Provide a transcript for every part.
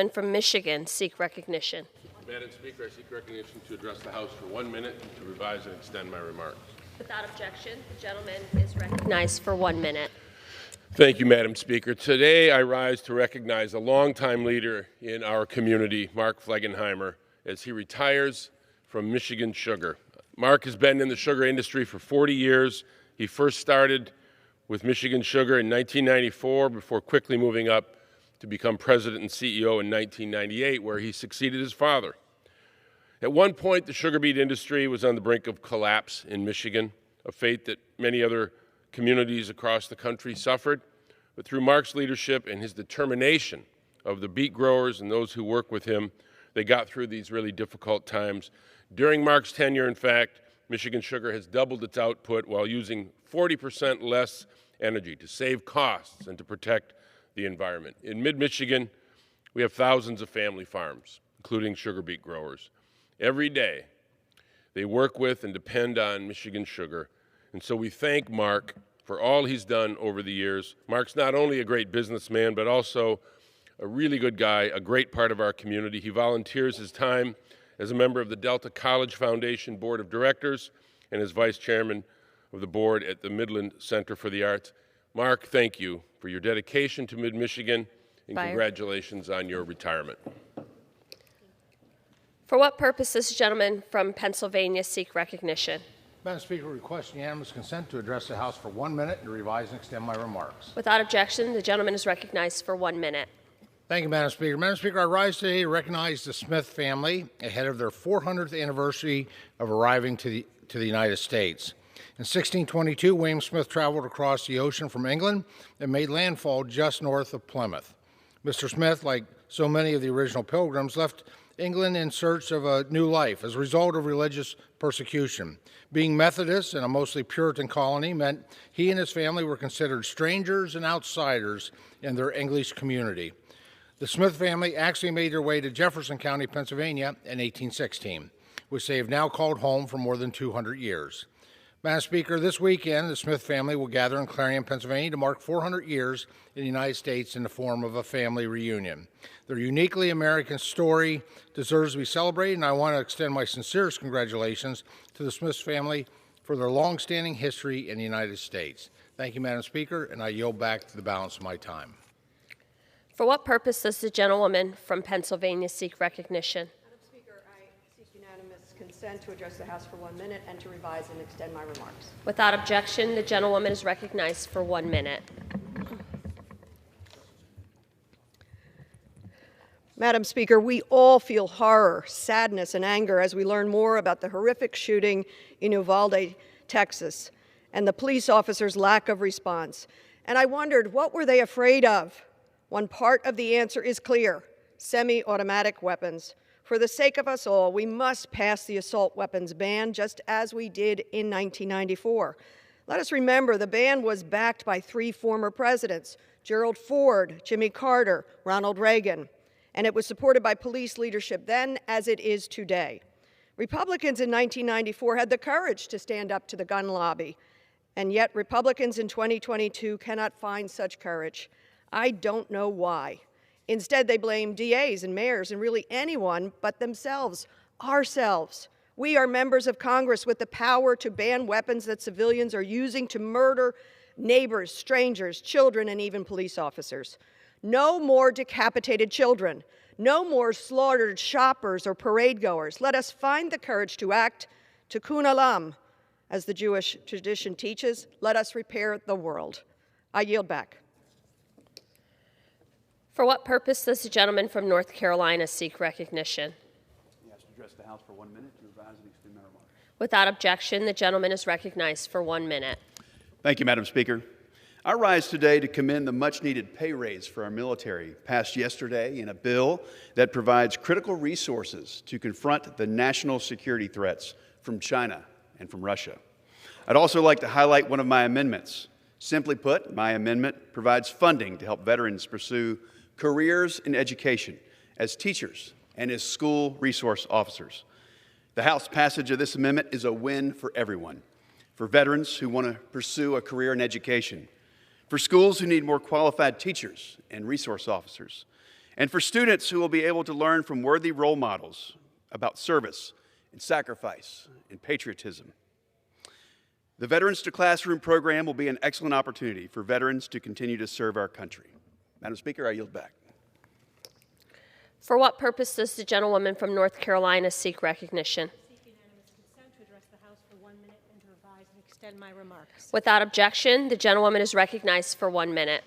And from Michigan, seek recognition. Madam Speaker, I seek recognition to address the House for 1 minute and to revise and extend my remarks. Without objection, the gentleman is recognized for 1 minute. Thank you, Madam Speaker. Today I rise to recognize a longtime leader in our community, Mark Flegenheimer, as he retires from Michigan Sugar. Mark has been in the sugar industry for 40 years. He first started with Michigan Sugar in 1994 before quickly moving up to become president and CEO in 1998, where he succeeded his father. At one point, the sugar beet industry was on the brink of collapse in Michigan, a fate that many other communities across the country suffered. But through Mark's leadership and his determination of the beet growers and those who work with him, they got through these really difficult times. During Mark's tenure, in fact, Michigan Sugar has doubled its output while using 40% less energy to save costs and to protect the environment. In mid-Michigan, we have thousands of family farms, including sugar beet growers. Every day, they work with and depend on Michigan Sugar. And so we thank Mark for all he's done over the years. Mark's not only a great businessman, but also a really good guy, a great part of our community. He volunteers his time as a member of the Delta College Foundation Board of Directors and as vice chairman of the board at the Midland Center for the Arts. Mark, thank you for your dedication to Mid-Michigan, and congratulations on your retirement. For what purpose does the gentleman from Pennsylvania seek recognition? Madam Speaker, request unanimous consent to address the House for 1 minute and to revise and extend my remarks. Without objection, the gentleman is recognized for 1 minute. Thank you, Madam Speaker. Madam Speaker, I rise today to recognize the Smith family ahead of their 400th anniversary of arriving to the United States. In 1622, William Smith traveled across the ocean from England and made landfall just north of Plymouth. Mr. Smith, like so many of the original Pilgrims, left England in search of a new life as a result of religious persecution. Being Methodist in a mostly Puritan colony meant he and his family were considered strangers and outsiders in their English community. The Smith family actually made their way to Jefferson County, Pennsylvania in 1816, which they have now called home for more than 200 years. Madam Speaker, this weekend, the Smith family will gather in Clarion, Pennsylvania to mark 400 years in the United States in the form of a family reunion. Their uniquely American story deserves to be celebrated, and I want to extend my sincerest congratulations to the Smith family for their longstanding history in the United States. Thank you, Madam Speaker, and I yield back to the balance of my time. For what purpose does the gentlewoman from Pennsylvania seek recognition? Consent to address the House for 1 minute and to revise and extend my remarks. Without objection, the gentlewoman is recognized for 1 minute. Madam Speaker, we all feel horror, sadness, and anger as we learn more about the horrific shooting in Uvalde, Texas, and the police officers' lack of response. And I wondered, what were they afraid of? One part of the answer is clear: semi-automatic weapons. For the sake of us all, we must pass the assault weapons ban, just as we did in 1994. Let us remember the ban was backed by 3 former presidents: Gerald Ford, Jimmy Carter, Ronald Reagan, and it was supported by police leadership then as it is today. Republicans in 1994 had the courage to stand up to the gun lobby, and yet Republicans in 2022 cannot find such courage. I don't know why. Instead, they blame DAs and mayors and really anyone but themselves, ourselves. We are members of Congress with the power to ban weapons that civilians are using to murder neighbors, strangers, children, and even police officers. No more decapitated children. No more slaughtered shoppers or parade goers. Let us find the courage to act. Tikkun olam, as the Jewish tradition teaches. Let us repair the world. I yield back. For what purpose does the gentleman from North Carolina seek recognition? He has to address the House for 1 minute to revise and extend my remarks. Without objection, the gentleman is recognized for 1 minute. Thank you, Madam Speaker. I rise today to commend the much-needed pay raise for our military passed yesterday in a bill that provides critical resources to confront the national security threats from China and from Russia. I'd also like to highlight one of my amendments. Simply put, my amendment provides funding to help veterans pursue careers in education as teachers and as school resource officers. The House passage of this amendment is a win for everyone: for veterans who want to pursue a career in education, for schools who need more qualified teachers and resource officers, and for students who will be able to learn from worthy role models about service and sacrifice and patriotism. The Veterans to Classroom program will be an excellent opportunity for veterans to continue to serve our country. Madam Speaker, I yield back. For what purpose does the gentlewoman from North Carolina seek recognition? Seek unanimous consent to address the House for 1 minute and to revise and extend my remarks. Without objection, the gentlewoman is recognized for 1 minute.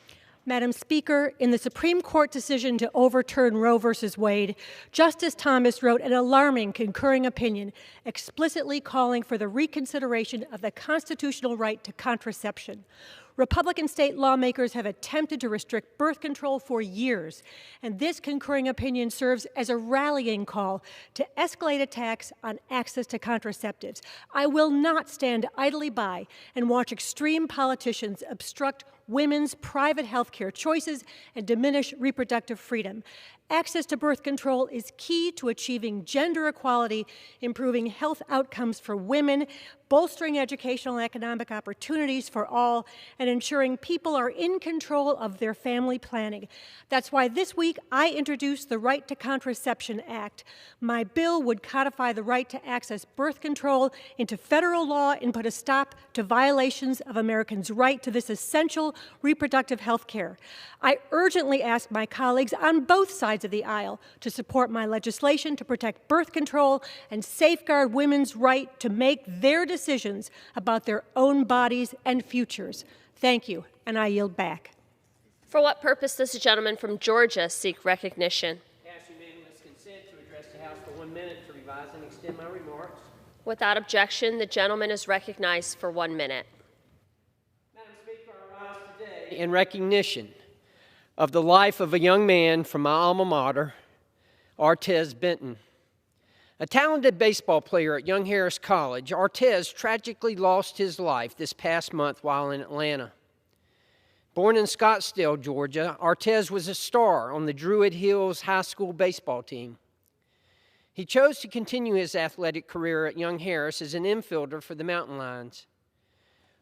Madam Speaker, in the Supreme Court decision to overturn Roe v. Wade, Justice Thomas wrote an alarming concurring opinion explicitly calling for the reconsideration of the constitutional right to contraception. Republican state lawmakers have attempted to restrict birth control for years, and this concurring opinion serves as a rallying call to escalate attacks on access to contraceptives. I will not stand idly by and watch extreme politicians obstruct women's private health care choices and diminish reproductive freedom. Access to birth control is key to achieving gender equality, improving health outcomes for women, bolstering educational and economic opportunities for all, and ensuring people are in control of their family planning. That's why this week I introduced the Right to Contraception Act. My bill would codify the right to access birth control into federal law and put a stop to violations of Americans' right to this essential reproductive health care. I urgently ask my colleagues on both sides of the aisle to support my legislation to protect birth control and safeguard women's right to make their decisions about their own bodies and futures. Thank you, and I yield back. For what purpose does the gentleman from Georgia seek recognition? Ask unanimous consent to address the House for 1 minute to revise and extend my remarks. Without objection, the gentleman is recognized for 1 minute. Madam Speaker, I rise today in recognition of the life of a young man from my alma mater, Artez Benton. A talented baseball player at Young Harris College, Artez tragically lost his life this past month while in Atlanta. Born in Scottsdale, Georgia, Artez was a star on the Druid Hills High School baseball team. He chose to continue his athletic career at Young Harris as an infielder for the Mountain Lions.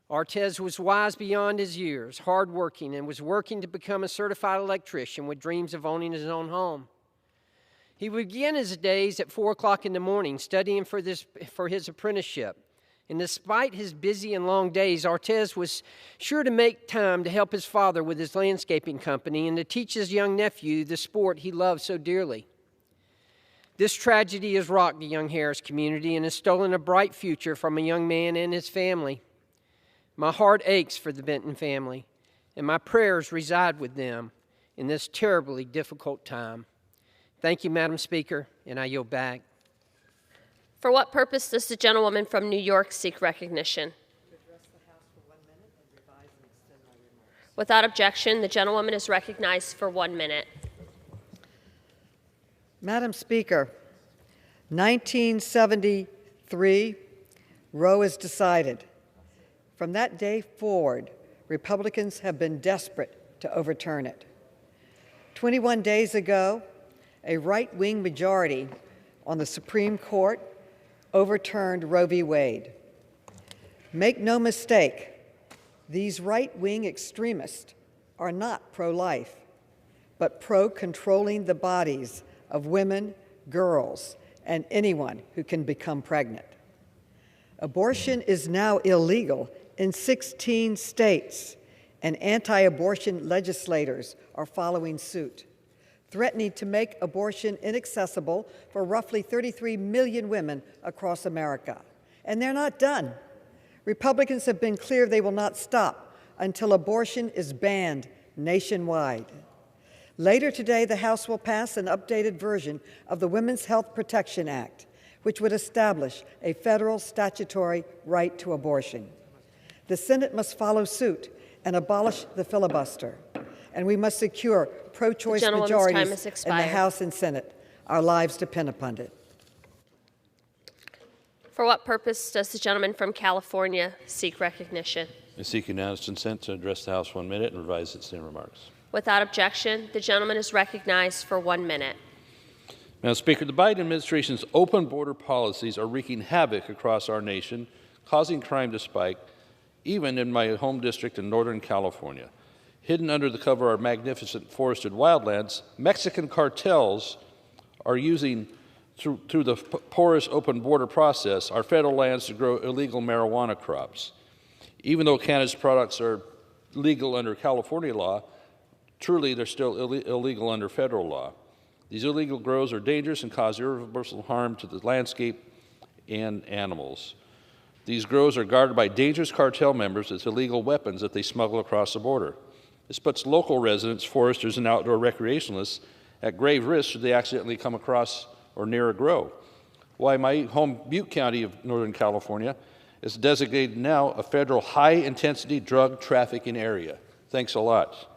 Artez was wise beyond his years, hardworking, and was working to become a certified electrician with dreams of owning his own home. He would begin his days at 4 o'clock in the morning studying for his apprenticeship. And despite his busy and long days, Artez was sure to make time to help his father with his landscaping company and to teach his young nephew the sport he loved so dearly. This tragedy has rocked the Young Harris community and has stolen a bright future from a young man and his family. My heart aches for the Benton family, and my prayers reside with them in this terribly difficult time. Thank you, Madam Speaker, and I yield back. For what purpose does the gentlewoman from New York seek recognition? To address the House for 1 minute and revise and extend my remarks. Without objection, the gentlewoman is recognized for 1 minute. Madam Speaker, 1973, Roe is decided. From that day forward, Republicans have been desperate to overturn it. 21 days ago, a right-wing majority on the Supreme Court overturned Roe v. Wade. Make no mistake, these right-wing extremists are not pro-life, but pro-controlling the bodies of women, girls, and anyone who can become pregnant. Abortion is now illegal in 16 states, and anti-abortion legislators are following suit, threatening to make abortion inaccessible for roughly 33 million women across America. And they're not done. Republicans have been clear they will not stop until abortion is banned nationwide. Later today, the House will pass an updated version of the Women's Health Protection Act, which would establish a federal statutory right to abortion. The Senate must follow suit and abolish the filibuster, and we must secure pro-choice majorities in the House and Senate. Our lives depend upon it. For what purpose does the gentleman from California seek recognition? I seek unanimous consent to address the House for 1 minute and revise its standing remarks. Without objection, the gentleman is recognized for 1 minute. Madam Speaker, the Biden administration's open border policies are wreaking havoc across our nation, causing crime to spike, even in my home district in Northern California. Hidden under the cover of magnificent forested wildlands, Mexican cartels are using, through the porous open border process, our federal lands to grow illegal marijuana crops. Even though cannabis products are legal under California law, truly they're still illegal under federal law. These illegal grows are dangerous and cause irreversible harm to the landscape and animals. These grows are guarded by dangerous cartel members as illegal weapons that they smuggle across the border. This puts local residents, foresters, and outdoor recreationalists at grave risk should they accidentally come across or near a grow. Why my home Butte County of Northern California is designated now a federal high-intensity drug trafficking area. Thanks a lot.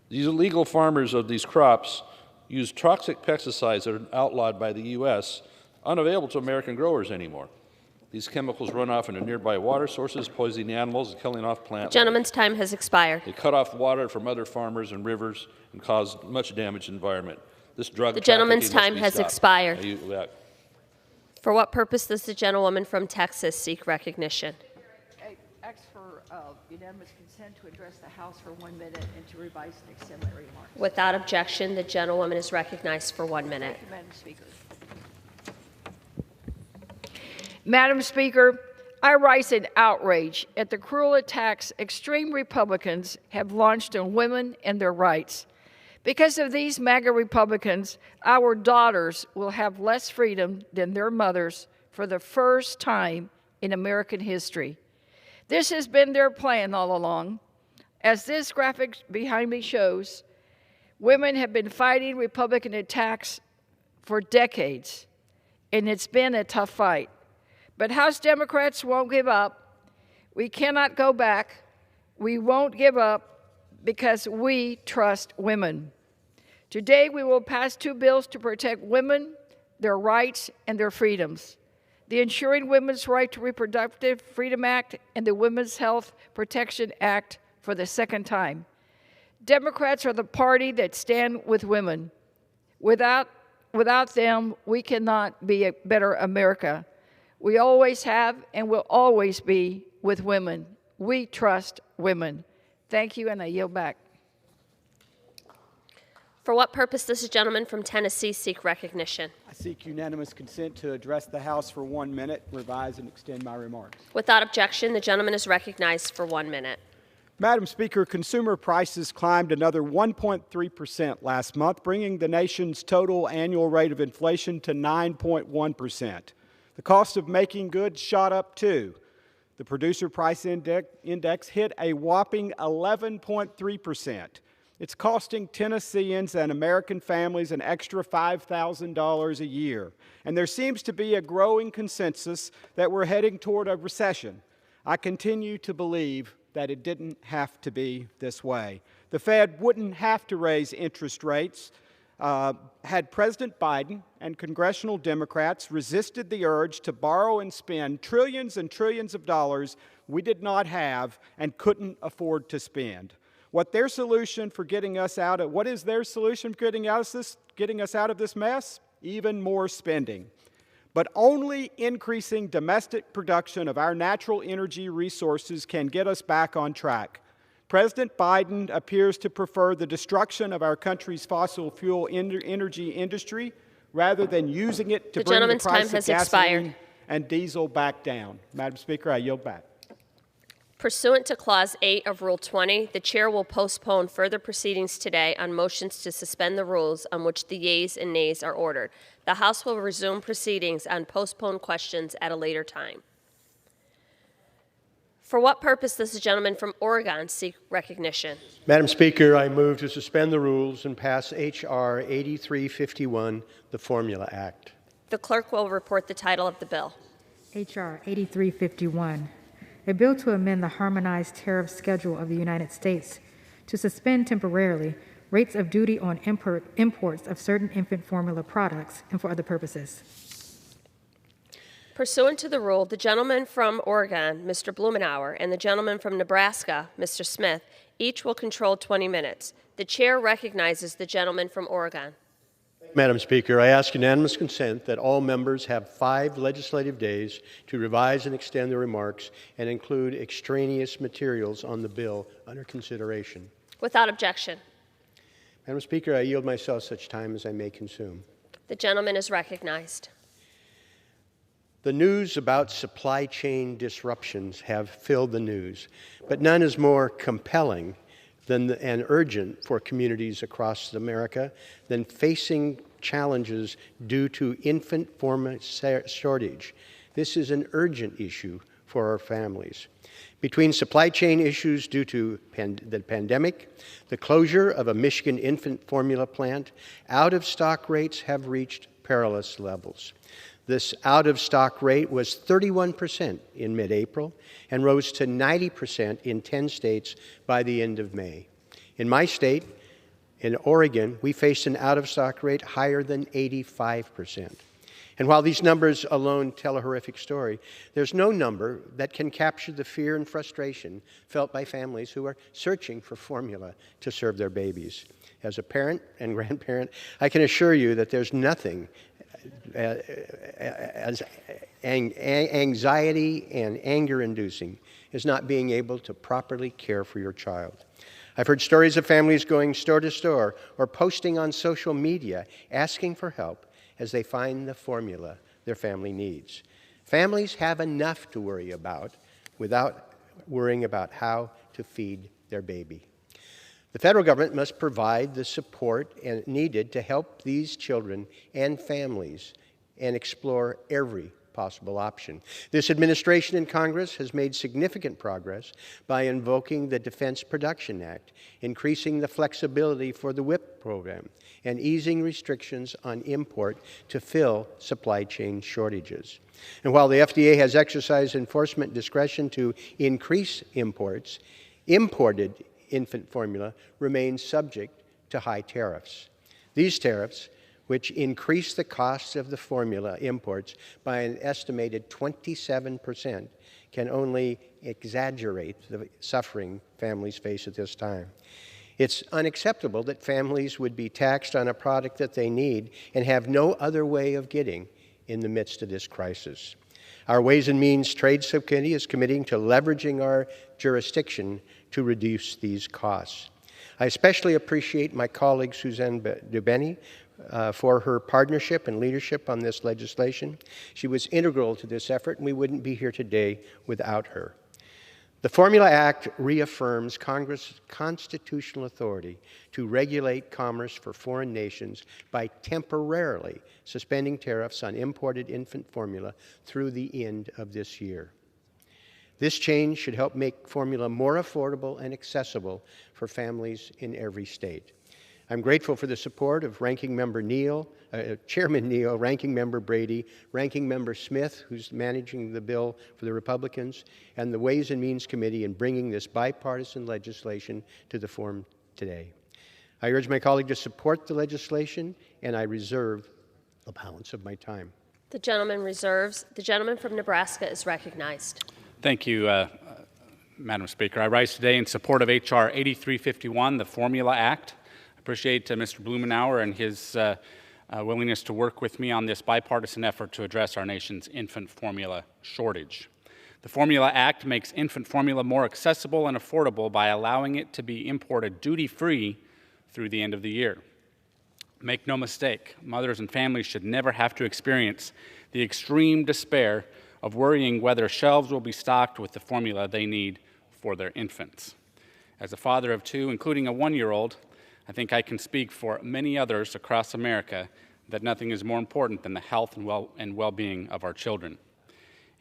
These illegal farmers of these crops use toxic pesticides that are outlawed by the U.S., unavailable to American growers anymore. These chemicals run off into nearby water sources, poisoning animals and killing off plant life. Gentleman's time has expired. They cut off water from other farmers and rivers and cause much damage to the environment. This drug The gentleman's trafficking time must has be stopped. expired. For what purpose does the gentlewoman from Texas seek recognition? Ask for unanimous consent to address the House for 1 minute and to revise and extend my remarks. Without objection, the gentlewoman is recognized for 1 minute. Thank you, Madam Speaker. Madam Speaker, I rise in outrage at the cruel attacks extreme Republicans have launched on women and their rights. Because of these MAGA Republicans, our daughters will have less freedom than their mothers for the first time in American history. This has been their plan all along. As this graphic behind me shows, women have been fighting Republican attacks for decades, and it's been a tough fight. But House Democrats won't give up. We cannot go back. We won't give up because we trust women. Today, we will pass 2 bills to protect women, their rights, and their freedoms. The Ensuring Women's Right to Reproductive Freedom Act and the Women's Health Protection Act for the second time. Democrats are the party that stand with women. Without them, we cannot be a better America. We always have and will always be with women. We trust women. Thank you, and I yield back. For what purpose does the gentleman from Tennessee seek recognition? I seek unanimous consent to address the House for 1 minute, revise and extend my remarks. Without objection, the gentleman is recognized for 1 minute. Madam Speaker, consumer prices climbed another 1.3% last month, bringing the nation's total annual rate of inflation to 9.1%. The cost of making goods shot up too. The Producer Price Index hit a whopping 11.3%. It's costing Tennesseans and American families an extra $5,000 a year. And there seems to be a growing consensus that we're heading toward a recession. I continue to believe that it didn't have to be this way. The Fed wouldn't have to raise interest rates had President Biden and congressional Democrats resisted the urge to borrow and spend trillions and trillions of dollars we did not have and couldn't afford to spend. What is their solution for getting us out of this mess? Even more spending. But only increasing domestic production of our natural energy resources can get us back on track. President Biden appears to prefer the destruction of our country's fossil fuel energy industry rather than using it to bring the price of gasoline and diesel back down. Madam Speaker, I yield back. Pursuant to Clause 8 of Rule 20, the Chair will postpone further proceedings today on motions to suspend the rules on which the yeas and nays are ordered. The House will resume proceedings on postponed questions at a later time. For what purpose does the gentleman from Oregon seek recognition? Madam Speaker, I move to suspend the rules and pass H.R. 8351, the Formula Act. The clerk will report the title of the bill. H.R. 8351, a bill to amend the harmonized tariff schedule of the United States to suspend temporarily rates of duty on imports of certain infant formula products and for other purposes. Pursuant to the rule, the gentleman from Oregon, Mr. Blumenauer, and the gentleman from Nebraska, Mr. Smith, each will control 20 minutes. The Chair recognizes the gentleman from Oregon. Madam Speaker, I ask unanimous consent that all members have 5 legislative days to revise and extend their remarks and include extraneous materials on the bill under consideration. Without objection. Madam Speaker, I yield myself such time as I may consume. The gentleman is recognized. The news about supply chain disruptions have filled the news, but none is more compelling and urgent for communities across America than facing challenges due to infant formula shortage. This is an urgent issue for our families. Between supply chain issues due to the pandemic, the closure of a Michigan infant formula plant, out-of-stock rates have reached perilous levels. This out-of-stock rate was 31% in mid-April and rose to 90% in 10 states by the end of May. In my state, in Oregon, we faced an out-of-stock rate higher than 85%. And while these numbers alone tell a horrific story, there's no number that can capture the fear and frustration felt by families who are searching for formula to serve their babies. As a parent and grandparent, I can assure you that there's nothing as anxiety and anger-inducing as not being able to properly care for your child. I've heard stories of families going store to store or posting on social media asking for help as they find the formula their family needs. Families have enough to worry about without worrying about how to feed their baby. The federal government must provide the support needed to help these children and families and explore every possible option. This administration and Congress has made significant progress by invoking the Defense Production Act, increasing the flexibility for the WIP program, and easing restrictions on import to fill supply chain shortages. And while the FDA has exercised enforcement discretion to increase imports, imported infant formula remains subject to high tariffs. These tariffs, which increase the costs of the formula imports by an estimated 27%, can only exaggerate the suffering families face at this time. It's unacceptable that families would be taxed on a product that they need and have no other way of getting in the midst of this crisis. Our Ways and Means Trade Subcommittee is committing to leveraging our jurisdiction to reduce these costs. I especially appreciate my colleague Suzanne DuBeni for her partnership and leadership on this legislation. She was integral to this effort, and we wouldn't be here today without her. The Formula Act reaffirms Congress' constitutional authority to regulate commerce for foreign nations by temporarily suspending tariffs on imported infant formula through the end of this year. This change should help make formula more affordable and accessible for families in every state. I'm grateful for the support of Ranking Member Chairman Neal, Ranking Member Brady, Ranking Member Smith, who's managing the bill for the Republicans, and the Ways and Means Committee in bringing this bipartisan legislation to the floor today. I urge my colleague to support the legislation, and I reserve the balance of my time. The gentleman reserves. The gentleman from Nebraska is recognized. Thank you, Madam Speaker. I rise today in support of H.R. 8351, the Formula Act. I appreciate Mr. Blumenauer and his willingness to work with me on this bipartisan effort to address our nation's infant formula shortage. The Formula Act makes infant formula more accessible and affordable by allowing it to be imported duty-free through the end of the year. Make no mistake, mothers and families should never have to experience the extreme despair of worrying whether shelves will be stocked with the formula they need for their infants. As a father of two, including a 1-year-old, I think I can speak for many others across America that nothing is more important than the health and well-being of our children.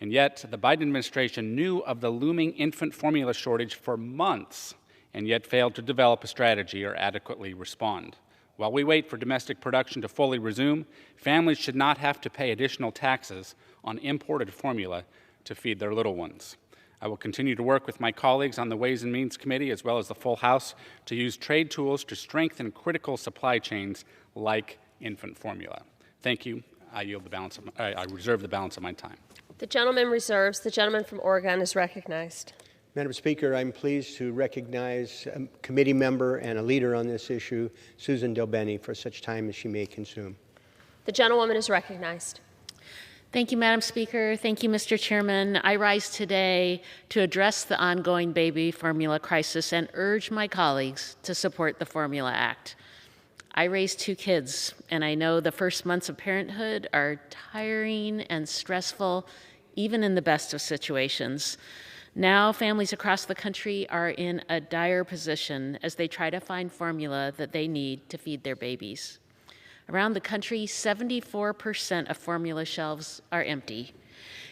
And yet, the Biden administration knew of the looming infant formula shortage for months and yet failed to develop a strategy or adequately respond. While we wait for domestic production to fully resume, families should not have to pay additional taxes on imported formula to feed their little ones. I will continue to work with my colleagues on the Ways and Means Committee as well as the full House to use trade tools to strengthen critical supply chains like infant formula. Thank you. I reserve the balance of my time. The gentleman reserves. The gentleman from Oregon is recognized. Madam Speaker, I'm pleased to recognize a committee member and a leader on this issue, Susan DelBene, for such time as she may consume. The gentlewoman is recognized. Thank you, Madam Speaker. Thank you, Mr. Chairman. I rise today to address the ongoing baby formula crisis and urge my colleagues to support the Formula Act. I raised 2 kids, and I know the first months of parenthood are tiring and stressful, even in the best of situations. Now, families across the country are in a dire position as they try to find formula that they need to feed their babies. Around the country, 74% of formula shelves are empty.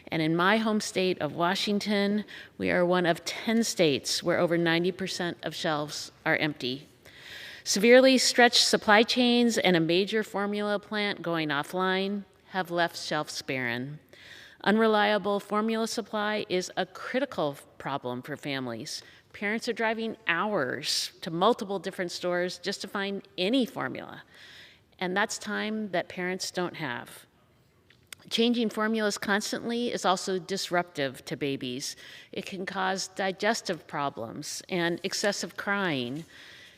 And in my home state of Washington, we are one of 10 states where over 90% of shelves are empty. Severely stretched supply chains and a major formula plant going offline have left shelves barren. Unreliable formula supply is a critical problem for families. Parents are driving hours to multiple different stores just to find any formula. And that's time that parents don't have. Changing formulas constantly is also disruptive to babies. It can cause digestive problems and excessive crying.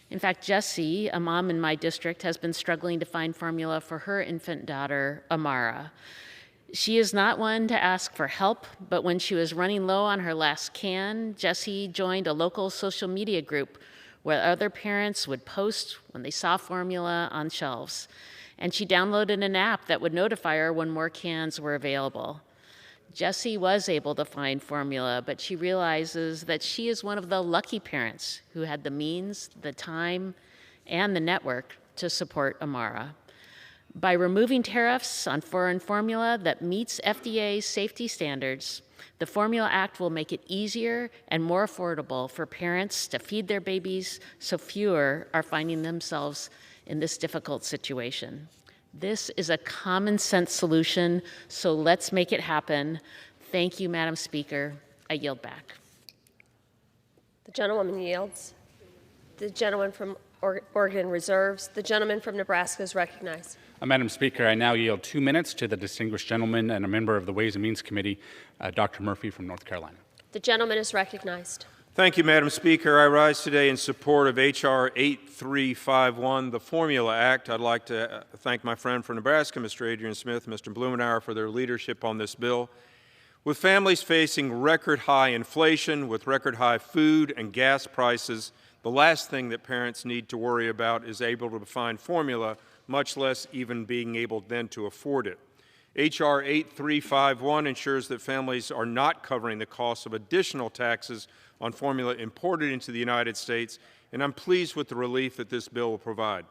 In fact, Jessie, a mom in my district, has been struggling to find formula for her infant daughter, Amara. She is not one to ask for help, but when she was running low on her last can, Jessie joined a local social media group where other parents would post when they saw formula on shelves. And she downloaded an app that would notify her when more cans were available. Jessie was able to find formula, but she realizes that she is one of the lucky parents who had the means, the time, and the network to support Amara. By removing tariffs on foreign formula that meets FDA safety standards, the Formula Act will make it easier and more affordable for parents to feed their babies so fewer are finding themselves in this difficult situation. This is a common sense solution, so let's make it happen. Thank you, Madam Speaker. I yield back. The gentlewoman yields. The gentleman from Oregon reserves. The gentleman from Nebraska is recognized. Madam Speaker, I now yield 2 minutes to the distinguished gentleman and a member of the Ways and Means Committee, Dr. Murphy from North Carolina. The gentleman is recognized. Thank you, Madam Speaker. I rise today in support of H.R. 8351, the Formula Act. I'd like to thank my friend from Nebraska, Mr. Adrian Smith, Mr. Blumenauer, for their leadership on this bill. With families facing record-high inflation, with record-high food and gas prices, the last thing that parents need to worry about is able to find formula, much less even being able then to afford it. H.R. 8351 ensures that families are not covering the costs of additional taxes on formula imported into the United States, and I'm pleased with the relief that this bill will provide.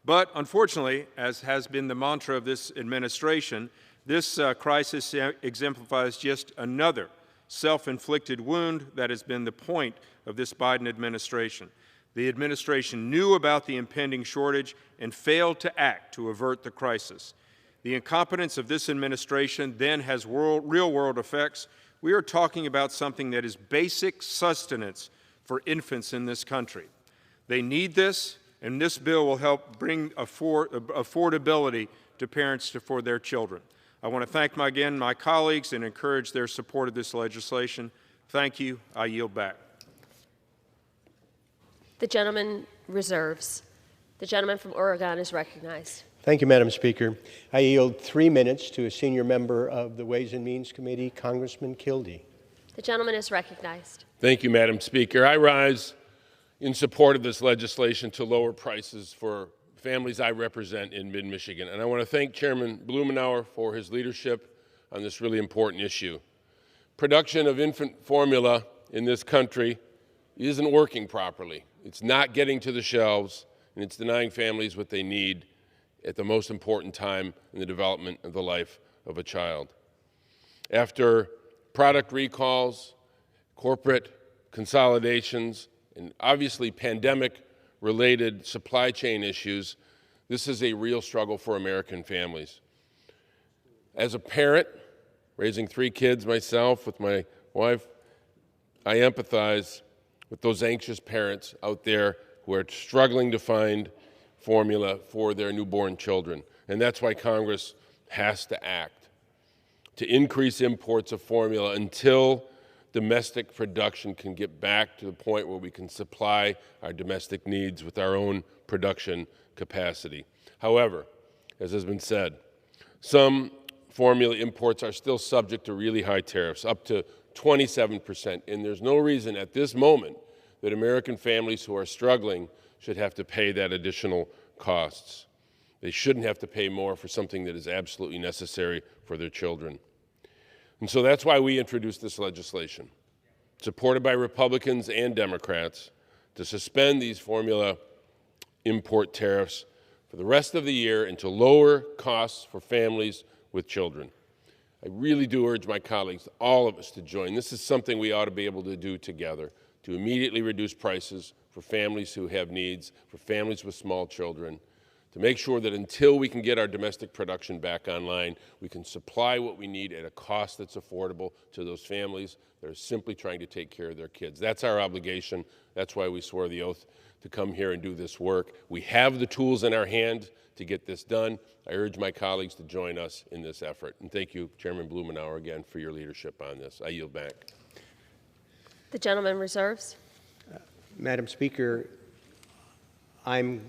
But unfortunately, as has been the mantra of this administration, this crisis exemplifies just another self-inflicted wound that has been the point of this Biden administration. The administration knew about the impending shortage and failed to act to avert the crisis. The incompetence of this administration then has real-world effects. We are talking about something that is basic sustenance for infants in this country. They need this, and this bill will help bring affordability to parents for their children. I want to thank again my colleagues and encourage their support of this legislation. Thank you. I yield back. The gentleman reserves. The gentleman from Oregon is recognized. Thank you, Madam Speaker. I yield 3 minutes to a senior member of the Ways and Means Committee, Congressman Kildee. The gentleman is recognized. Thank you, Madam Speaker. I rise in support of this legislation to lower prices for families I represent in mid-Michigan. And I want to thank Chairman Blumenauer for his leadership on this really important issue. Production of infant formula in this country isn't working properly. It's not getting to the shelves, and it's denying families what they need at the most important time in the development of the life of a child. After product recalls, corporate consolidations, and obviously pandemic-related supply chain issues, this is a real struggle for American families. As a parent, raising 3 kids myself with my wife, I empathize with those anxious parents out there who are struggling to find formula for their newborn children. And that's why Congress has to act to increase imports of formula until domestic production can get back to the point where we can supply our domestic needs with our own production capacity. However, as has been said, some formula imports are still subject to really high tariffs, up to 27%, and there's no reason at this moment that American families who are struggling should have to pay that additional costs. They shouldn't have to pay more for something that is absolutely necessary for their children. And so that's why we introduced this legislation, supported by Republicans and Democrats, to suspend these formula import tariffs for the rest of the year and to lower costs for families with children. I really do urge my colleagues, all of us, to join. This is something we ought to be able to do together, to immediately reduce prices for families who have needs, for families with small children, to make sure that until we can get our domestic production back online, we can supply what we need at a cost that's affordable to those families that are simply trying to take care of their kids. That's our obligation. That's why we swore the oath to come here and do this work. We have the tools in our hand to get this done. I urge my colleagues to join us in this effort. And thank you, Chairman Blumenauer, again, for your leadership on this. I yield back. The gentleman reserves. Madam Speaker, I'm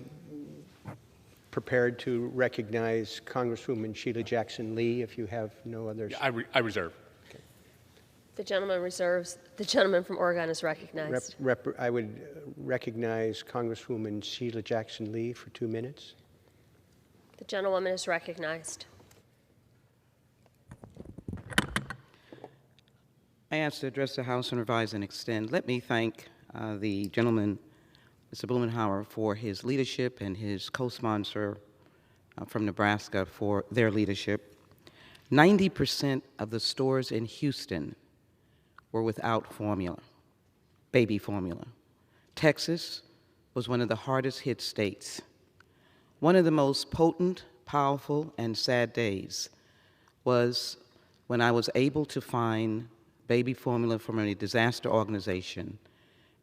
prepared to recognize Congresswoman Sheila Jackson Lee if you have no others. I reserve. Okay. The gentleman reserves. The gentleman from Oregon is recognized. I would recognize Congresswoman Sheila Jackson Lee for 2 minutes. The gentlewoman is recognized. I ask to address the House and revise and extend. Let me thank the gentleman, Mr. Blumenauer, for his leadership and his co-sponsor from Nebraska for their leadership. 90% of the stores in Houston were without formula, baby formula. Texas was one of the hardest hit states. One of the most potent, powerful, and sad days was when I was able to find baby formula from a disaster organization,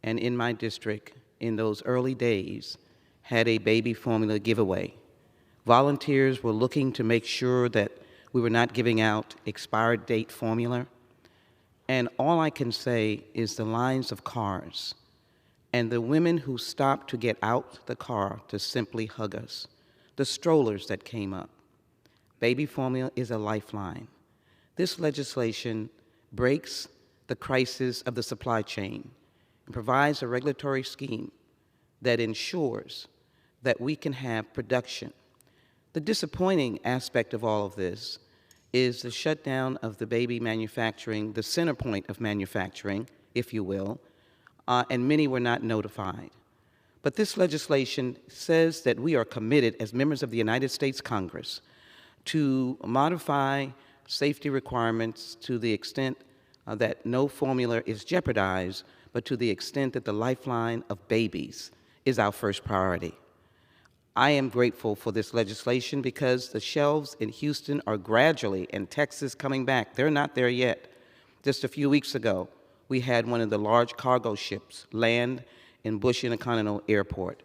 and in my district, in those early days, had a baby formula giveaway. Volunteers were looking to make sure that we were not giving out expired date formula, and all I can say is the lines of cars and the women who stopped to get out the car to simply hug us, the strollers that came up. Baby formula is a lifeline. This legislation breaks the crisis of the supply chain and provides a regulatory scheme that ensures that we can have production. The disappointing aspect of all of this is the shutdown of the baby manufacturing, the center point of manufacturing, if you will, and many were not notified. But this legislation says that we are committed as members of the United States Congress to modify safety requirements to the extent that no formula is jeopardized, but to the extent that the lifeline of babies is our first priority. I am grateful for this legislation because the shelves in Houston are gradually, and Texas coming back. They're not there yet. Just a few weeks ago, we had one of the large cargo ships land in Bush Intercontinental Airport.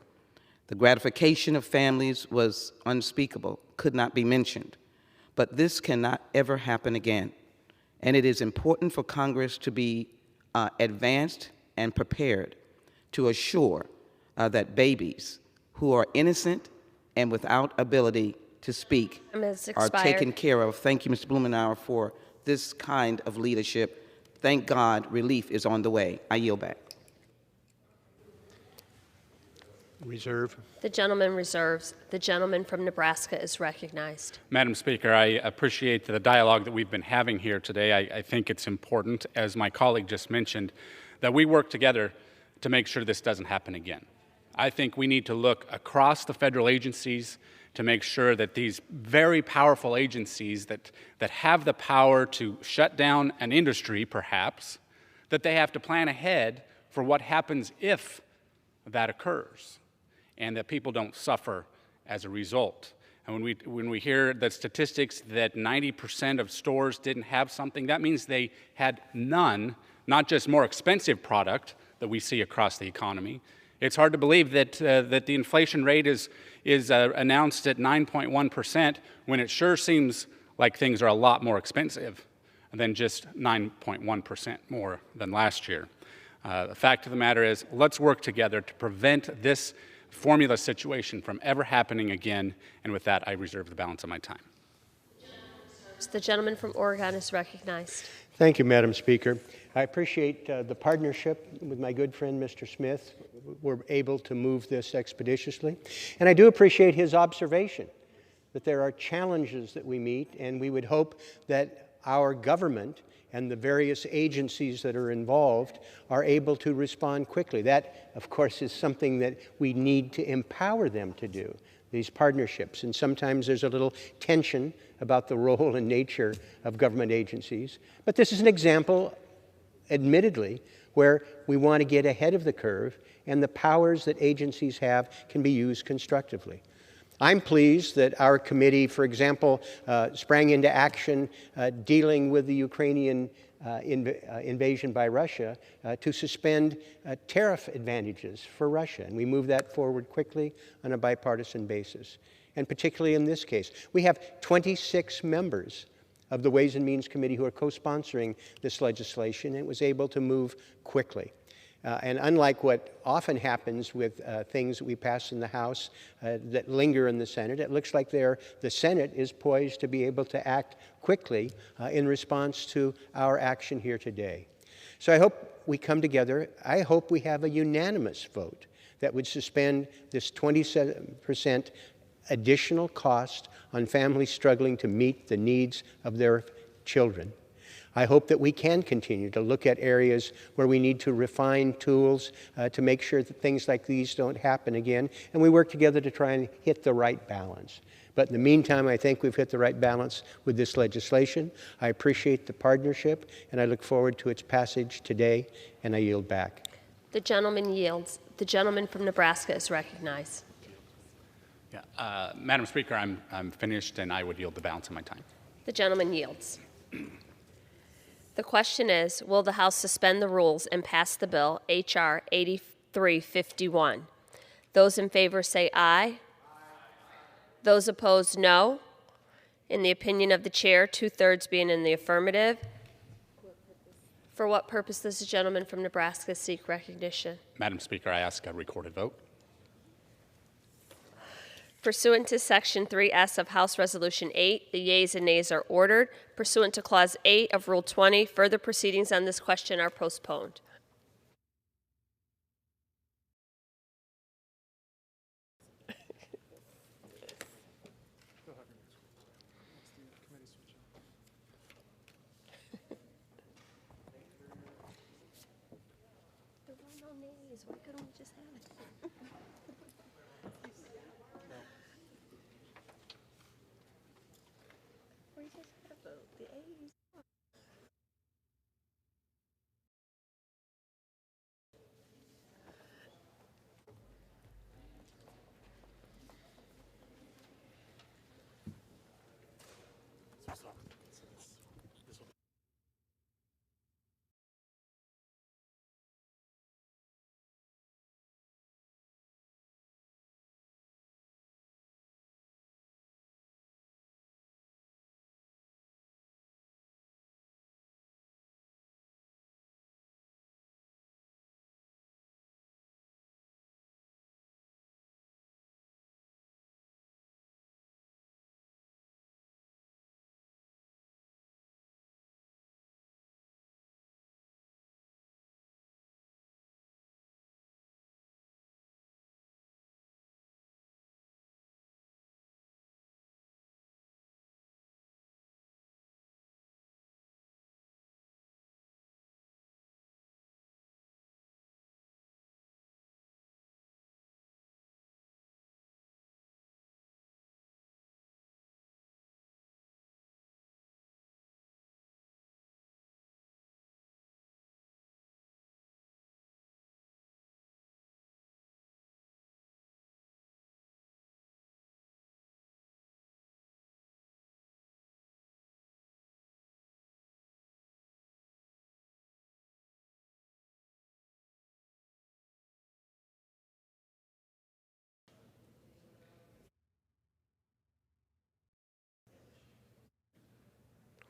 The gratification of families was unspeakable, could not be mentioned. But this cannot ever happen again. And it is important for Congress to be advanced and prepared to assure that babies who are innocent and without ability to speak are taken care of. Thank you, Mr. Blumenauer, for this kind of leadership. Thank God relief is on the way. I yield back. Reserve. The gentleman reserves. The gentleman from Nebraska is recognized. Madam Speaker, I appreciate the dialogue that we've been having here today. I think it's important, as my colleague just mentioned, that we work together to make sure this doesn't happen again. I think we need to look across the federal agencies to make sure that these very powerful agencies that have the power to shut down an industry, perhaps, that they have to plan ahead for what happens if that occurs, and that people don't suffer as a result. And when we hear the statistics that 90% of stores didn't have something, that means they had none, not just more expensive product that we see across the economy. It's hard to believe that the inflation rate is announced at 9.1% when it sure seems like things are a lot more expensive than just 9.1% more than last year. The fact of the matter is, let's work together to prevent this formula situation from ever happening again. And with that, I reserve the balance of my time. remarks. The gentleman from Oregon is recognized. Thank you, Madam Speaker. I appreciate the partnership with my good friend, Mr. Smith. We're able to move this expeditiously. And I do appreciate his observation that there are challenges that we meet, and we would hope that our government and the various agencies that are involved are able to respond quickly. That, of course, is something that we need to empower them to do, these partnerships. And sometimes there's a little tension about the role and nature of government agencies. But this is an example, admittedly, where we want to get ahead of the curve, and the powers that agencies have can be used constructively. I'm pleased that our committee, for example, sprang into action dealing with the Ukrainian invasion by Russia to suspend tariff advantages for Russia. And we moved that forward quickly on a bipartisan basis. And particularly in this case, we have 26 members of the Ways and Means Committee who are co-sponsoring this legislation, and it was able to move quickly. And unlike what often happens with things that we pass in the House that linger in the Senate, it looks like the Senate is poised to be able to act quickly in response to our action here today. So I hope we come together. I hope we have a unanimous vote that would suspend this 27% additional cost on families struggling to meet the needs of their children. I hope that we can continue to look at areas where we need to refine tools to make sure that things like these don't happen again, and we work together to try and hit the right balance. But in the meantime, I think we've hit the right balance with this legislation. I appreciate the partnership, and I look forward to its passage today, and I yield back. The gentleman yields. The gentleman from Nebraska is recognized. Yeah, Madam Speaker, I'm finished, and I would yield the balance of my time. The gentleman yields. The question is, will the House suspend the rules and pass the bill, H.R. 8351? Those in favor say aye. Those opposed, no. In the opinion of the chair, 2/3 being in the affirmative. For what purpose does the gentleman from Nebraska seek recognition? Madam Speaker, I ask a recorded vote. Pursuant to Section 3S of House Resolution 8, the yeas and nays are ordered. Pursuant to Clause 8 of Rule 20, further proceedings on this question are postponed. Why couldn't we just have it? We just have the A's.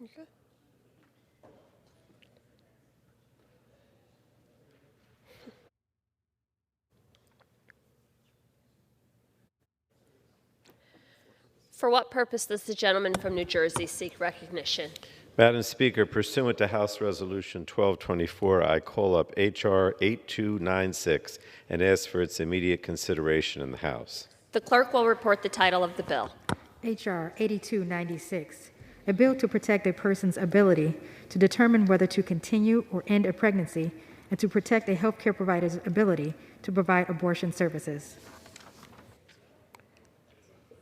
Okay. For what purpose does the gentleman from New Jersey seek recognition? Madam Speaker, pursuant to House Resolution 1224, I call up H.R. 8296 and ask for its immediate consideration in the House. The clerk will report the title of the bill. H.R. 8296, a bill to protect a person's ability to determine whether to continue or end a pregnancy and to protect a healthcare provider's ability to provide abortion services.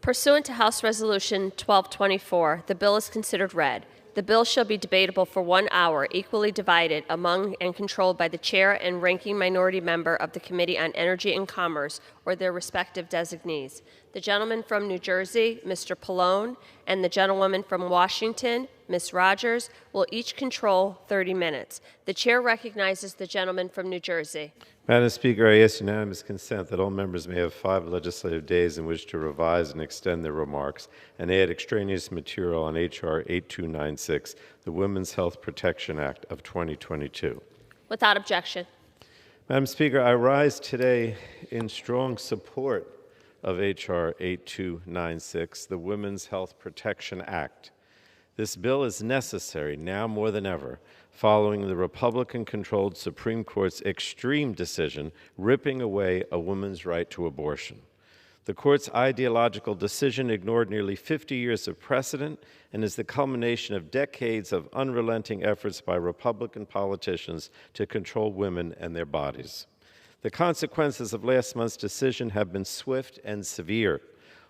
Pursuant to House Resolution 1224, the bill is considered read. The bill shall be debatable for 1 hour, equally divided among and controlled by the chair and ranking minority member of the Committee on Energy and Commerce or their respective designees. The gentleman from New Jersey, Mr. Pallone, and the gentlewoman from Washington, Ms. Rogers, will each control 30 minutes. The chair recognizes the gentleman from New Jersey. Madam Speaker, I ask unanimous consent that all members may have 5 legislative days in which to revise and extend their remarks and add extraneous material on H.R. 8296, the Women's Health Protection Act of 2022. Without objection. Madam Speaker, I rise today in strong support of H.R. 8296, the Women's Health Protection Act. This bill is necessary now more than ever, following the Republican-controlled Supreme Court's extreme decision ripping away a woman's right to abortion. The Court's ideological decision ignored nearly 50 years of precedent and is the culmination of decades of unrelenting efforts by Republican politicians to control women and their bodies. The consequences of last month's decision have been swift and severe.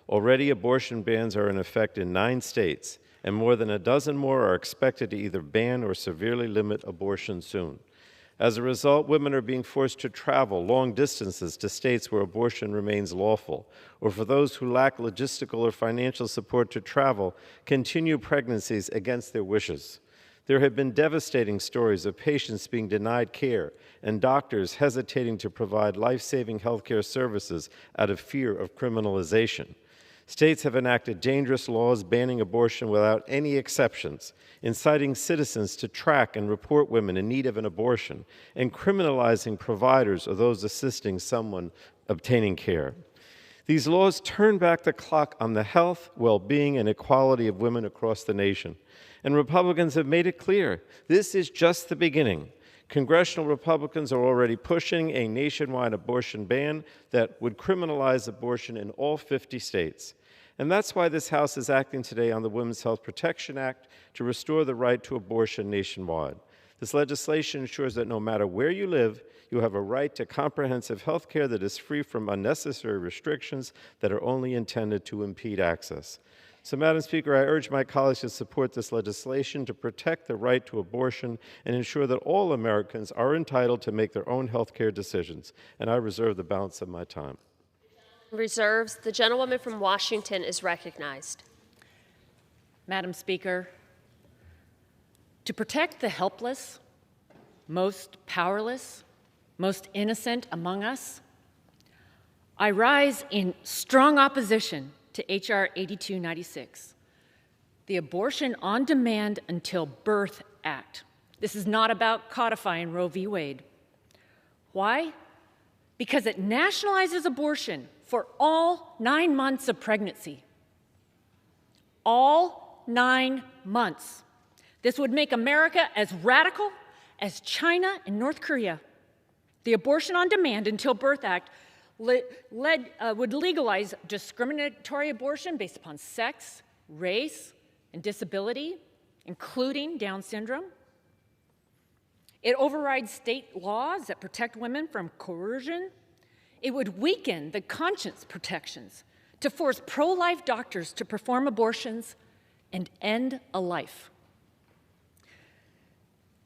Already, abortion bans are in effect in 9 states, and more than a dozen more are expected to either ban or severely limit abortion soon. As a result, women are being forced to travel long distances to states where abortion remains lawful, or for those who lack logistical or financial support to travel, continue pregnancies against their wishes. There have been devastating stories of patients being denied care and doctors hesitating to provide life-saving healthcare services out of fear of criminalization. States have enacted dangerous laws banning abortion without any exceptions, inciting citizens to track and report women in need of an abortion, and criminalizing providers or those assisting someone obtaining care. These laws turn back the clock on the health, well-being, and equality of women across the nation. And Republicans have made it clear, this is just the beginning. Congressional Republicans are already pushing a nationwide abortion ban that would criminalize abortion in all 50 states. And that's why this House is acting today on the Women's Health Protection Act to restore the right to abortion nationwide. This legislation ensures that no matter where you live, you have a right to comprehensive health care that is free from unnecessary restrictions that are only intended to impede access. So, Madam Speaker, I urge my colleagues to support this legislation to protect the right to abortion and ensure that all Americans are entitled to make their own health care decisions. And I reserve the balance of my time. Reserves. The gentlewoman from Washington is recognized. Madam Speaker, to protect the helpless, most powerless, most innocent among us, I rise in strong opposition to H.R. 8296, the Abortion on Demand Until Birth Act. This is not about codifying Roe v. Wade. Why? Because it nationalizes abortion for all 9 months of pregnancy. All 9 months. This would make America as radical as China and North Korea. The Abortion on Demand Until Birth Act would legalize discriminatory abortion based upon sex, race, and disability, including Down syndrome. It overrides state laws that protect women from coercion. It would weaken the conscience protections to force pro-life doctors to perform abortions and end a life.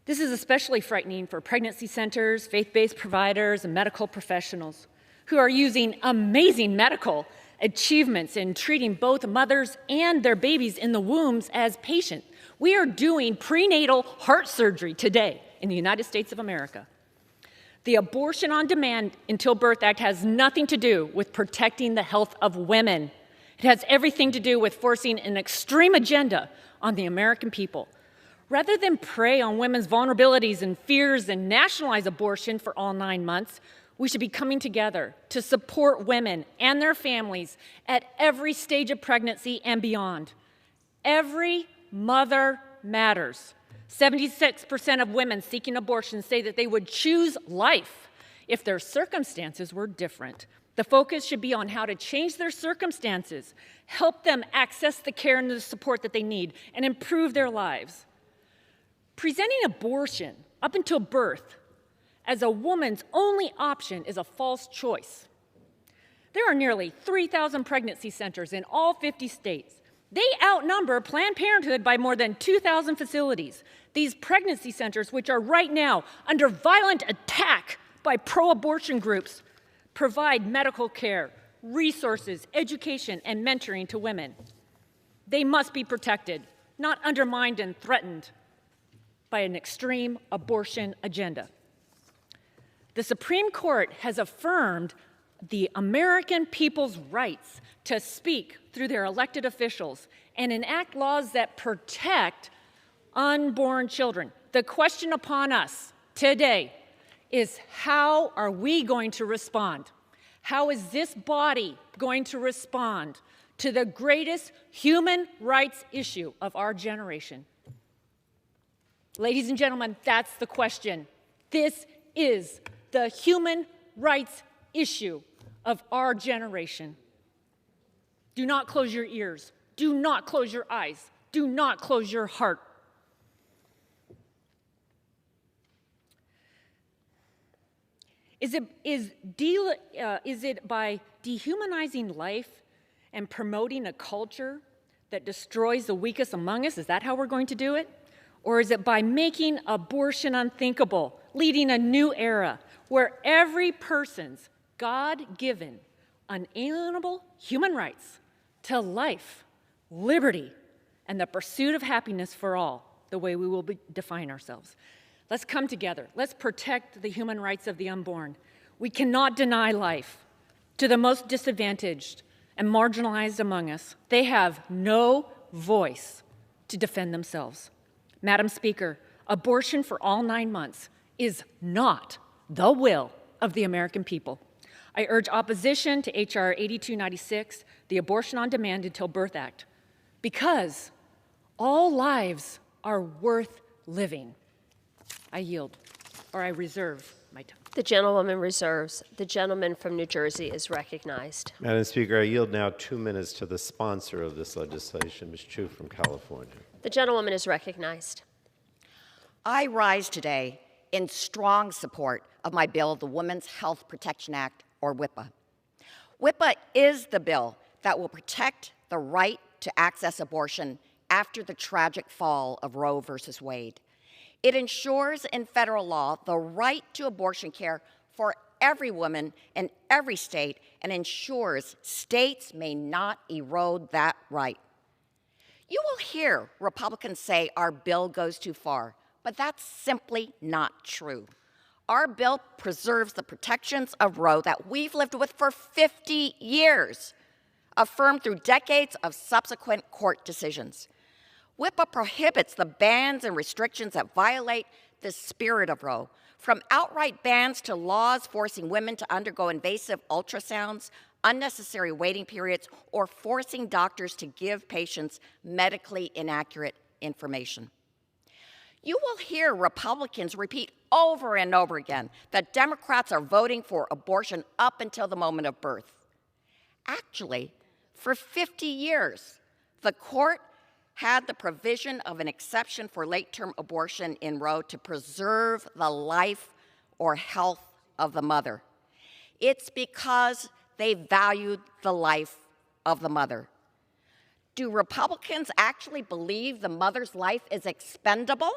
This is especially frightening for pregnancy centers, faith-based providers, and medical professionals who are using amazing medical achievements in treating both mothers and their babies in the wombs as patients. We are doing prenatal heart surgery today in the United States of America. The Abortion on Demand Until Birth Act has nothing to do with protecting the health of women. It has everything to do with forcing an extreme agenda on the American people. Rather than prey on women's vulnerabilities and fears and nationalize abortion for all 9 months, we should be coming together to support women and their families at every stage of pregnancy and beyond. Every mother matters. 76% of women seeking abortion say that they would choose life if their circumstances were different. The focus should be on how to change their circumstances, help them access the care and the support that they need, and improve their lives. Presenting abortion up until birth as a woman's only option is a false choice. There are nearly 3,000 pregnancy centers in all 50 states. They outnumber Planned Parenthood by more than 2,000 facilities. These pregnancy centers, which are right now under violent attack by pro-abortion groups, provide medical care, resources, education, and mentoring to women. They must be protected, not undermined and threatened by an extreme abortion agenda. The Supreme Court has affirmed the American people's rights to speak through their elected officials and enact laws that protect unborn children. The question upon us today is, how are we going to respond? How is this body going to respond to the greatest human rights issue of our generation? Ladies and gentlemen, that's the question. This is the human rights issue of our generation. Do not close your ears. Do not close your eyes. Do not close your heart. Is it by dehumanizing life and promoting a culture that destroys the weakest among us? Is that how we're going to do it? Or is it by making abortion unthinkable, leading a new era where every person's God-given, unalienable human rights to life, liberty, and the pursuit of happiness for all, the way we will define ourselves? Let's come together. Let's protect the human rights of the unborn. We cannot deny life to the most disadvantaged and marginalized among us. They have no voice to defend themselves. Madam Speaker, abortion for all 9 months is not the will of the American people. I urge opposition to H.R. 8296, the Abortion on Demand Until Birth Act, because all lives are worth living. I yield, or I reserve my time. The gentlewoman reserves. The gentleman from New Jersey is recognized. Madam Speaker, I yield now 2 minutes to the sponsor of this legislation, Ms. Chu from California. The gentlewoman is recognized. I rise today in strong support of my bill, the Women's Health Protection Act, or WIPA. WIPA is the bill that will protect the right to access abortion after the tragic fall of Roe versus Wade. It ensures in federal law the right to abortion care for every woman in every state and ensures states may not erode that right. You will hear Republicans say our bill goes too far, but that's simply not true. Our bill preserves the protections of Roe that we've lived with for 50 years, affirmed through decades of subsequent court decisions. WIPA prohibits the bans and restrictions that violate the spirit of Roe, from outright bans to laws forcing women to undergo invasive ultrasounds, unnecessary waiting periods, or forcing doctors to give patients medically inaccurate information. You will hear Republicans repeat over and over again that Democrats are voting for abortion up until the moment of birth. Actually, for 50 years, the court had the provision of an exception for late-term abortion in Roe to preserve the life or health of the mother. It's because they valued the life of the mother. Do Republicans actually believe the mother's life is expendable?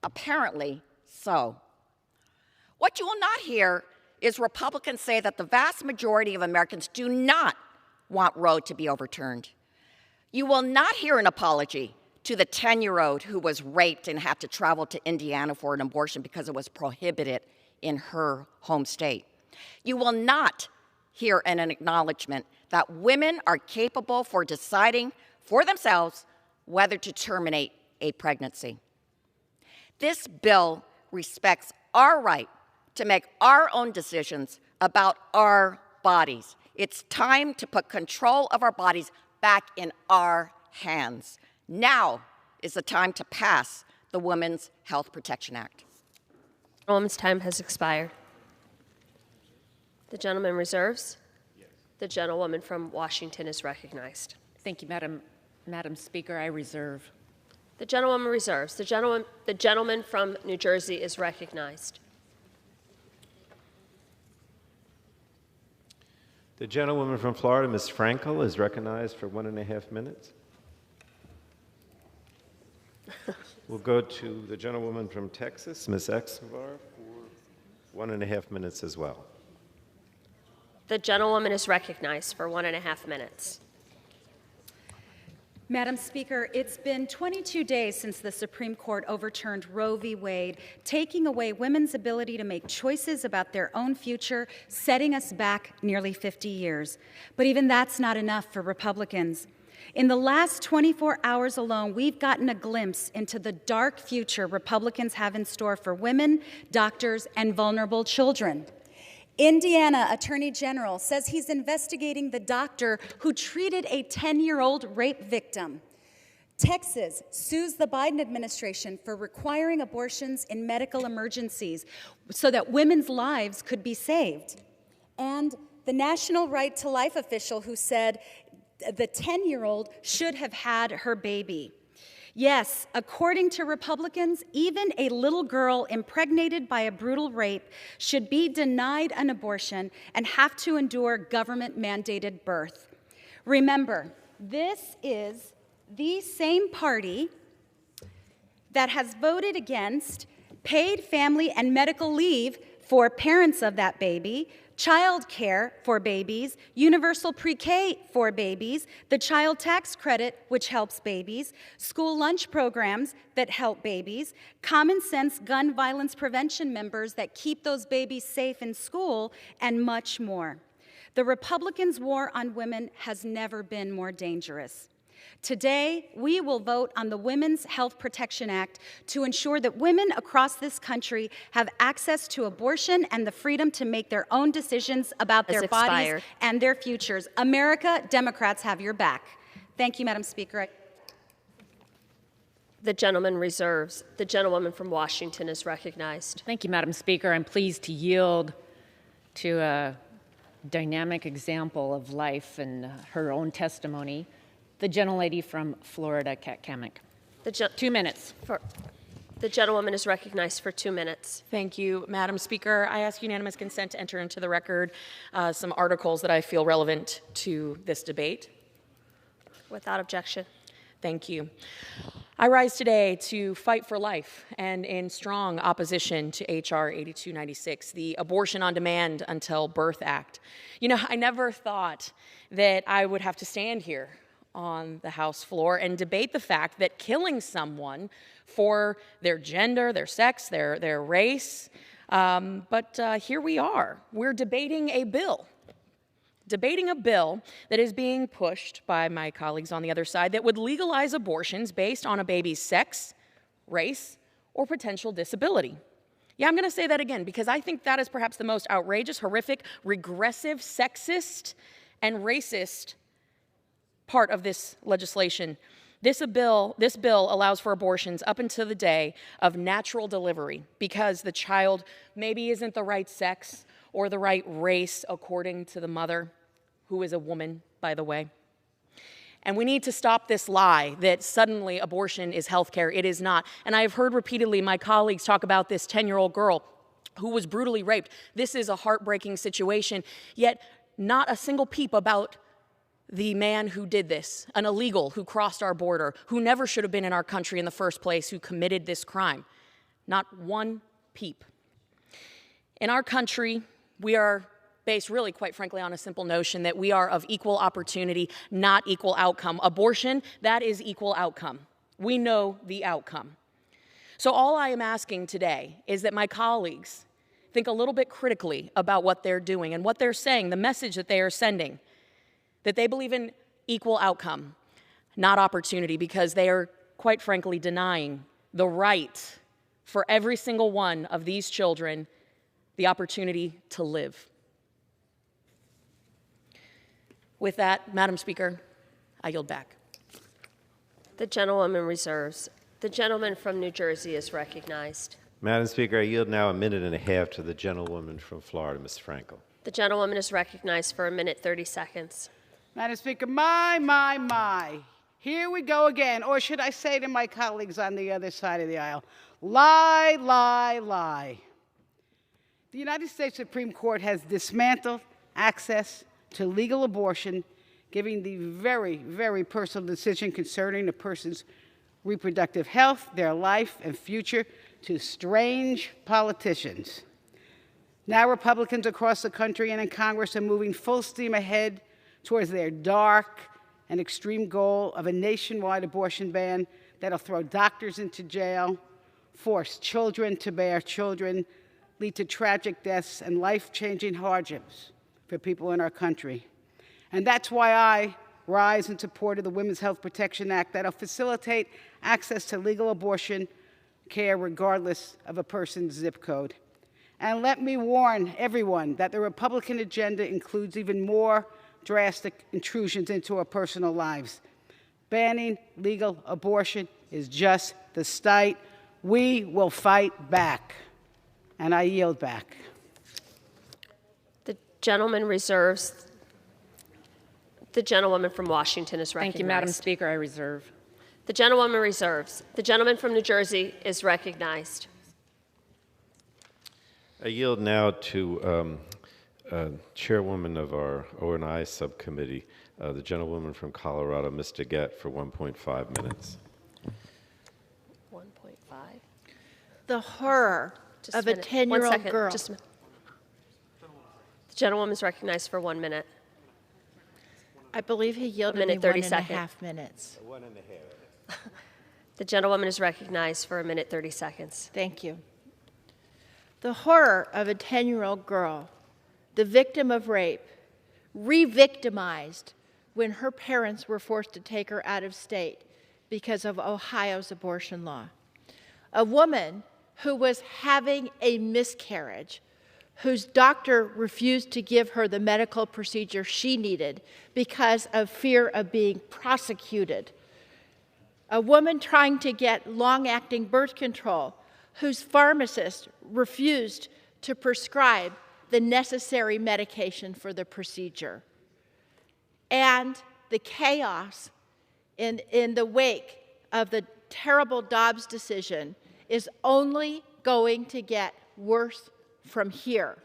Apparently so. What you will not hear is Republicans say that the vast majority of Americans do not want Roe to be overturned. You will not hear an apology to the 10-year-old who was raped and had to travel to Indiana for an abortion because it was prohibited in her home state. You will not hear an acknowledgement that women are capable for deciding for themselves whether to terminate a pregnancy. This bill respects our right to make our own decisions about our bodies. It's time to put control of our bodies back in our hands. Now is the time to pass the Women's Health Protection Act. The woman's time has expired. The gentleman reserves. The gentlewoman from Washington is recognized. Thank you, Madam Speaker. I reserve. The gentlewoman reserves. The gentleman from New Jersey is recognized. The gentlewoman from Florida, Ms. Frankel, is recognized for 1.5 minutes. We'll go to the gentlewoman from Texas, Ms. Escobar, for 1.5 minutes as well. The gentlewoman is recognized for 1.5 minutes. Madam Speaker, it's been 22 days since the Supreme Court overturned Roe v. Wade, taking away women's ability to make choices about their own future, setting us back nearly 50 years. But even that's not enough for Republicans. In the last 24 hours alone, we've gotten a glimpse into the dark future Republicans have in store for women, doctors, and vulnerable children. Indiana Attorney General says he's investigating the doctor who treated a 10-year-old rape victim. Texas sues the Biden administration for requiring abortions in medical emergencies so that women's lives could be saved. And the National Right to Life official who said the 10-year-old should have had her baby. Yes, according to Republicans, even a little girl impregnated by a brutal rape should be denied an abortion and have to endure government-mandated birth. Remember, this is the same party that has voted against paid family and medical leave for parents of that baby, child care for babies, universal pre-K for babies, the child tax credit, which helps babies, school lunch programs that help babies, common sense gun violence prevention members that keep those babies safe in school, and much more. The Republicans' war on women has never been more dangerous. Today, we will vote on the Women's Health Protection Act to ensure that women across this country have access to abortion and the freedom to make their own decisions about their bodies and their futures. America, Democrats have your back. Thank you, Madam Speaker. The gentleman reserves. The gentlewoman from Washington is recognized. Thank you, Madam Speaker. I'm pleased to yield to a dynamic example of life and her own testimony. The gentlelady from Florida, Kat Kamick. 2 minutes. The gentlewoman is recognized for 2 minutes. Thank you, Madam Speaker. I ask unanimous consent to enter into the record some articles that I feel relevant to this debate. Without objection. Thank you. I rise today to fight for life and in strong opposition to H.R. 8296, the Abortion on Demand Until Birth Act. You know, I never thought that I would have to stand here on the House floor and debate the fact that killing someone for their gender, their sex, their race, but here we are. We're debating a bill that is being pushed by my colleagues on the other side that would legalize abortions based on a baby's sex, race, or potential disability. Yeah, I'm going to say that again because I think that is perhaps the most outrageous, horrific, regressive, sexist, and racist part of this legislation. This bill allows for abortions up until the day of natural delivery because the child maybe isn't the right sex or the right race according to the mother, who is a woman, by the way. And we need to stop this lie that suddenly abortion is health care. It is not. And I have heard repeatedly my colleagues talk about this 10-year-old girl who was brutally raped. This is a heartbreaking situation, yet not a single peep about the man who did this, an illegal who crossed our border, who never should have been in our country in the first place, who committed this crime. Not one peep. In our country, we are based really, quite frankly, on a simple notion that we are of equal opportunity, not equal outcome. Abortion, that is equal outcome. We know the outcome. So all I am asking today is that my colleagues think a little bit critically about what they're doing and what they're saying, the message that they are sending, that they believe in equal outcome, not opportunity, because they are, quite frankly, denying the right for every single one of these children, the opportunity to live. With that, Madam Speaker, I yield back. The gentlewoman reserves. The gentleman from New Jersey is recognized. Madam Speaker, I yield now a minute and a half to the gentlewoman from Florida, Ms. Frankel. The gentlewoman is recognized for a minute 30 seconds. Madam Speaker, my. Here we go again, or should I say to my colleagues on the other side of the aisle, lie, lie, lie. The United States Supreme Court has dismantled access to legal abortion, giving the very, very personal decision concerning a person's reproductive health, their life, and future to strange politicians. Now Republicans across the country and in Congress are moving full steam ahead towards their dark and extreme goal of a nationwide abortion ban that'll throw doctors into jail, force children to bear children, lead to tragic deaths and life-changing hardships for people in our country. And that's why I rise in support of the Women's Health Protection Act that'll facilitate access to legal abortion care regardless of a person's zip code. And let me warn everyone that the Republican agenda includes even more drastic intrusions into our personal lives. Banning legal abortion is just the start. We will fight back. And I yield back. The gentleman reserves. The gentlewoman from Washington is recognized. Thank you, Madam Speaker. I reserve. The gentlewoman reserves. The gentleman from New Jersey is recognized. I yield now to Chairwoman of our O&I subcommittee, the gentlewoman from Colorado, Ms. DeGette, for 1.5 minutes. 1.5. The horror of a 10-year-old girl. Just a minute. The gentlewoman is recognized for 1 minute. I believe he yielded me 30 1.5 seconds. minutes. 1.5. The gentlewoman is recognized for a minute 30 seconds. Thank you. The horror of a 10-year-old girl, the victim of rape, re-victimized when her parents were forced to take her out of state because of Ohio's abortion law. A woman who was having a miscarriage, whose doctor refused to give her the medical procedure she needed because of fear of being prosecuted. A woman trying to get long-acting birth control, whose pharmacist refused to prescribe the necessary medication for the procedure. And the chaos in the wake of the terrible Dobbs decision is only going to get worse from here.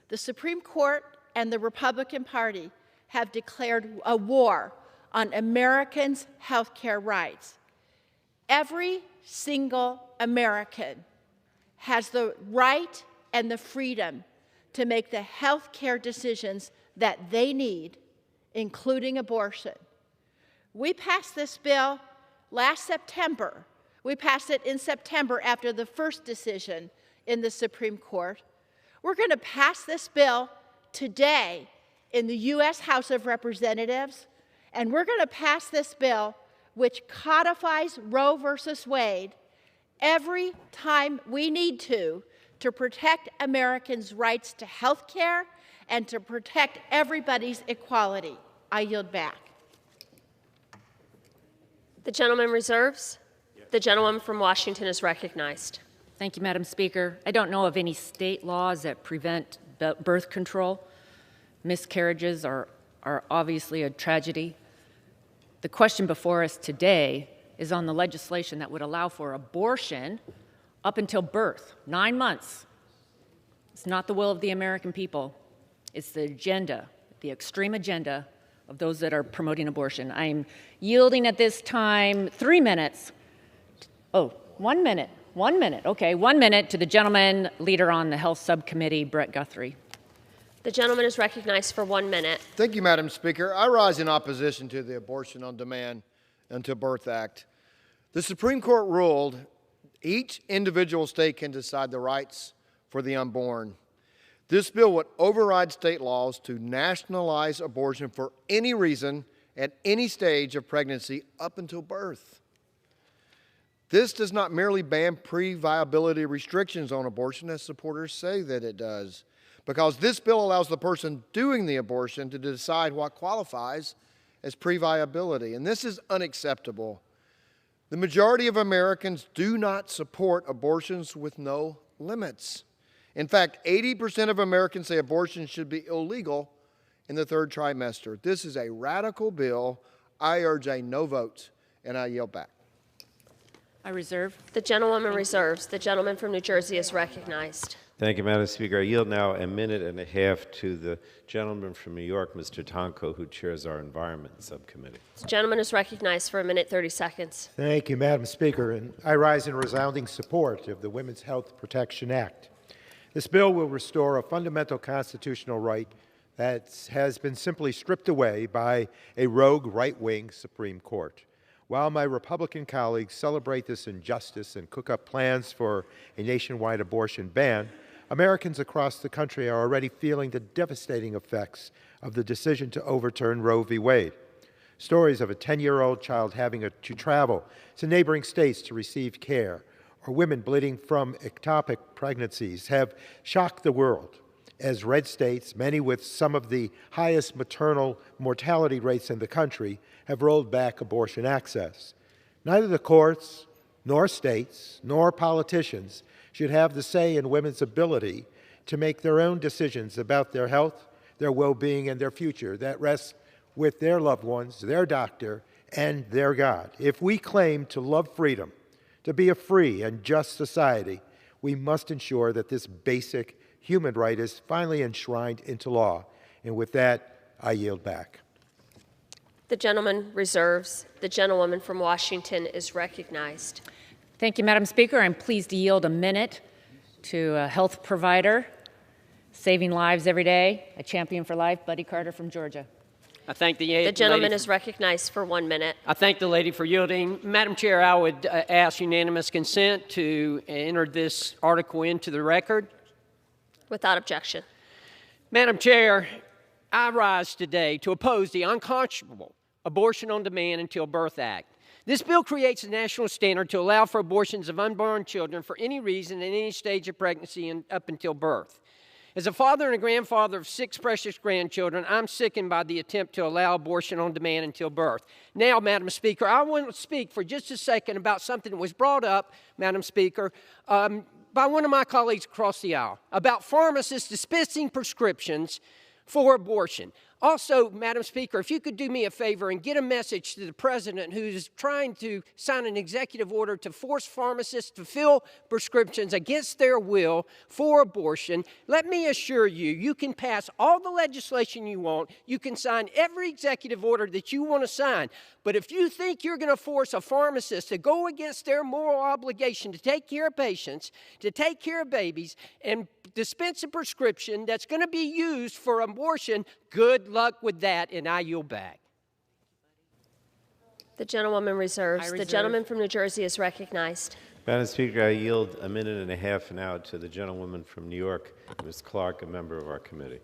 The Supreme Court and the Republican Party have declared a war on Americans' health care rights. Every single American has the right and the freedom to make the health care decisions that they need, including abortion. We passed this bill last September. We passed it in September after the first decision in the Supreme Court. We're going to pass this bill today in the U.S. House of Representatives, and we're going to pass this bill which codifies Roe versus Wade every time we need to protect Americans' rights to health care and to protect everybody's equality. I yield back. The gentleman reserves. The gentlewoman from Washington is recognized. Thank you, Madam Speaker. I don't know of any state laws that prevent birth control. Miscarriages are obviously a tragedy. The question before us today is on the legislation that would allow for abortion up until birth, 9 months. It's not the will of the American people. It's the agenda, the extreme agenda of those that are promoting abortion. I'm yielding at this time 3 minutes. Oh, 1 minute. 1 minute. Okay, 1 minute to the gentleman leader on the Health Subcommittee, Brett Guthrie. The gentleman is recognized for 1 minute. Thank you, Madam Speaker. I rise in opposition to the Abortion on Demand until Birth Act. The Supreme Court ruled each individual state can decide the rights for the unborn. This bill would override state laws to nationalize abortion for any reason at any stage of pregnancy up until birth. This does not merely ban pre-viability restrictions on abortion, as supporters say that it does, because this bill allows the person doing the abortion to decide what qualifies as pre-viability, and this is unacceptable. The majority of Americans do not support abortions with no limits. In fact, 80% of Americans say abortion should be illegal in the third trimester. This is a radical bill. I urge a no vote, and I yield back. I reserve. The gentlewoman reserves. The gentleman from New Jersey is recognized. Thank you, Madam Speaker. I yield now a minute and a half to the gentleman from New York, Mr. Tonko, who chairs our Environment Subcommittee. The gentleman is recognized for a minute, 30 seconds. Thank you, Madam Speaker. And I rise in resounding support of the Women's Health Protection Act. This bill will restore a fundamental constitutional right that has been simply stripped away by a rogue right-wing Supreme Court. While my Republican colleagues celebrate this injustice and cook up plans for a nationwide abortion ban, Americans across the country are already feeling the devastating effects of the decision to overturn Roe v. Wade. Stories of a 10-year-old child having to travel to neighboring states to receive care, or women bleeding from ectopic pregnancies, have shocked the world, as red states, many with some of the highest maternal mortality rates in the country, have rolled back abortion access. Neither the courts, nor states, nor politicians should have the say in women's ability to make their own decisions about their health, their well-being, and their future. That rests with their loved ones, their doctor, and their God. If we claim to love freedom, to be a free and just society, we must ensure that this basic human right is finally enshrined into law. And with that, I yield back. The gentleman reserves. The gentlewoman from Washington is recognized. Thank you, Madam Speaker. I'm pleased to yield a minute to a health provider saving lives every day, a champion for life, Buddy Carter from Georgia. I thank the gentleman is recognized for 1 minute. I thank the lady for yielding. Madam Chair, I would ask unanimous consent to enter this article into the record. Without objection. Madam Chair, I rise today to oppose the unconscionable Abortion on Demand Until Birth Act. This bill creates a national standard to allow for abortions of unborn children for any reason at any stage of pregnancy and up until birth. As a father and a grandfather of 6 precious grandchildren, I'm sickened by the attempt to allow abortion on demand until birth. Now, Madam Speaker, I want to speak for just a second about something that was brought up, Madam Speaker, by one of my colleagues across the aisle, about pharmacists dispensing prescriptions for abortion. Also, Madam Speaker, if you could do me a favor and get a message to the President who's trying to sign an executive order to force pharmacists to fill prescriptions against their will for abortion, let me assure you, you can pass all the legislation you want, you can sign every executive order that you want to sign, but if you think you're going to force a pharmacist to go against their moral obligation to take care of patients, to take care of babies, and dispense a prescription that's going to be used for abortion, good luck with that, and I yield back. The gentlewoman reserves. The gentleman from New Jersey is recognized. Madam Speaker, I yield a minute and a half now to the gentlewoman from New York, Ms. Clark, a member of our committee.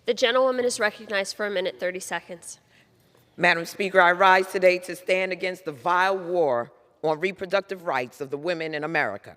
The gentlewoman is recognized for a minute, 30 seconds. Madam Speaker, I rise today to stand against the vile war on reproductive rights of the women in America.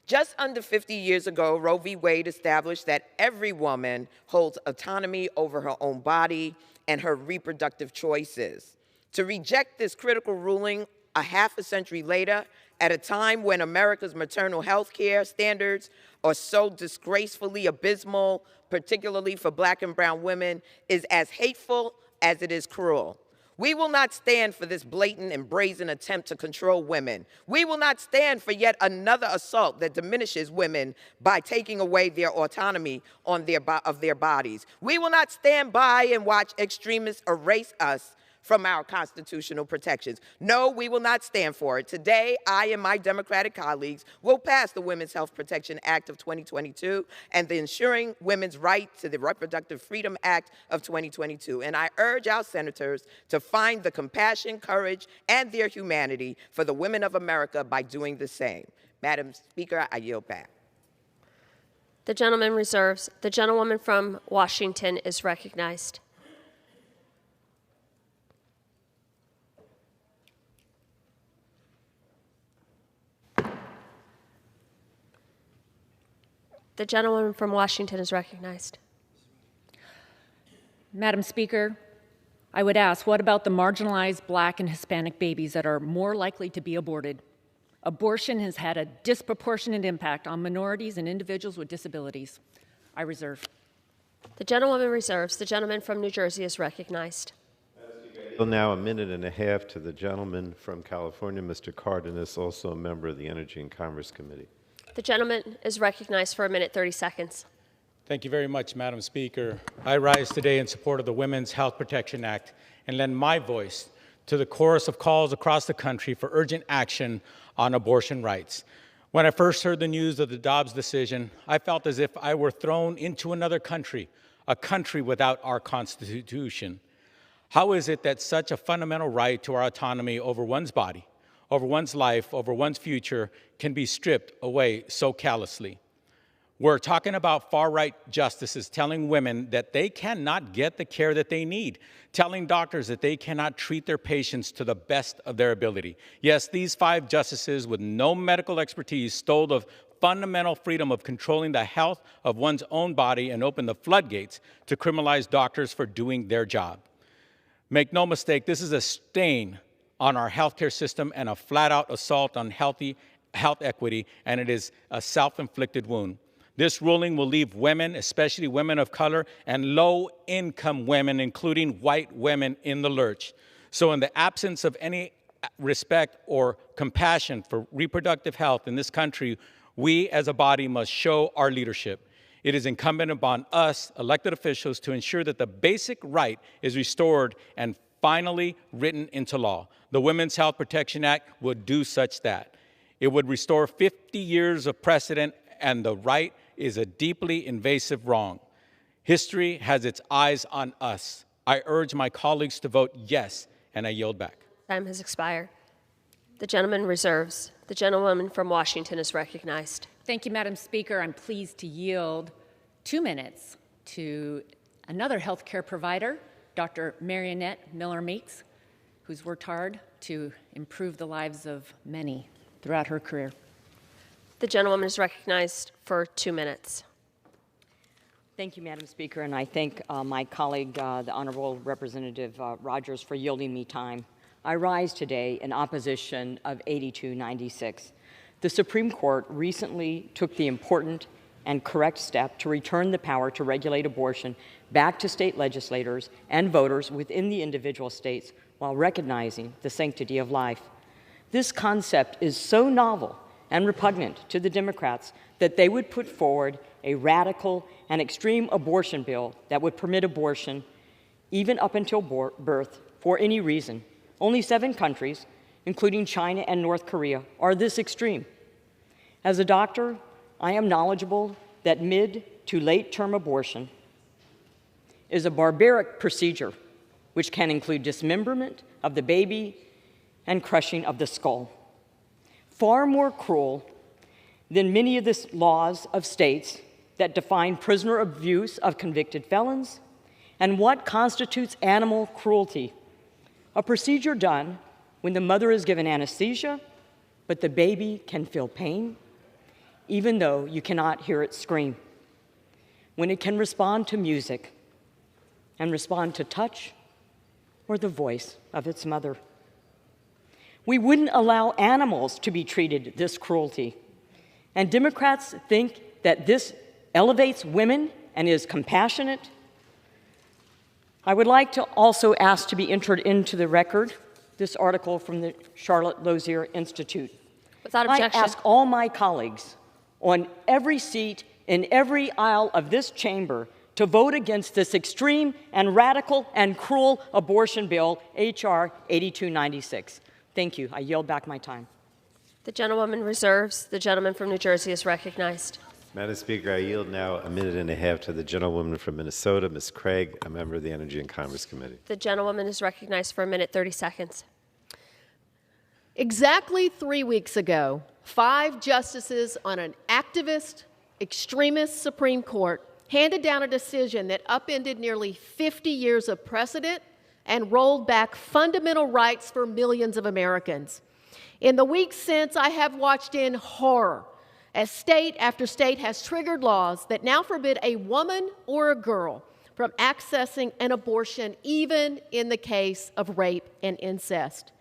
Just under 50 years ago, Roe v. Wade established that every woman holds autonomy over her own body and her reproductive choices. To reject this critical ruling a half a century later, at a time when America's maternal health care standards are so disgracefully abysmal, particularly for Black and brown women, is as hateful as it is cruel. We will not stand for this blatant and brazen attempt to control women. We will not stand for yet another assault that diminishes women by taking away their autonomy of their bodies. We will not stand by and watch extremists erase us from our constitutional protections. No, we will not stand for it. Today, I and my Democratic colleagues will pass the Women's Health Protection Act of 2022 and the Ensuring Women's Right to the Reproductive Freedom Act of 2022. And I urge our senators to find the compassion, courage, and their humanity for the women of America by doing the same. Madam Speaker, I yield back. The gentleman reserves. The gentlewoman from Washington is recognized. The gentlewoman from Washington is recognized. Madam Speaker, I would ask, what about the marginalized Black and Hispanic babies that are more likely to be aborted? Abortion has had a disproportionate impact on minorities and individuals with disabilities. I reserve. The gentlewoman reserves. The gentleman from New Jersey is recognized. Now a minute and a half to the gentleman from California, Mr. Cardenas, also a member of the Energy and Commerce Committee. The gentleman is recognized for a minute, 30 seconds. Thank you very much, Madam Speaker. I rise today in support of the Women's Health Protection Act and lend my voice to the chorus of calls across the country for urgent action on abortion rights. When I first heard the news of the Dobbs decision, I felt as if I were thrown into another country, a country without our Constitution. How is it that such a fundamental right to our autonomy over one's body, over one's life, over one's future can be stripped away so callously? We're talking about far-right justices telling women that they cannot get the care that they need, telling doctors that they cannot treat their patients to the best of their ability. Yes, these 5 justices with no medical expertise stole the fundamental freedom of controlling the health of one's own body and opened the floodgates to criminalize doctors for doing their job. Make no mistake, this is a stain on our healthcare system and a flat-out assault on health equity, and it is a self-inflicted wound. This ruling will leave women, especially women of color and low-income women, including white women, in the lurch. So in the absence of any respect or compassion for reproductive health in this country, we as a body must show our leadership. It is incumbent upon us, elected officials, to ensure that the basic right is restored and finally written into law. The Women's Health Protection Act would do such that. It would restore 50 years of precedent, and the right is a deeply invasive wrong. History has its eyes on us. I urge my colleagues to vote yes, and I yield back. Time has expired. The gentleman reserves. The gentlewoman from Washington is recognized. Thank you, Madam Speaker. I'm pleased to yield 2 minutes to another healthcare provider, Dr. Marionette Miller-Meeks, who's worked hard to improve the lives of many throughout her career. The gentlewoman is recognized for 2 minutes. Thank you, Madam Speaker, and I thank my colleague, the Honorable Representative Rogers, for yielding me time. I rise today in opposition of 8296. The Supreme Court recently took the important and correct step to return the power to regulate abortion back to state legislators and voters within the individual states while recognizing the sanctity of life. This concept is so novel and repugnant to the Democrats that they would put forward a radical and extreme abortion bill that would permit abortion even up until birth for any reason. Only 7 countries, including China and North Korea, are this extreme. As a doctor, I am knowledgeable that mid to late term abortion is a barbaric procedure which can include dismemberment of the baby and crushing of the skull. Far more cruel than many of the laws of states that define prisoner abuse of convicted felons and what constitutes animal cruelty. A procedure done when the mother is given anesthesia, but the baby can feel pain, even though you cannot hear it scream. When it can respond to music and respond to touch or the voice of its mother. We wouldn't allow animals to be treated this cruelty. And Democrats think that this elevates women and is compassionate. I would like to also ask to be entered into the record this article from the Charlotte Lozier Institute. Without objection. I ask all my colleagues on every seat in every aisle of this chamber to vote against this extreme and radical and cruel abortion bill, H.R. 8296. Thank you. I yield back my time. The gentlewoman reserves. The gentleman from New Jersey is recognized. Madam Speaker, I yield now a minute and a half to the gentlewoman from Minnesota, Ms. Craig, a member of the Energy and Commerce Committee. The gentlewoman is recognized for a minute, 30 seconds. Exactly 3 weeks ago, 5 justices on an activist, extremist Supreme Court handed down a decision that upended nearly 50 years of precedent and rolled back fundamental rights for millions of Americans. In the weeks since, I have watched in horror as state after state has triggered laws that now forbid a woman or a girl from accessing an abortion, even in the case of rape and incest.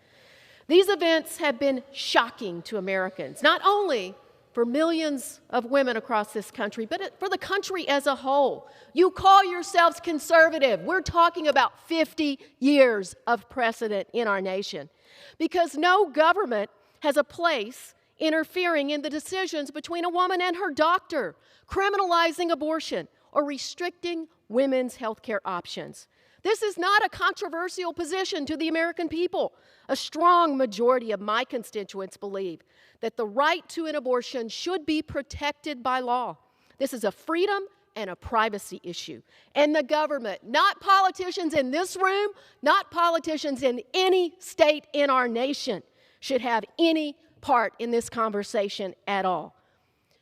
These events have been shocking to Americans, not only for millions of women across this country, but for the country as a whole. You call yourselves conservative. We're talking about 50 years of precedent in our nation, because no government has a place interfering in the decisions between a woman and her doctor, criminalizing abortion, or restricting women's health care options. This is not a controversial position to the American people. A strong majority of my constituents believe that the right to an abortion should be protected by law. This is a freedom and a privacy issue. And the government, not politicians in this room, not politicians in any state in our nation, should have any part in this conversation at all.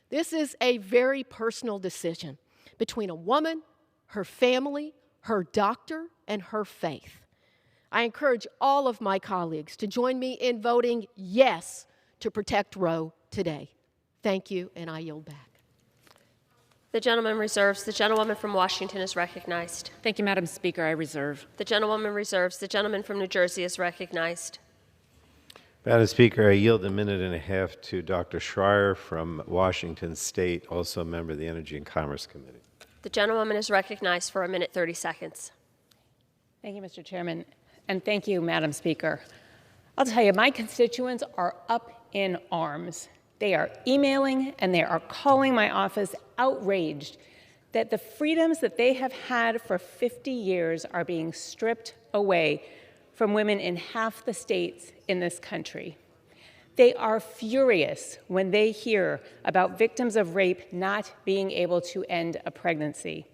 This is a very personal decision between a woman, her family, her doctor, and her faith. I encourage all of my colleagues to join me in voting yes to protect Roe today. Thank you, and I yield back. The gentleman reserves. The gentlewoman from Washington is recognized. Thank you, Madam Speaker. I reserve. The gentlewoman reserves. The gentleman from New Jersey is recognized. Madam Speaker, I yield a minute and a half to Dr. Schreier from Washington State, also a member of the Energy and Commerce Committee. The gentlewoman is recognized for a minute 30 seconds. Thank you, Mr. Chairman, and thank you, Madam Speaker. I'll tell you, my constituents are up in arms. They are emailing and they are calling my office outraged that the freedoms that they have had for 50 years are being stripped away from women in half the states in this country. They are furious when they hear about victims of rape not being able to end a pregnancy,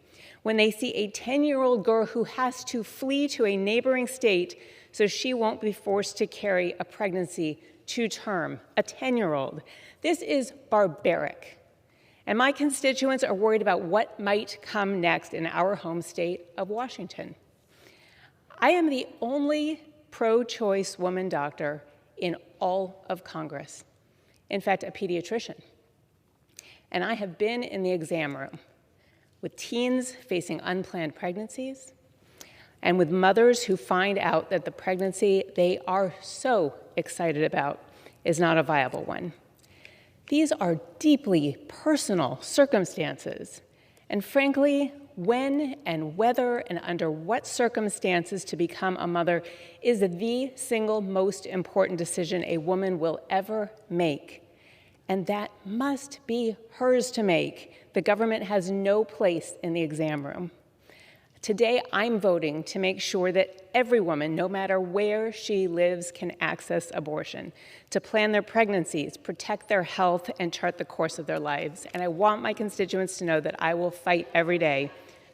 when they see a 10-year-old girl who has to flee to a neighboring state so she won't be forced to carry a pregnancy to term, a 10-year-old. This is barbaric. And my constituents are worried about what might come next in our home state of Washington. I am the only pro-choice woman doctor in all of Congress. In fact, a pediatrician. And I have been in the exam room with teens facing unplanned pregnancies and with mothers who find out that the pregnancy they are so excited about is not a viable one. These are deeply personal circumstances, and frankly, when and whether and under what circumstances to become a mother is the single most important decision a woman will ever make. And that must be hers to make. The government has no place in the exam room. Today, I'm voting to make sure that every woman, no matter where she lives, can access abortion, to plan their pregnancies, protect their health, and chart the course of their lives. And I want my constituents to know that I will fight every day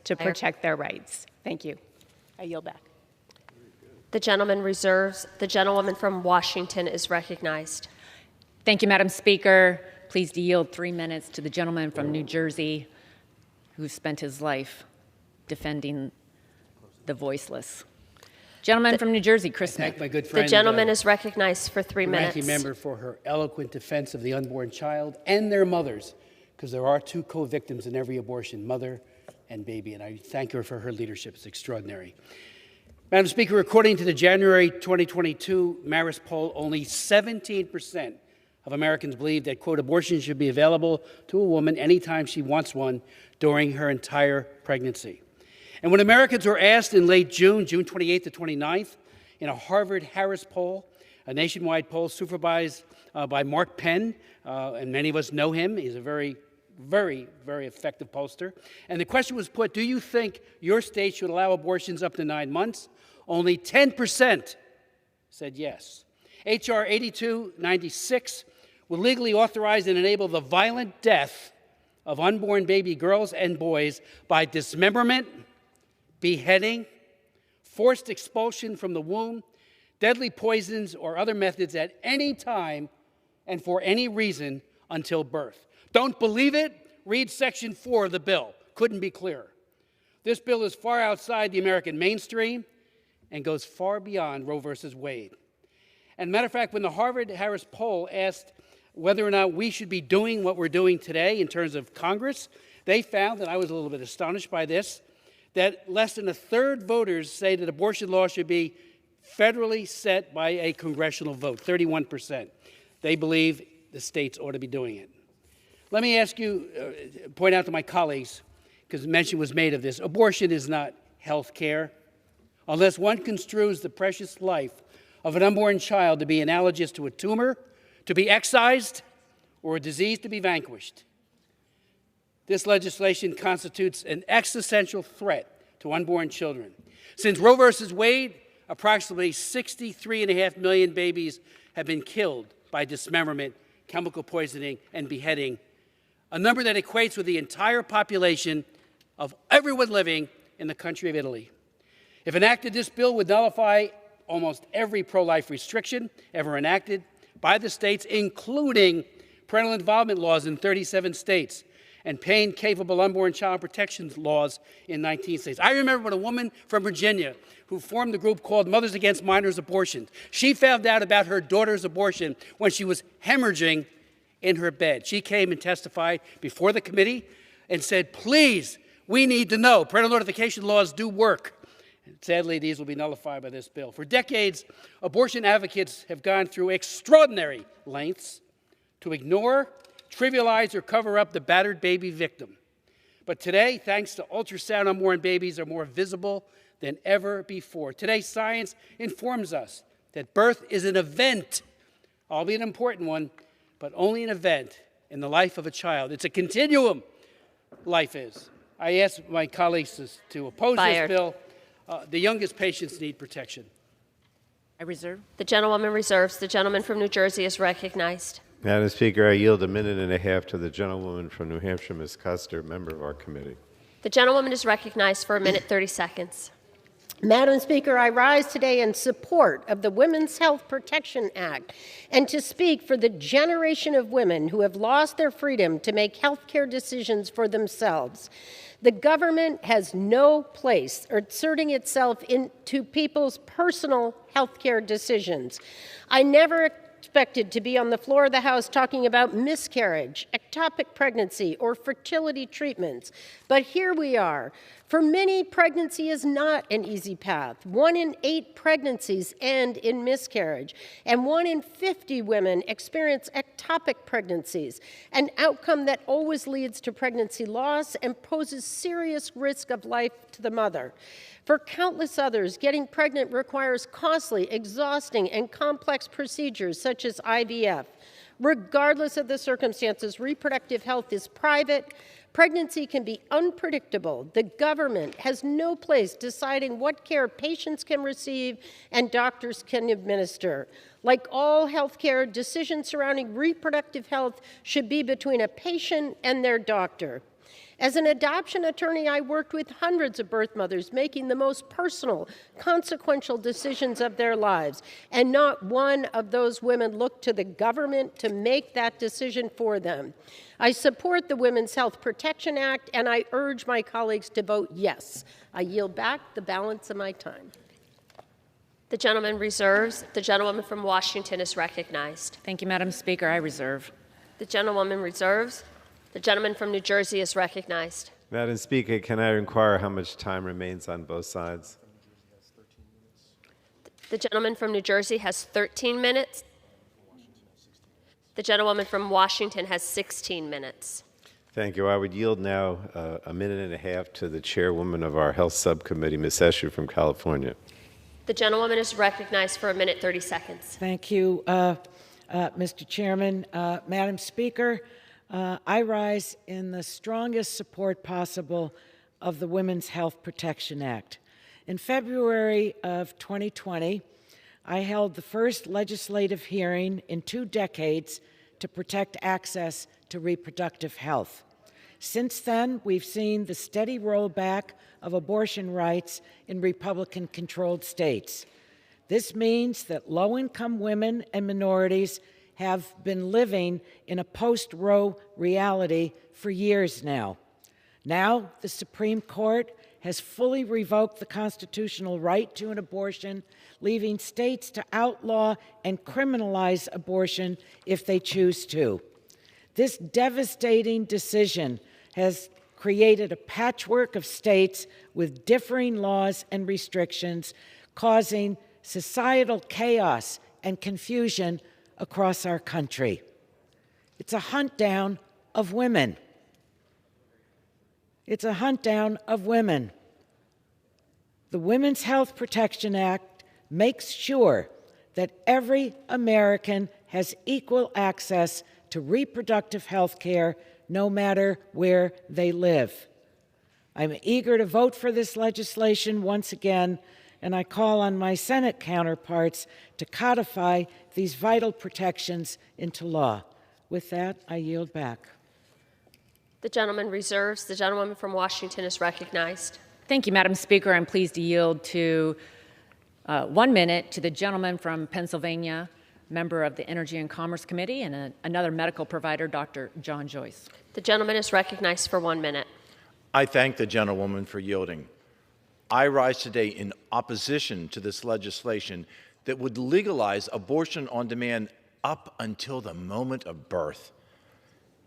to protect their rights. Thank you. I yield back. The gentleman reserves. The gentlewoman from Washington is recognized. Thank you, Madam Speaker. Please yield 3 minutes to the gentleman from New Jersey who spent his life defending the voiceless. Gentleman from New Jersey, Chris Smith. Thank my good friend. The gentleman is recognized for 3 minutes. Ranking member for her eloquent defense of the unborn child and their mothers, because there are two co-victims in every abortion, mother and baby, and I thank her for her leadership. It's extraordinary. Madam Speaker, according to the January 2022 Marist poll, only 17% of Americans believe that, quote, abortion should be available to a woman anytime she wants one during her entire pregnancy. And when Americans were asked in late June 28th to 29th, in a Harvard-Harris poll, a nationwide poll supervised by Mark Penn, and many of us know him. He's a very, very effective pollster. And the question was put, do you think your state should allow abortions up to 9 months? Only 10% said yes. H.R. 8296 will legally authorize and enable the violent death of unborn baby girls and boys by dismemberment, beheading, forced expulsion from the womb, deadly poisons, or other methods at any time and for any reason until birth. Don't believe it? Read Section 4 of the bill. Couldn't be clearer. This bill is far outside the American mainstream and goes far beyond Roe versus Wade. And matter of fact, when the Harvard-Harris poll asked whether or not we should be doing what we're doing today in terms of Congress, they found, and I was a little bit astonished by this, that less than a third voters say that abortion law should be federally set by a congressional vote, 31%. They believe the states ought to be doing it. Let me ask you, point out to my colleagues, because mention was made of this, abortion is not health care. Unless one construes the precious life of an unborn child to be analogous to a tumor, to be excised, or a disease to be vanquished. This legislation constitutes an existential threat to unborn children. Since Roe v. Wade, approximately 63.5 million babies have been killed by dismemberment, chemical poisoning, and beheading, a number that equates with the entire population of everyone living in the country of Italy. If enacted, this bill would nullify almost every pro-life restriction ever enacted by the states, including parental involvement laws in 37 states and pain-capable unborn child protection laws in 19 states. I remember when a woman from Virginia who formed a group called Mothers Against Minors Abortion, she found out about her daughter's abortion when she was hemorrhaging in her bed. She came and testified before the committee and said, please, we need to know. Parental notification laws do work. And sadly, these will be nullified by this bill. For decades, abortion advocates have gone through extraordinary lengths to ignore, trivialize, or cover up the battered baby victim. But today, thanks to ultrasound, unborn babies are more visible than ever before. Today, science informs us that birth is an event, albeit an important one, but only an event in the life of a child. It's a continuum, life is. I ask my colleagues to oppose this bill. The youngest patients need protection. I reserve. The gentlewoman reserves. The gentleman from New Jersey is recognized. Madam Speaker, I yield 1.5 minutes to the gentlewoman from New Hampshire, Ms. Custer, member of our committee. The gentlewoman is recognized for 1 minute 30 seconds. Madam Speaker, I rise today in support of the Women's Health Protection Act and to speak for the generation of women who have lost their freedom to make health care decisions for themselves. The government has no place inserting itself into people's personal health care decisions. I never expected to be on the floor of the House talking about miscarriage, ectopic pregnancy, or fertility treatments. But here we are. For many, pregnancy is not an easy path. 1 in 8 pregnancies end in miscarriage, and 1 in 50 women experience ectopic pregnancies, an outcome that always leads to pregnancy loss and poses serious risk of life to the mother. For countless others, getting pregnant requires costly, exhausting, and complex procedures such as IVF. Regardless of the circumstances, reproductive health is private. Pregnancy can be unpredictable. The government has no place deciding what care patients can receive and doctors can administer. Like all health care, decisions surrounding reproductive health should be between a patient and their doctor. As an adoption attorney, I worked with hundreds of birth mothers making the most personal, consequential decisions of their lives, and not one of those women looked to the government to make that decision for them. I support the Women's Health Protection Act, and I urge my colleagues to vote yes. I yield back the balance of my time. The gentleman reserves. The gentlewoman from Washington is recognized. Thank you, Madam Speaker. I reserve. The gentlewoman reserves. The gentleman from New Jersey is recognized. Madam Speaker, can I inquire how much time remains on both sides? The gentleman from New Jersey has 13 minutes. The gentlewoman from Washington has 16 minutes. Thank you. I would yield now 1.5 minutes to the chairwoman of our Health Subcommittee, Ms. Escher from California. The gentlewoman is recognized for 1 minute 30 seconds. Thank you, Mr. Chairman. Madam Speaker, I rise in the strongest support possible of the Women's Health Protection Act. In February of 2020, I held the first legislative hearing in 2 decades to protect access to reproductive health. Since then, we've seen the steady rollback of abortion rights in Republican-controlled states. This means that low-income women and minorities have been living in a post-Roe reality for years now. Now, the Supreme Court has fully revoked the constitutional right to an abortion, leaving states to outlaw and criminalize abortion if they choose to. This devastating decision has created a patchwork of states with differing laws and restrictions, causing societal chaos and confusion across our country. It's a hunt down of women. It's a hunt down of women. The Women's Health Protection Act makes sure that every American has equal access to reproductive health care, no matter where they live. I'm eager to vote for this legislation once again, and I call on my Senate counterparts to codify these vital protections into law. With that, I yield back. The gentleman reserves. The gentlewoman from Washington is recognized. Thank you, Madam Speaker. I'm pleased to yield to 1 minute to the gentleman from Pennsylvania, member of the Energy and Commerce Committee, and another medical provider, Dr. John Joyce. The gentleman is recognized for 1 minute. I thank the gentlewoman for yielding. I rise today in opposition to this legislation that would legalize abortion on demand up until the moment of birth.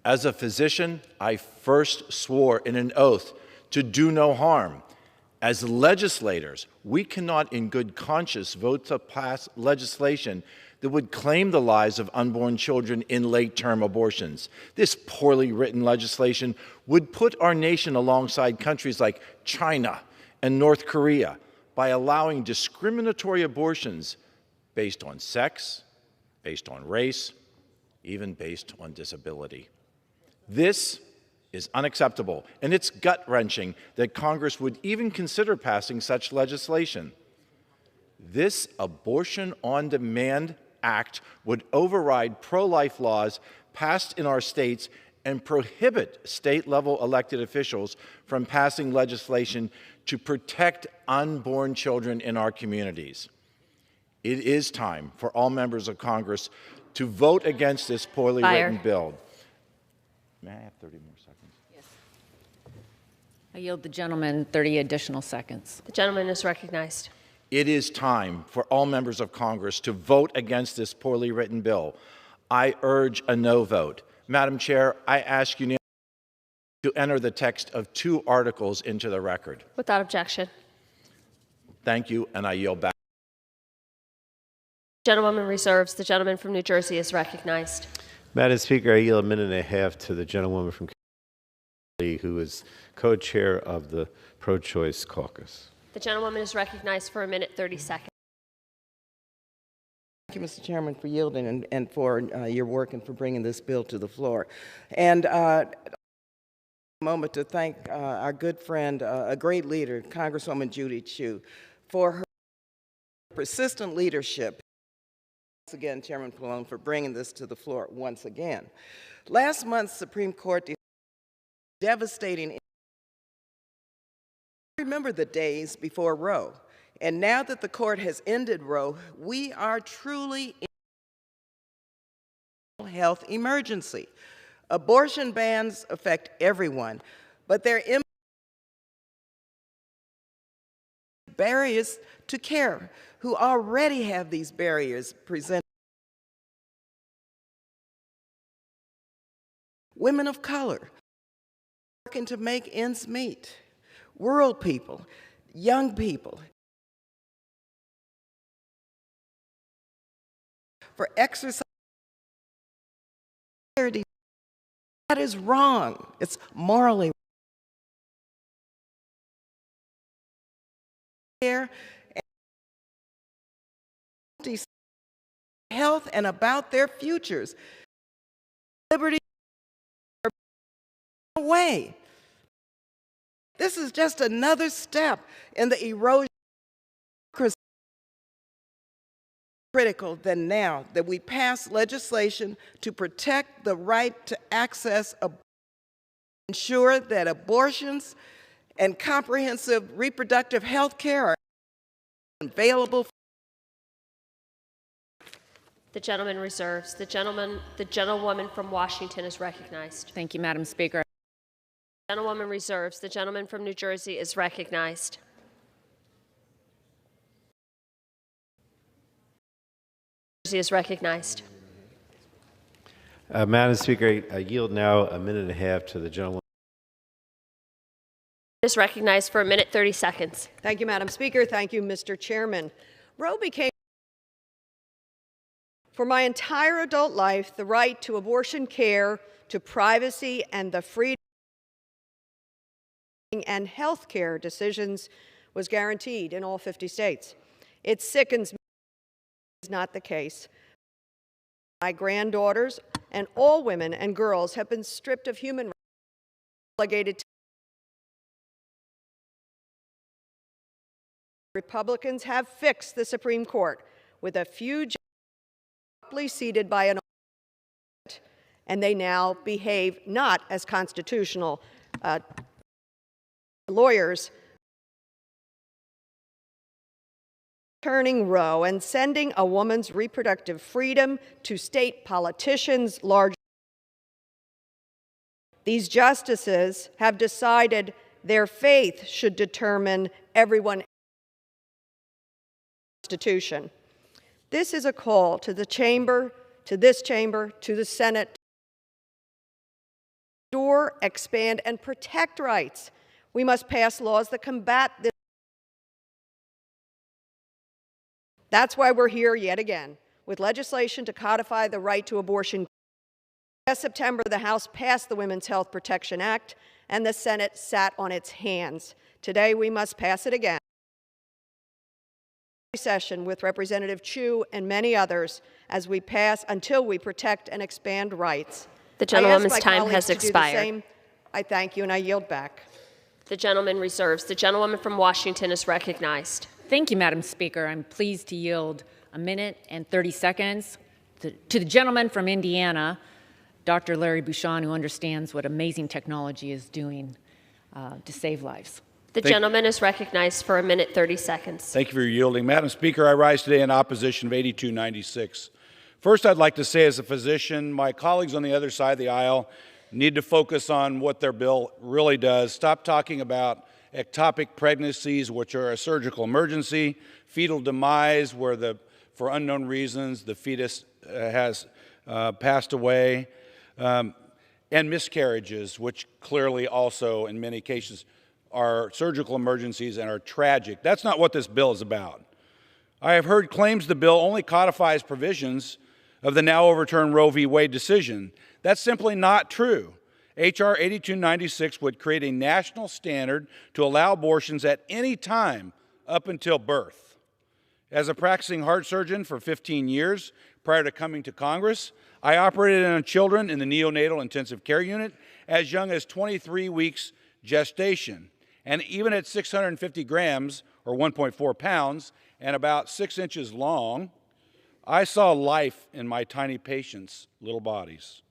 As a physician, I first swore in an oath to do no harm. As legislators, we cannot in good conscience vote to pass legislation that would claim the lives of unborn children in late-term abortions. This poorly written legislation would put our nation alongside countries like China and North Korea by allowing discriminatory abortions based on sex, based on race, even based on disability. This is unacceptable, and it's gut-wrenching that Congress would even consider passing such legislation. This Abortion on Demand Act would override pro-life laws passed in our states and prohibit state-level elected officials from passing legislation to protect unborn children in our communities. It is time for all members of Congress to vote against this poorly written bill. May I have 30 more seconds? Yes. I yield the gentleman 30 additional seconds. The gentleman is recognized. It is time for all members of Congress to vote against this poorly written bill. I urge a no vote. Madam Chair, I ask you to enter the text of 2 articles into the record. Without objection. Thank you, and I yield back. Gentlewoman reserves. The gentleman from New Jersey is recognized. Madam Speaker, I yield a minute and a half to the gentlewoman from California, who is co-chair of the Pro-Choice Caucus. The gentlewoman is recognized for 1 minute 30 seconds. Thank you, Mr. Chairman, for yielding and for your work and for bringing this bill to the floor. And a moment to thank our good friend, a great leader, Congresswoman Judy Chu, for her persistent leadership. Once again, Chairman Pallone, for bringing this to the floor once again. Last month's Supreme Court devastating. Remember the days before Roe, and now that the court has ended Roe, we are truly in a health emergency. Abortion bans affect everyone, but they're barriers to care, who already have these barriers presented. Women of color working to make ends meet. Rural people, young people, for exercise. That is wrong. It's morally wrong. Health and about their futures. Liberty away. This is just another step in the erosion. Critical than now that we pass legislation to protect the right to access, ensure that abortions and comprehensive reproductive health care are available. The gentleman reserves. The gentlewoman from Washington is recognized. Thank you, Madam Speaker. Gentlewoman reserves. The gentleman from New Jersey is recognized. Jersey is recognized. Madam Speaker, I yield now a minute and a half to the gentleman. Is recognized for a minute 30 seconds. Thank you, Madam Speaker. Thank you, Mr. Chairman. Roe became, for my entire adult life, the right to abortion care, to privacy, and the freedom and health care decisions was guaranteed in all 50 states. It sickens me that is not the case. My granddaughters and all women and girls have been stripped of human rights, relegated to Republicans have fixed the Supreme Court with a few judges seated by an and they now behave not as constitutional lawyers, turning Roe and sending a woman's reproductive freedom to state politicians largely. These justices have decided their faith should determine everyone Constitution. This is a call to the chamber, to this chamber, to the Senate, to restore, expand, and protect rights. We must pass laws that combat this. That's why we're here yet again, with legislation to codify the right to abortion. Last September, the House passed the Women's Health Protection Act, and the Senate sat on its hands. Today, we must pass it again. Session with Representative Chu and many others as we pass until we protect and expand rights. The gentlewoman's time has expired. I thank you and I yield back. The gentleman reserves. The gentlewoman from Washington is recognized. Thank you, Madam Speaker. I'm pleased to yield a minute and 30 seconds to the gentleman from Indiana, Dr. Larry Bouchon, who understands what amazing technology is doing to save lives. The gentleman is recognized for a minute 30 seconds. Thank you for your yielding. Madam Speaker, I rise today in opposition of 8296. First, I'd like to say as a physician, my colleagues on the other side of the aisle need to focus on what their bill really does. Stop talking about ectopic pregnancies, which are a surgical emergency, fetal demise, where for unknown reasons the fetus has passed away, and miscarriages, which clearly also in many cases are surgical emergencies and are tragic. That's not what this bill is about. I have heard claims the bill only codifies provisions of the now overturned Roe v. Wade decision. That's simply not true. H.R. 8296 would create a national standard to allow abortions at any time up until birth. As a practicing heart surgeon for 15 years prior to coming to Congress, I operated on children in the neonatal intensive care unit as young as 23 weeks gestation. And even at 650 grams, or 1.4 pounds, and about 6 inches long, I saw life in my tiny patients' little bodies.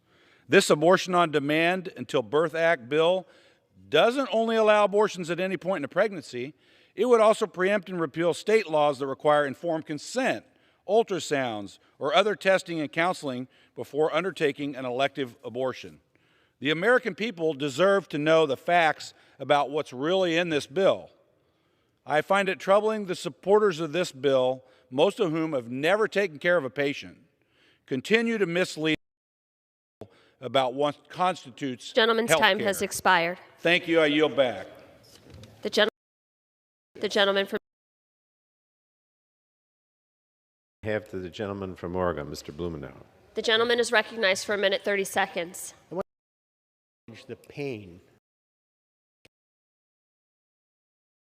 This Abortion on Demand Until Birth Act bill doesn't only allow abortions at any point in a pregnancy, it would also preempt and repeal state laws that require informed consent, ultrasounds, or other testing and counseling before undertaking an elective abortion. The American people deserve to know the facts about what's really in this bill. I find it troubling the supporters of this bill, most of whom have never taken care of a patient, continue to mislead about what constitutes Gentleman's time healthcare. has expired. Thank you. I yield back. The gentleman from Half to the gentleman from Oregon, Mr. Blumenauer. The gentleman is recognized for a minute 30 seconds. The pain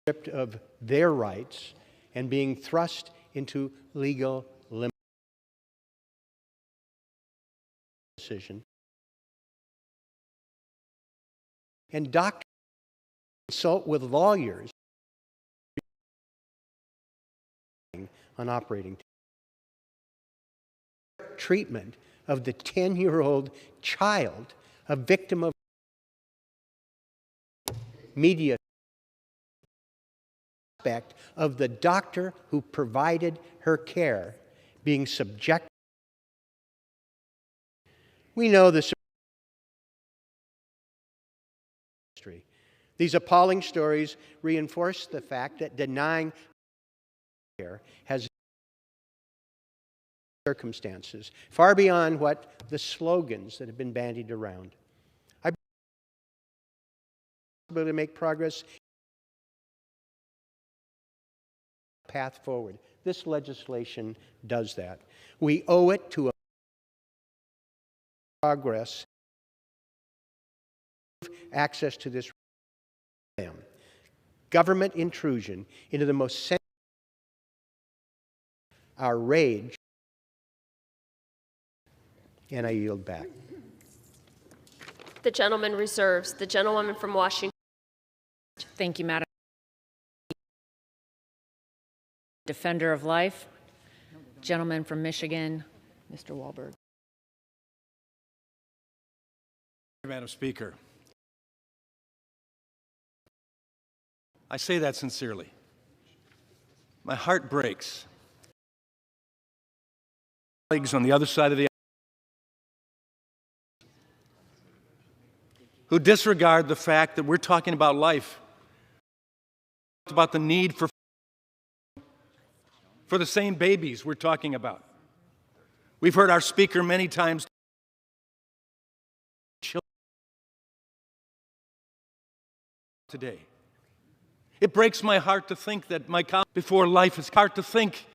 stripped of their rights and being thrust into legal limit decision. And doctors consult with lawyers on operating treatment of the 10-year-old child, a victim of media aspect of the doctor who provided her care being subjected. We know the industry These appalling stories reinforce the fact that denying care has circumstances far beyond what the slogans that have been bandied around. I believe to make progress path forward. This legislation does that. We owe it to progress access to this government intrusion into the most sensitive. Our rage, and I yield back. The gentleman reserves. The gentlewoman from Washington. Thank you, Madam. Defender of life. Gentleman from Michigan, Mr. Walberg. Madam Speaker, I say that sincerely. My heart breaks. Colleagues on the other side of the aisle who disregard the fact that we're talking about life, about the need for the same babies we're talking about. We've heard our speaker many times today. It breaks my heart to think that my colleague before life is hard to think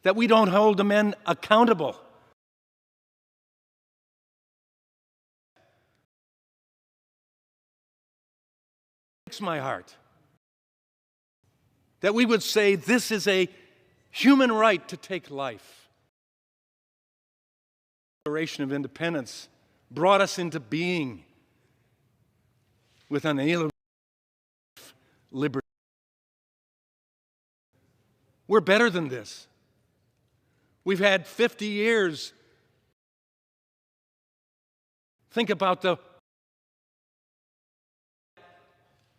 that we don't hold the men accountable. It breaks my heart that we would say this is a human right to take life. The Declaration of Independence brought us into being with unalienable liberty. We're better than this. We've had 50 years. Think about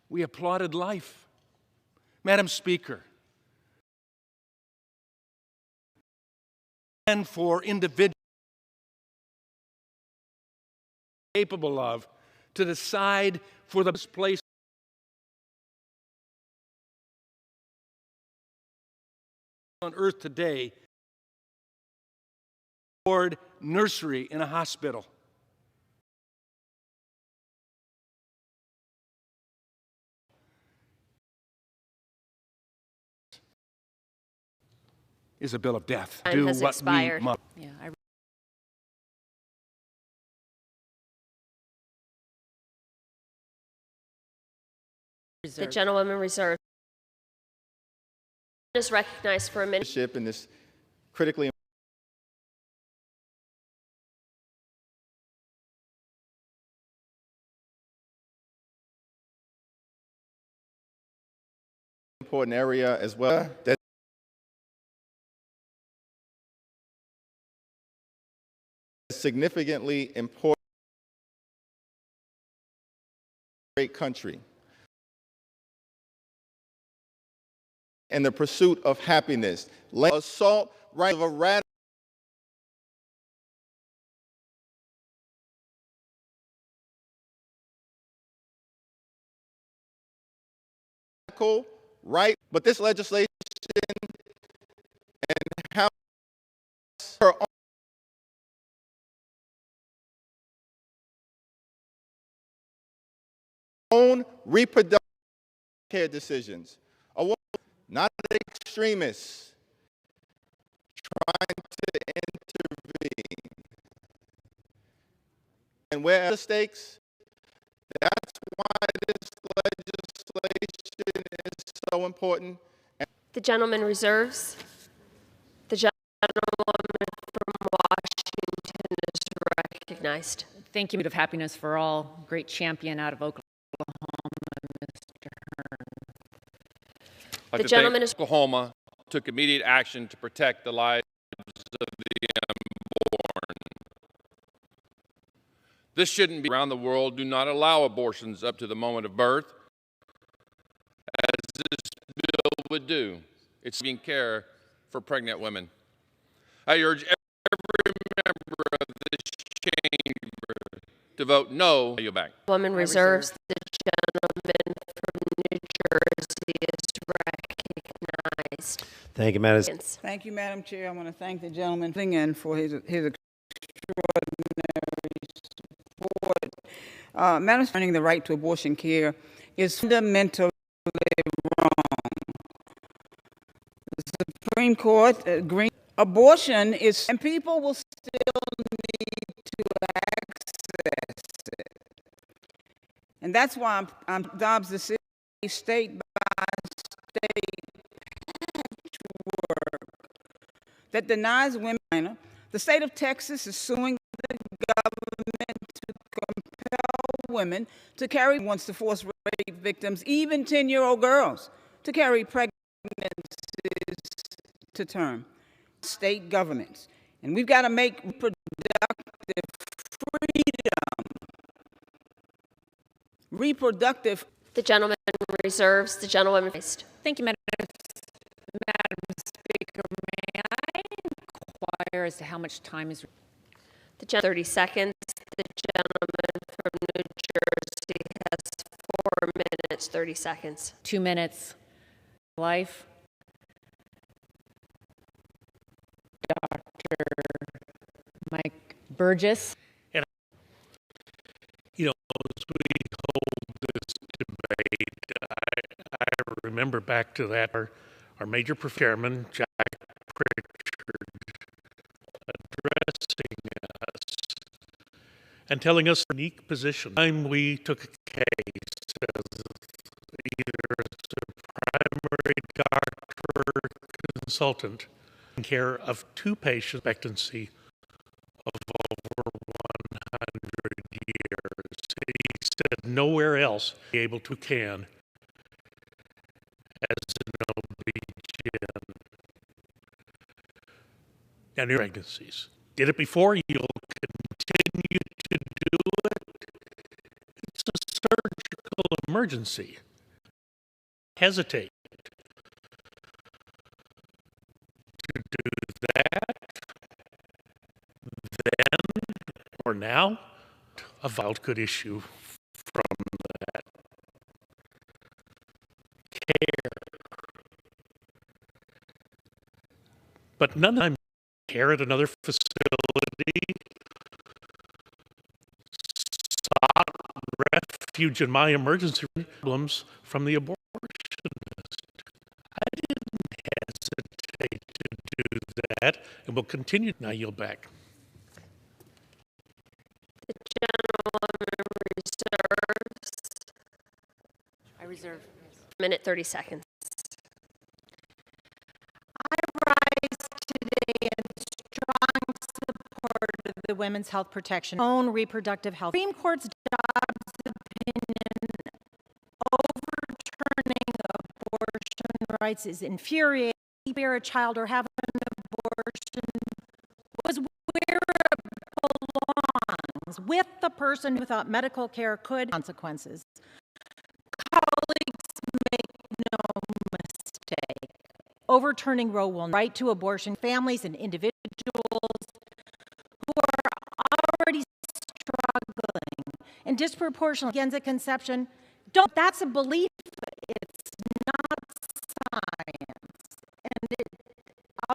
we applauded life. Madam Speaker, and for individuals capable of to decide for the place on earth today, Ford nursery in a hospital. Is a bill of death. Time Do has what expired. we must. Yeah, The gentlewoman reserved is recognized for a minute. In this critically important area as well. That significantly important great country. And the pursuit of happiness. Assault right of a radical right, but this legislation and how her own reproductive care decisions. A woman, not an extremist, trying to intervene. And where are the stakes? That's why this legislation is so important. The gentleman reserves. The gentlewoman from Washington is recognized. Thank you, of happiness for all. Great champion out of Oklahoma, Mr. Hearn. The gentleman is Oklahoma took immediate action to protect the lives of the unborn. This shouldn't be. Around the world do not allow abortions up to the moment of birth, as this bill would do. It's giving care for pregnant women. I urge chamber to vote no. You back. Woman reserves. The gentleman from New Jersey is recognized. Thank you, Madam. Thank you, Madam Chair. I want to thank the gentleman for his extraordinary support. Madam Speaker, the right to abortion care is fundamentally wrong. The Supreme Court agreed abortion is, and people will still need to access it. And that's why I'm adopts the city state by state patchwork that denies women. The state of Texas is suing the government to compel women to carry, wants to force rape victims, even 10-year-old girls, to carry pregnancies to term. State governments. And we've got to make reproductive freedom. Reproductive. The gentleman reserves. The gentlewoman. Thank you, Madam Speaker. May I inquire as to how much time is? The 30 seconds. The gentleman from New Jersey has 4 minutes, 30 seconds. 2 minutes. Life. Dr. Mike Burgess. And, you know, as we hold this debate, I remember back to that, our major chairman, Jack Pritchard, addressing us and telling us the unique position. Time we took a case as either as a primary doctor or consultant, care of 2 patients, expectancy of over 100 years. He said nowhere else be able to can as an OB-GYN and your pregnancies. Did it before, you'll continue to do it. It's a surgical emergency. Hesitate to do that, then or now, a child could issue from that care. But none of them care at another facility, sought refuge in my emergency problems from the abortionist. I didn't hesitate to do that, and will continue. Now yield back. The gentlewoman reserves. I reserve. Minute, 30 seconds. I rise today in strong support of the Women's Health Protection, own reproductive health. Supreme Court's Dobbs opinion overturning abortion rights is infuriating. Bear a child or have an abortion was where it belongs, with the person who thought medical care could consequences. Colleagues, make no mistake. Overturning Roe will right to abortion families and individuals who are already struggling and disproportionately begins at conception. That's a belief. It's not science. And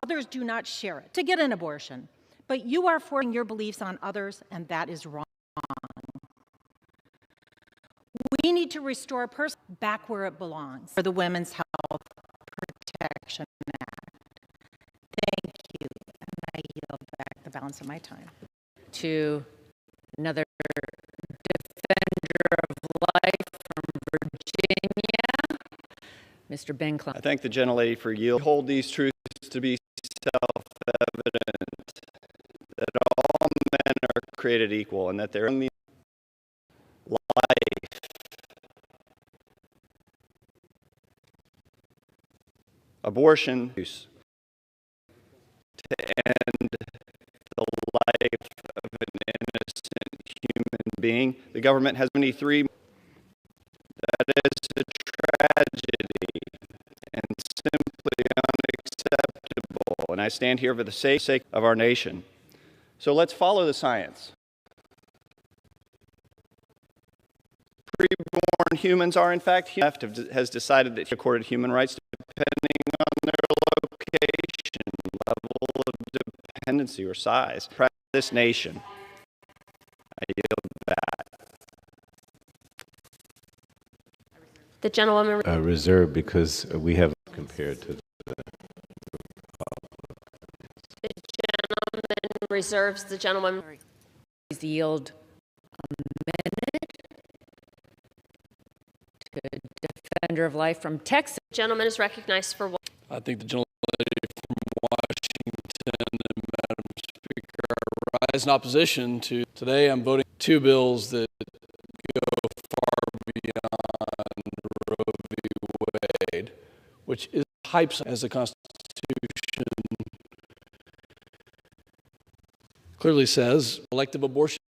others do not share it to get an abortion. But you are forcing your beliefs on others, and that is wrong. We need to restore a person back where it belongs for the Women's Health Protection Act. Thank you. And I yield back the balance of my time. To another defender of life from Virginia, Mr. Ben Klein. I thank the gentlelady for yielding. Hold these truths to be self-evident, that all men are created equal and that they're only life. Abortion use to end the life of an innocent human being. The government has 23. That is a tragedy and simply unacceptable. And I stand here for the sake of our nation. So let's follow the science. non-humans are in fact human. Left has decided that he accorded human rights depending on their location, level of dependency, or size. This nation. I yield back. The gentlewoman. Reserved because we have compared to The gentleman reserves. The gentleman. Please yield a minute to Defender of Life from Texas. The gentleman is recognized for one. I think the gentleman from Washington, and Madam Speaker, I rise in opposition to today. I'm voting two bills that go far beyond Roe v. Wade, which is hypes as the Constitution clearly says elective abortions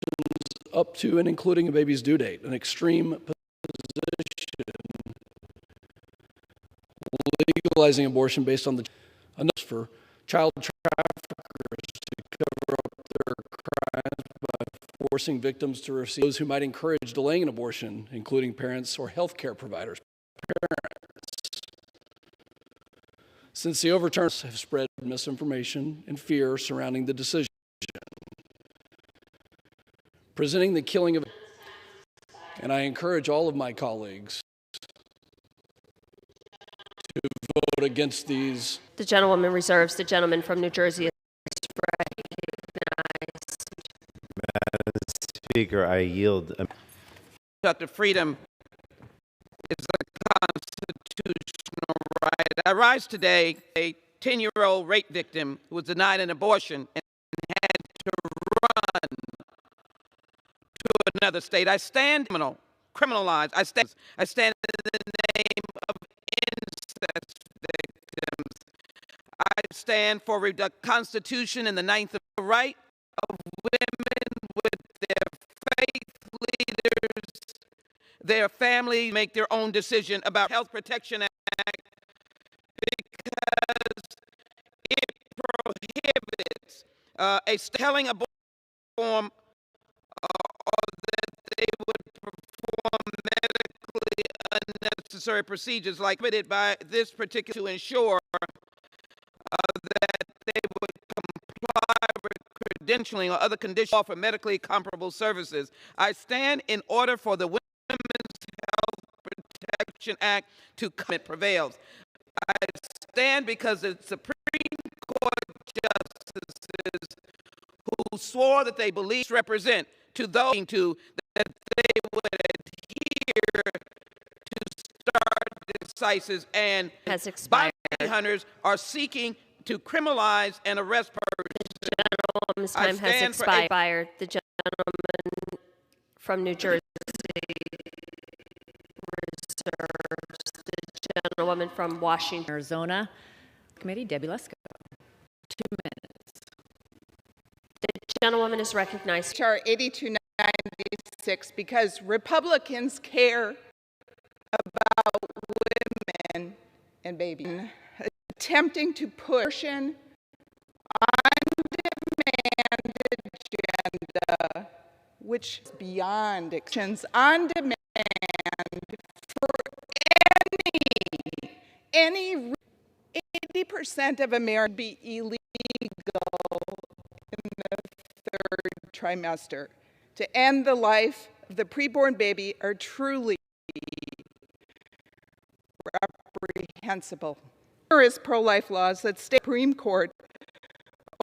up to and including a baby's due date, an extreme position. Legalizing abortion based on the enough for child traffickers to cover up their crimes by forcing victims to receive those who might encourage delaying an abortion, including parents or health care providers. Parents. Since the overturns have spread misinformation and fear surrounding the decision, presenting the killing of, and I encourage all of my colleagues to vote against these. The gentlewoman reserves. The gentleman from New Jersey is recognized. Madam Speaker, I yield. Dr. Freedom is a constitutional right. I rise today, a 10-year-old rape victim who was denied an abortion and had to run to another state. I stand criminalized. I stand in the name of incest victims. I stand for the Constitution and the Ninth right of women with their faith leaders, their family, make their own decision about Health Protection Act because it prohibits a telling abortion form or that they would perform medically unnecessary procedures like permitted by this particular to ensure that they would comply with credentialing or other conditions offer medically comparable services. I stand in order for the Women's Health Protection Act to come. It prevails. I stand because the Supreme Court justices who swore that they believe represent to those that they would adhere to start decisis and has expired. Bounty hunters are seeking to criminalize and arrest persons. The gentleman's time has expired. The gentleman from New Jersey reserves. The gentlewoman from Washington, Arizona. Committee, Debbie Lesko. 2 minutes. The gentlewoman is recognized. HR 8296, because Republicans care about women and babies. Attempting to push an on-demand agenda, which is beyond actions on demand for any 80% of Americans be illegal in the third trimester. To end the life of the preborn baby are truly reprehensible. Numerous pro-life laws that state Supreme Court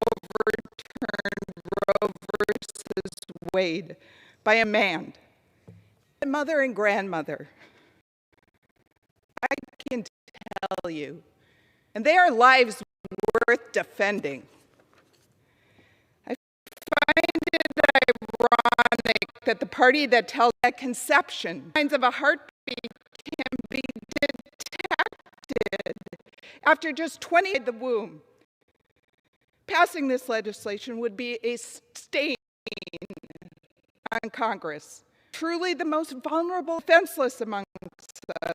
overturned Roe versus Wade by a man, a mother and grandmother. I can tell you, and they are lives worth defending. I find it ironic that the party that tells that conception, signs of a heartbeat can be detected after just 20 in the womb. Passing this legislation would be a stain on Congress. Truly the most vulnerable, defenseless amongst us.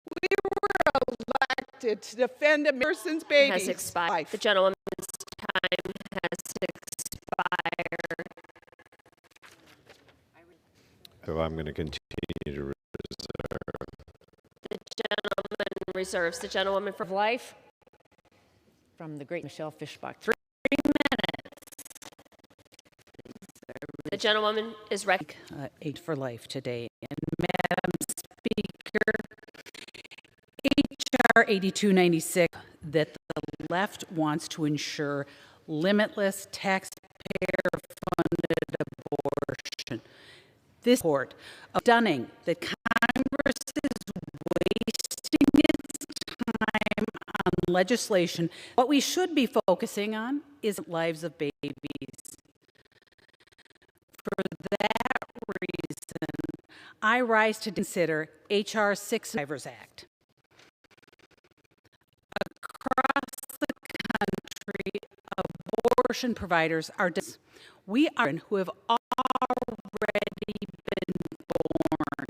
We were elected to defend a person's baby. Has expired. Life. The gentlewoman's time has expired. So I'm going to continue reserves. The gentlewoman from Life from the great Michelle Fishbach. 3 The gentlewoman is Age for Life today. And Madam Speaker, H.R. 8296, that the left wants to ensure limitless taxpayer-funded abortion. This report of stunning that Congress is wasting its time on legislation. What we should be focusing on is lives of babies. For that reason, I rise to consider H.R. 6 Survivors Act. Across the country, abortion providers are we are who have already been born.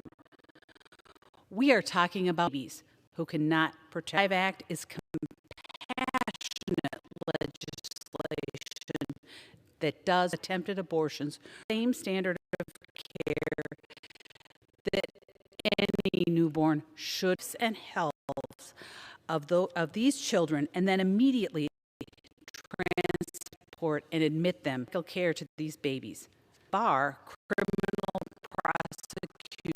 We are talking about babies who cannot protect. Act is compassionate legislation that does attempted abortions, same standard of care that any newborn should, and health of these children, and then immediately transport and admit them medical care to these babies. Bar criminal prosecution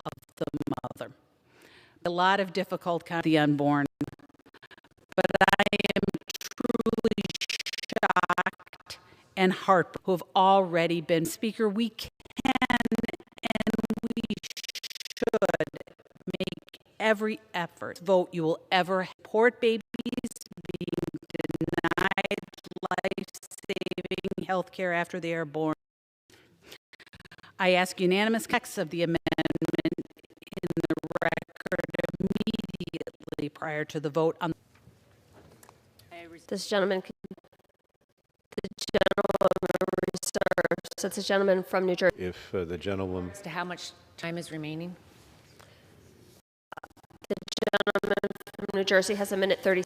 of the mother. A lot of difficult the unborn, but I am truly shocked and heartbroken who have already been. Speaker, we can and we should make every effort vote you will ever support babies being denied life-saving health care after they are born. I ask unanimous text of the amendment in the record immediately prior to the vote on. This gentleman, the gentlewoman reserves. That's a gentleman from New Jersey. If the gentlewoman. As to how much time is remaining? The gentleman from New Jersey has 1:30.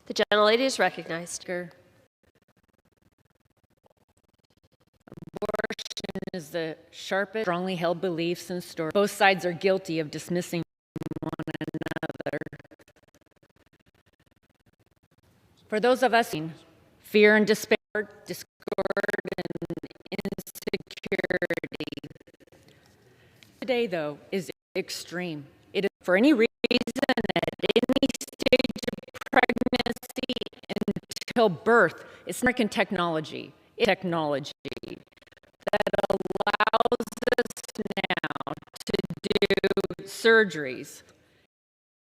The gentlelady is recognized. Abortion is the sharpest, strongly held beliefs and stories. Both sides are guilty of dismissing one another. For those of us in fear and despair, discord and insecurity. Today, though, is extreme. It is for any reason at any stage of pregnancy until birth. It's American technology. It's technology that allows us now to do surgeries.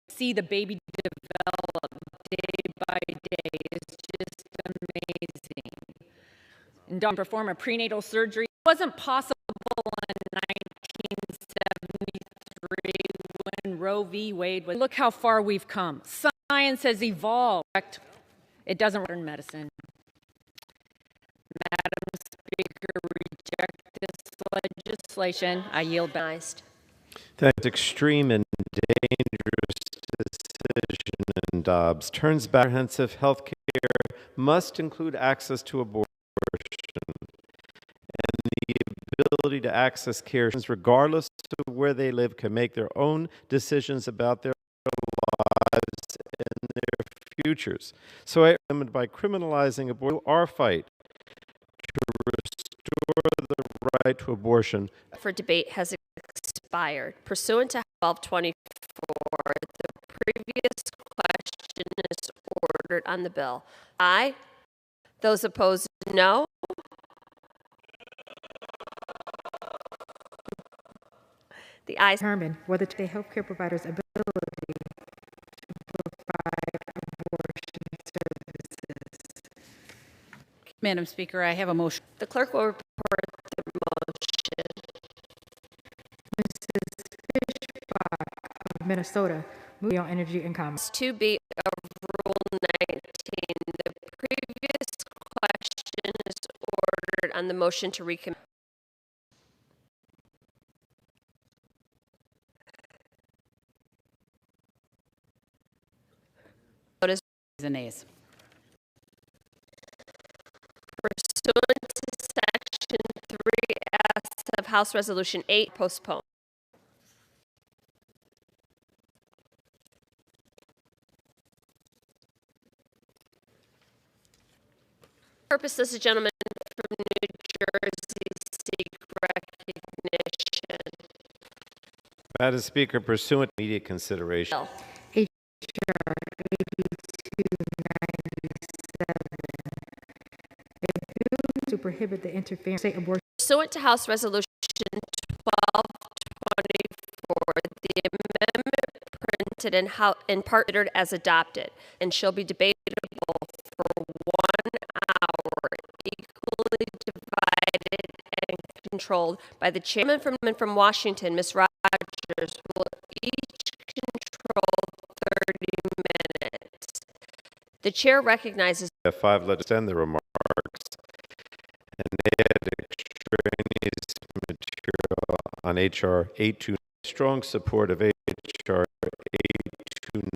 See the baby develop day by day is just amazing. And don't perform a prenatal surgery. It wasn't possible in 1973 when Roe v. Wade was. Look how far we've come. Science has evolved. It doesn't work in medicine. Madam Speaker, reject this legislation. I yield back. That extreme and dangerous decision in Dobbs turns back. Comprehensive health care must include access to abortion and the ability to access care regardless of where they live can make their own decisions about their lives and their futures. So I recommend by criminalizing abortion our fight to restore the right to abortion. For debate has expired. Pursuant to 1224, the previous question is ordered on the bill. Aye. Those opposed, no. The ayes. Determine whether the healthcare provider's ability to provide abortion services. Madam Speaker, I have a motion. The clerk will report the motion. Mrs. Fishbach of Minnesota, moving on Energy and Commerce. 2B of Rule 19. The previous question is ordered on the motion to recommit. And nays. Pursuant to Section 3S of House Resolution 8, postponed. purpose does the gentleman from New Jersey seek recognition? Madam Speaker, pursuant to immediate consideration. H.R. 8297. To prohibit the interference of state abortion. Pursuant to House Resolution 1224, the amendment printed in part considered as adopted and shall be debatable for 1 hour, equally divided and controlled by the chairman from Washington, Ms. Rogers, will each control 30 minutes. The chair recognizes The 5 let extend the remarks and add extraneous material on H.R. 82. Strong support of H.R. 8297,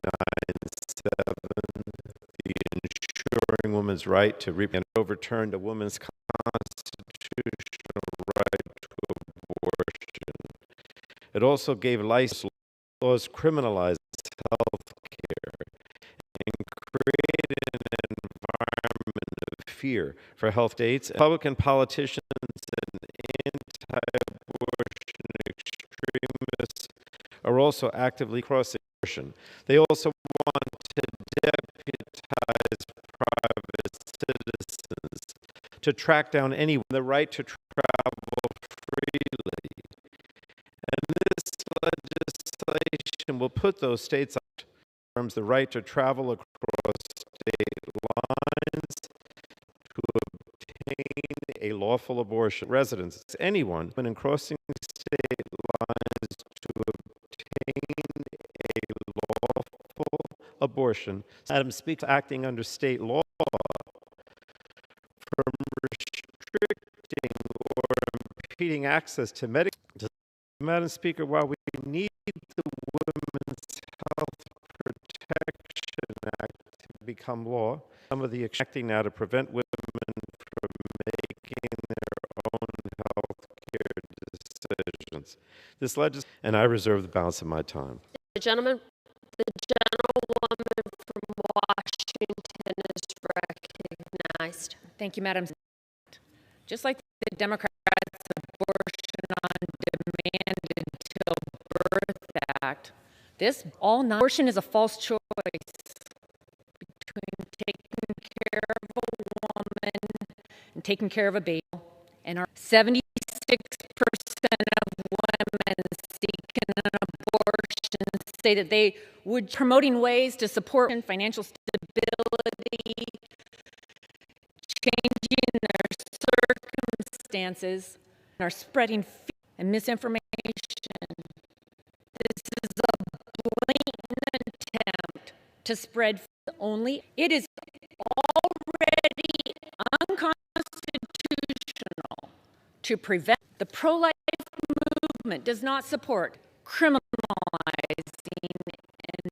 the ensuring women's right to reproduce, and overturned a woman's constitutional right to abortion. It also gave license laws criminalized health care and created an environment of fear for health states. Republican politicians and anti-abortion extremists are also actively crossing abortion. They also want to deputize private citizens to track down anyone the right to travel freely. And this legislation will put those states on the right to travel across state lines to obtain a lawful abortion. Residents, anyone, when crossing state lines to obtain a lawful abortion. Madam Speaker, acting under state law from restricting or impeding access to medical. Madam Speaker, while we need the Women's Health Protection Act to become law, some of the acting now to prevent women from making their own health care decisions. This legislation, and I reserve the balance of my time. the gentlewoman from Washington is recognized. Thank you, Madam. Just like the Democrats' abortion on demand until birth act, this abortion is a false choice between taking care of a woman and taking care of a baby. And our 76% of women seeking an abortion say that they would promoting ways to support financial stability, changing their circumstances, and are spreading fear and misinformation. This is a blatant attempt to spread only. It is already unconstitutional to prevent. The pro-life movement does not support criminalizing and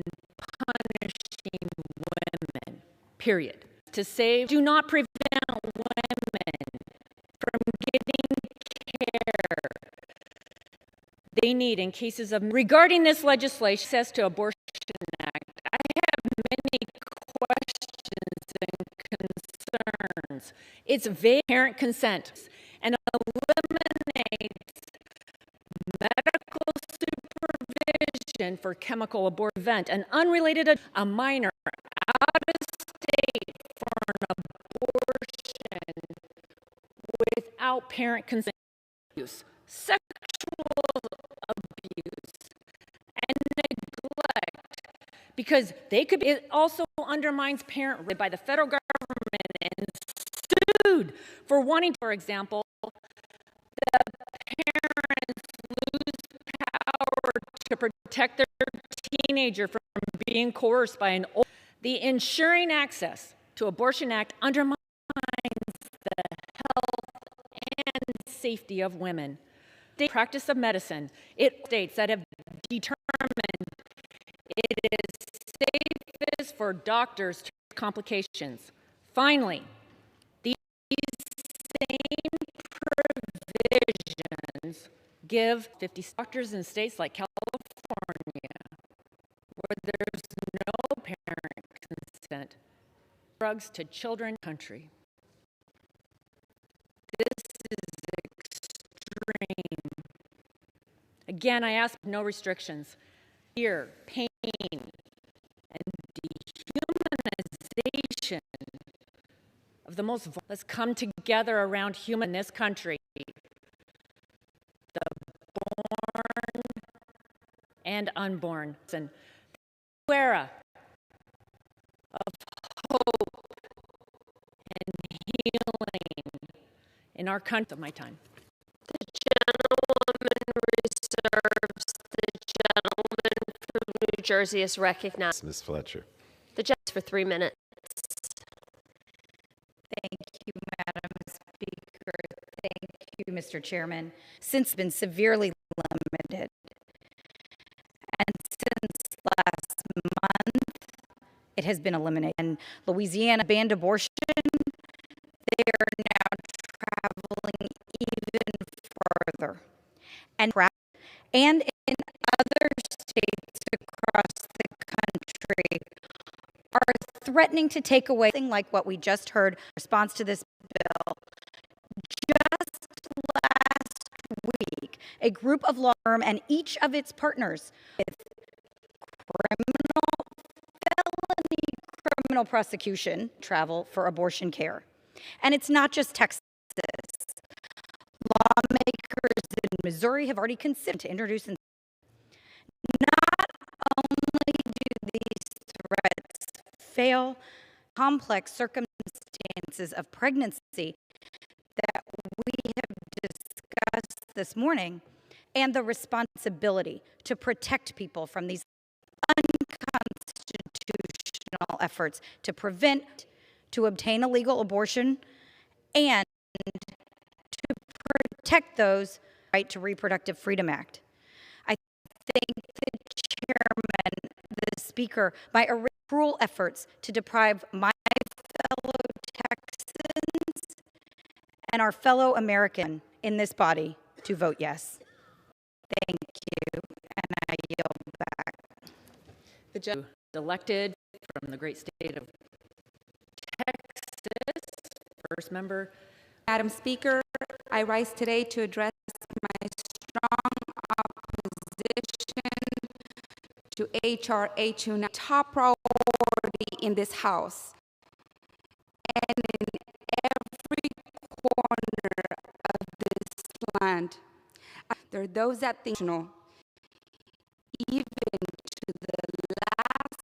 punishing women, period. To say, do not prevent women from getting care they need in cases of. Regarding this legislation, access to Abortion Act, I have many questions and concerns. It's vague parent consent and eliminates medical supervision for chemical abortion. Prevent an unrelated, a minor out of state for an abortion without parent consent, sexual abuse, and neglect, because they could be. It also undermines parent rights by the federal government and sued for wanting, for example, the parents lose power to protect their teenager from being coerced by an old. The Ensuring Access to Abortion Act undermines the health and safety of women. The practice of medicine, it states that have determined it is safest for doctors to treat complications. Finally, these same provisions give 50 doctors in states like California, where there's no parent consent, drugs to children country. Again, I ask no restrictions. Fear, pain, and dehumanization of the most vulnerable. Let's come together around human in this country. The born and unborn. And the era of hope and healing in our country of my time. The gentlewoman reserves. The gentleman from New Jersey is recognized. Ms. Fletcher. The judge for 3 minutes. Thank you, Madam Speaker. Thank you, Mr. Chairman. Since been severely limited, and since last month, it has been eliminated. And Louisiana banned abortion. They are now traveling even further. And in other states across the country are threatening to take away things like what we just heard in response to this bill. Just last week, a group of law firms and each of its partners with felony criminal prosecution travel for abortion care. And it's not just Texas. Lawmakers in Missouri have already considered to introduce. Not only do these threats fail complex circumstances of pregnancy that we have discussed this morning, and the responsibility to protect people from these unconstitutional efforts to prevent, to obtain a legal abortion, and to protect those right to Reproductive Freedom Act. I thank the chairman, the speaker, my cruel efforts to deprive my fellow Texans and our fellow American in this body to vote yes. Thank you, and I yield back. The judge elected from the great state of Texas, first member. Madam Speaker, I rise today to address my strong opposition to H.R. 829, top priority in this House and in every corner of this land. There are those that think, even to the last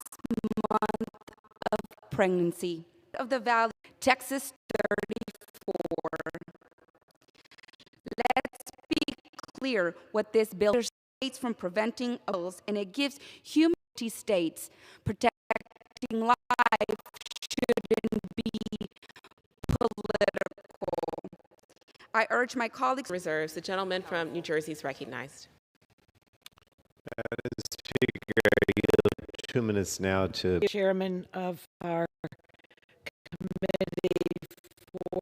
month of pregnancy of the Valley, Texas 34. Let's be clear what this bill states from preventing abortions, and it gives human states protecting life shouldn't be political. I urge my colleagues. Reserves. The gentleman from New Jersey is recognized. Madam Speaker, I yield 2 minutes now to Chairman of our committee for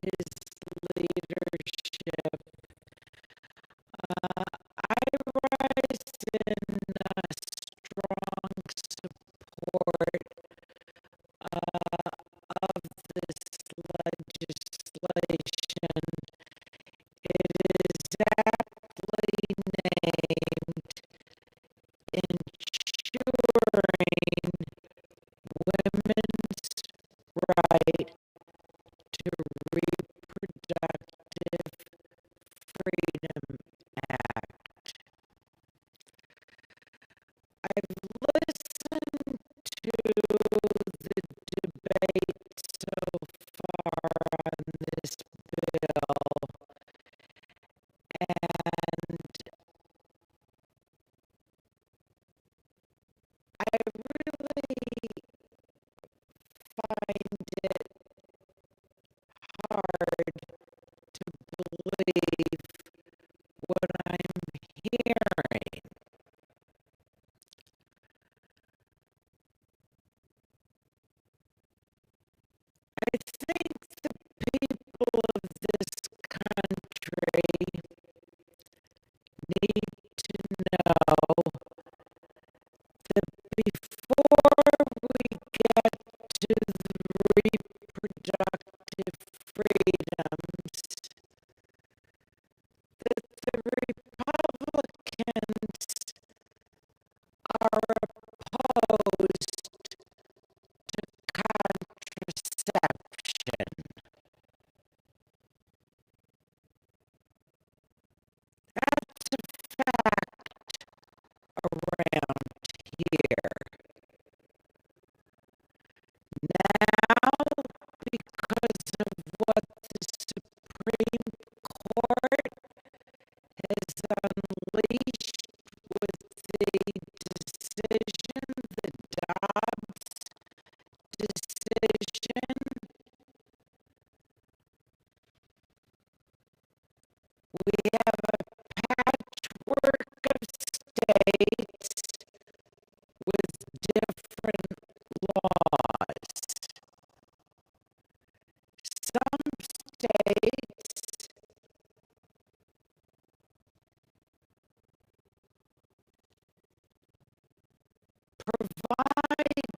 his leadership. I rise in strong support of this legislation. It is aptly named Ensuring Women's Right to Reproductive Freedom Act. I've listened to the debate so far on this bill, and I really find it hard to believe what I'm hearing. I think the people of this country need to know that before we get to the reproductive freedoms, that are opposed to contraception. That's a fact around here. Now, because of what the Supreme Court has unleashed with the decision, the Dobbs decision, we have a patchwork of states with different laws. Some states provide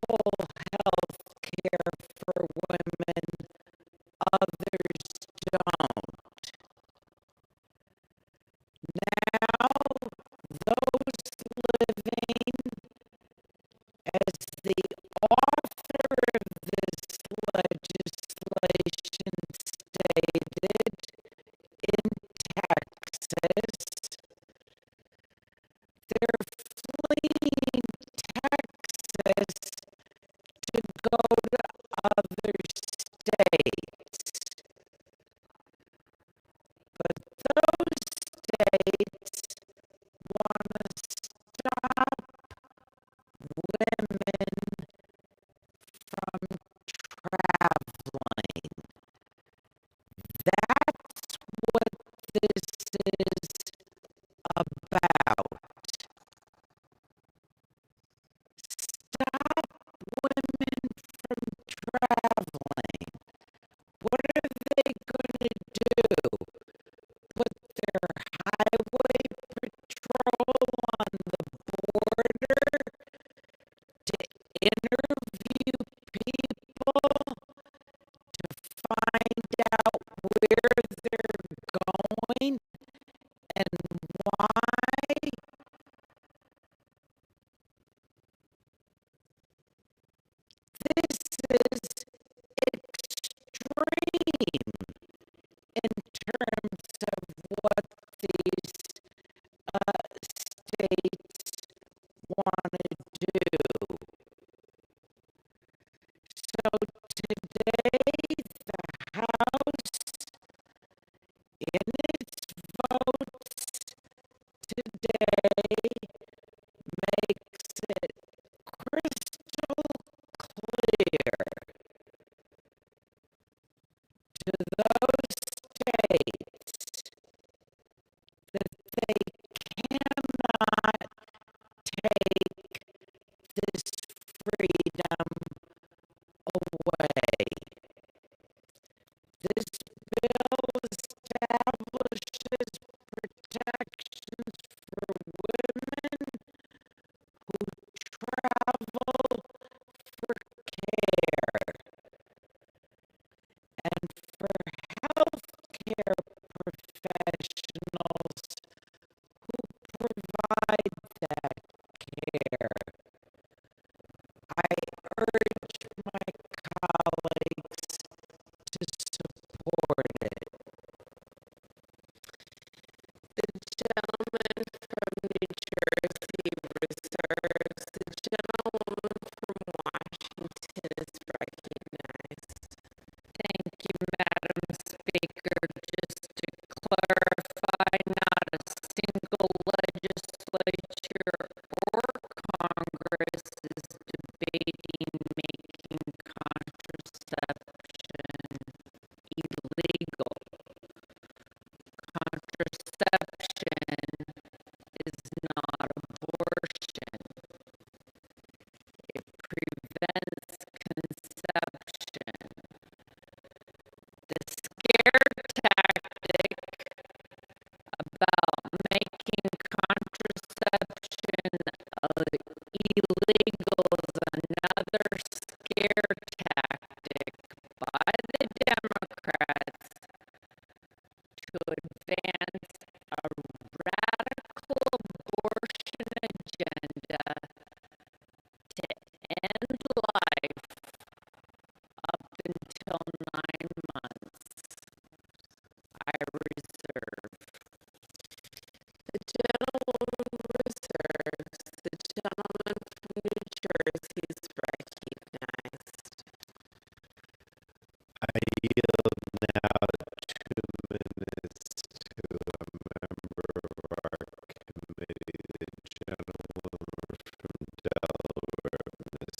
full health care for women, others don't. Now, those living, as the author of this legislation stated, in Texas, they're fleeing Texas to go to other states. But those states want to stop women from traveling. That's what this is about. Stop women from traveling. What are they going to do? Put their highway patrol on the border to interview people to find out where they're going and why? This is extreme in terms of what these states want to do. So today, the House, in its votes today, makes it crystal clear to those states that they cannot take this freedom away. This bill establishes protections for women who travel for care and for healthcare professionals who provide that care. I urge my colleagues to support it. The gentleman from New Jersey reserves. The gentlewoman from Washington is recognized. Thank you, Madam Speaker. Just to clarify, not a single legislature or Congress is debating making contraception illegal. Contraception is not abortion. It prevents conception. The scare tactic about making contraception illegal is another scare tactic by the Democrats to advance a to end life up until 9 months. I reserve. The gentlewoman reserves. The gentleman from New Jersey is recognized. I yield now 2 minutes to a member of our committee, the gentlewoman from Delaware, Miss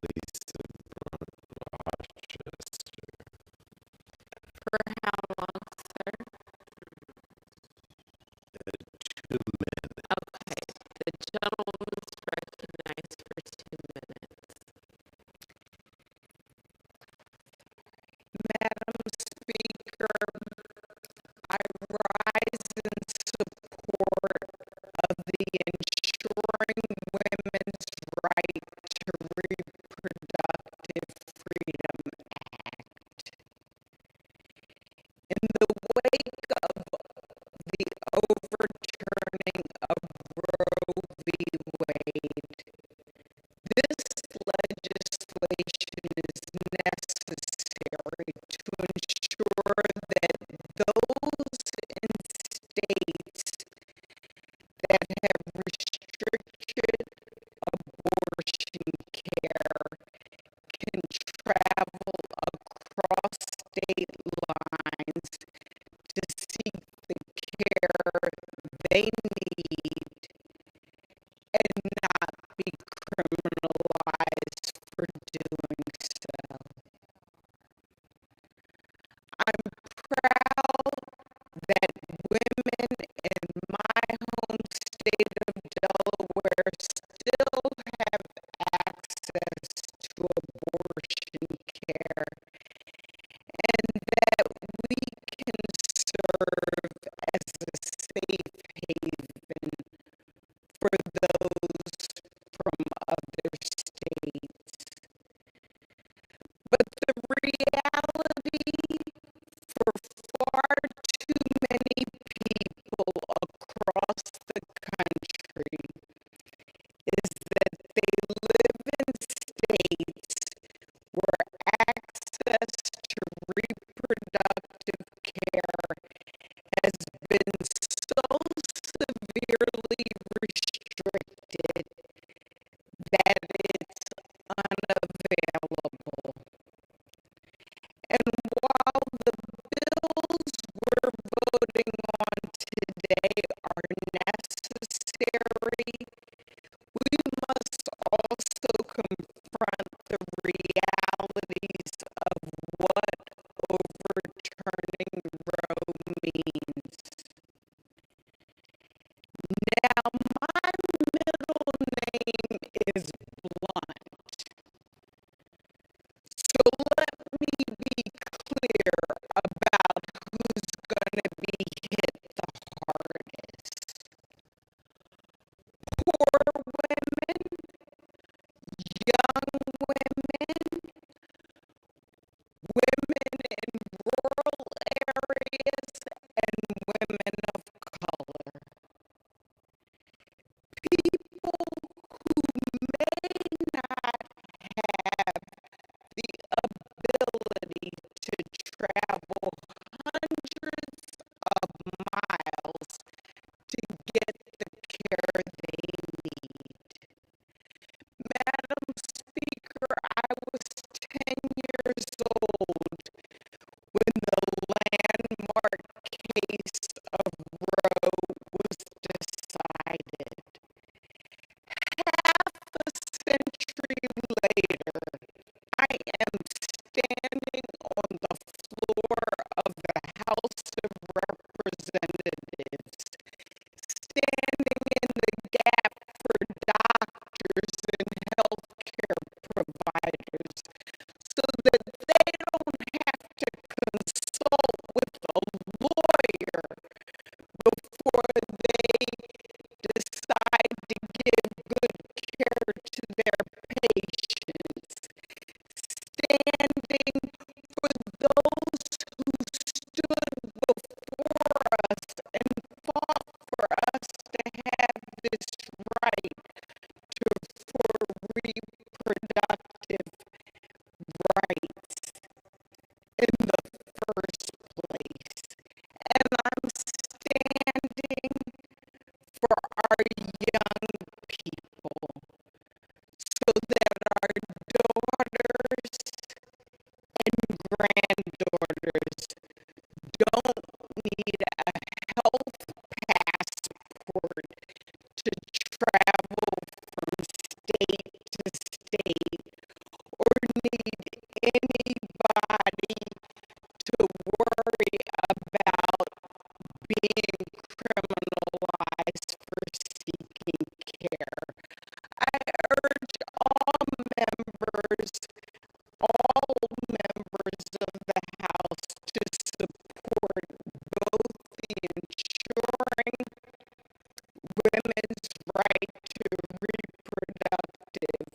Lisa Brunt Rochester. For how long, sir? 2 minutes. Okay, the gentlewoman is recognized for 2 minutes. Madam Speaker, I rise in support of the Ensuring Women's Right to Reproductive Freedom Act. In the wake of the overturning of Roe v. Wade, this legislation is necessary to ensure that those in states that have restricted abortion care can travel across state lines to seek the care they need and not be criminalized for doing so. I'm proud that women in my home state of Delaware still have access to abortion care and that we can serve as a safe haven for those from other states. But the reality for far too many people across the country is that they live in states where access to reproductive care has been so severely restricted that it's unavailable. And while the bills we're voting on today are necessary, we must also confront the realities of what overturning Roe means. Now, my middle name is Blunt, so let me be clear about who's going to be hit the hardest. Poor women, young women, women in rural areas, and women of color. People who may not have the ability to travel hundreds of miles to get the care they need. Madam Speaker, anybody to worry about being criminalized for seeking care. I urge all members of the House to support both the Ensuring Women's Right to Reproductive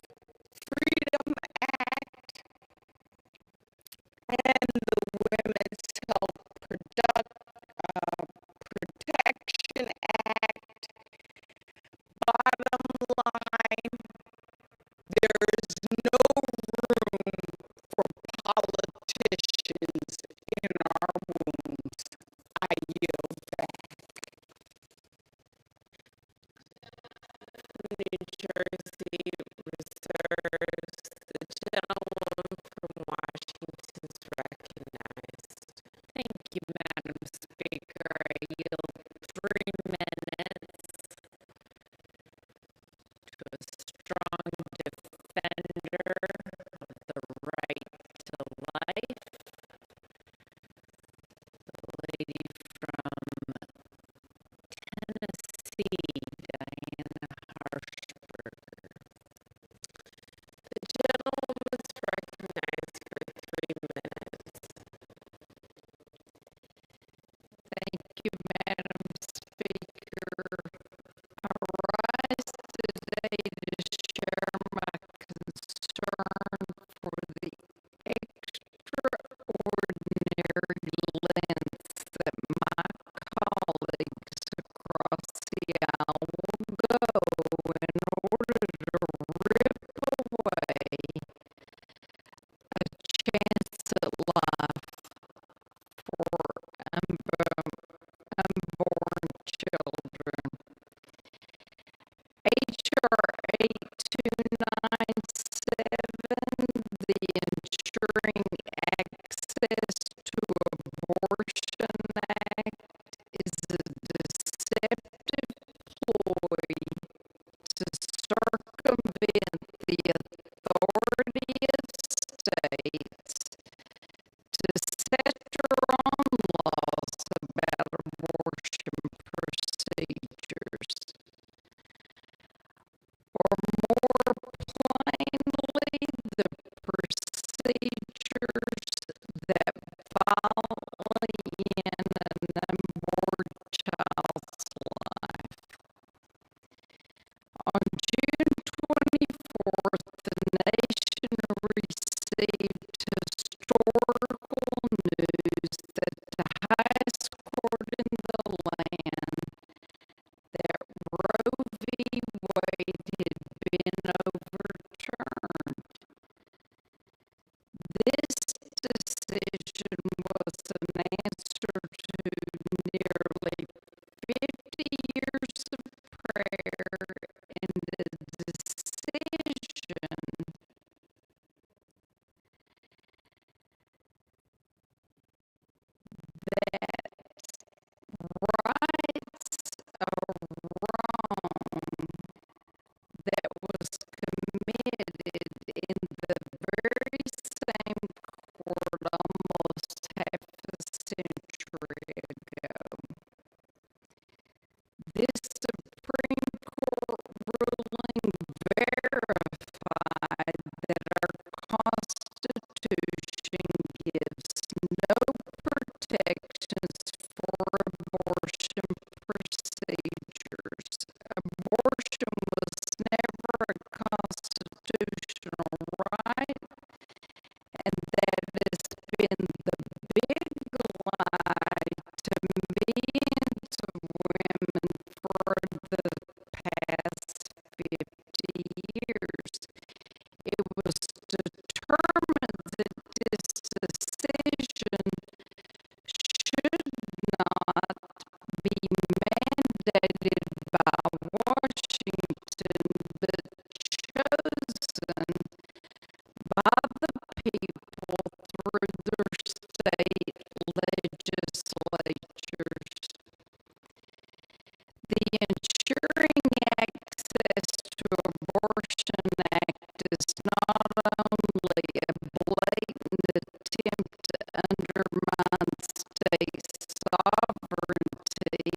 Freedom Act and the Women's Health Protection Act. Bottom line, there is no room for politicians in our wombs. I yield back. New Jersey reserves. The gentlewoman from Washington is recognized. Thank you, Madam Speaker. I yield 3 minutes to a strong defender of the right to life, the lady from Tennessee, Diana Harshberger. The gentlewoman is recognized for 3 minutes. Thank you, Madam Speaker. I rise today to share my concern for the extraordinary lengths that my colleagues across the aisle will go in order to rip away a chance at life for unborn children. H.R. 8297, the Ensuring Access to Abortion Act, is a deceptive ploy to circumvent the authority of states to set their own laws about abortion procedures. Or more plainly, the procedures that violently end an unborn child's life. On June 24th, the nation received historical news that the highest court in the land, that Roe v. Wade had been overturned. This decision was an answer to nearly 50 years of prayer and a decision that rights a wrong that was committed in the very same court almost half a century ago. This Supreme Court ruling verified that our Constitution gives no protections for abortion procedures. Abortion was never a constitutional right, and that has been the big lie to millions of women for the past 50 years. It was determined that this decision should not be mandated by Washington, but chosen by the people through their state legislatures. The Ensuring Access to Abortion Act is not to undermine state sovereignty.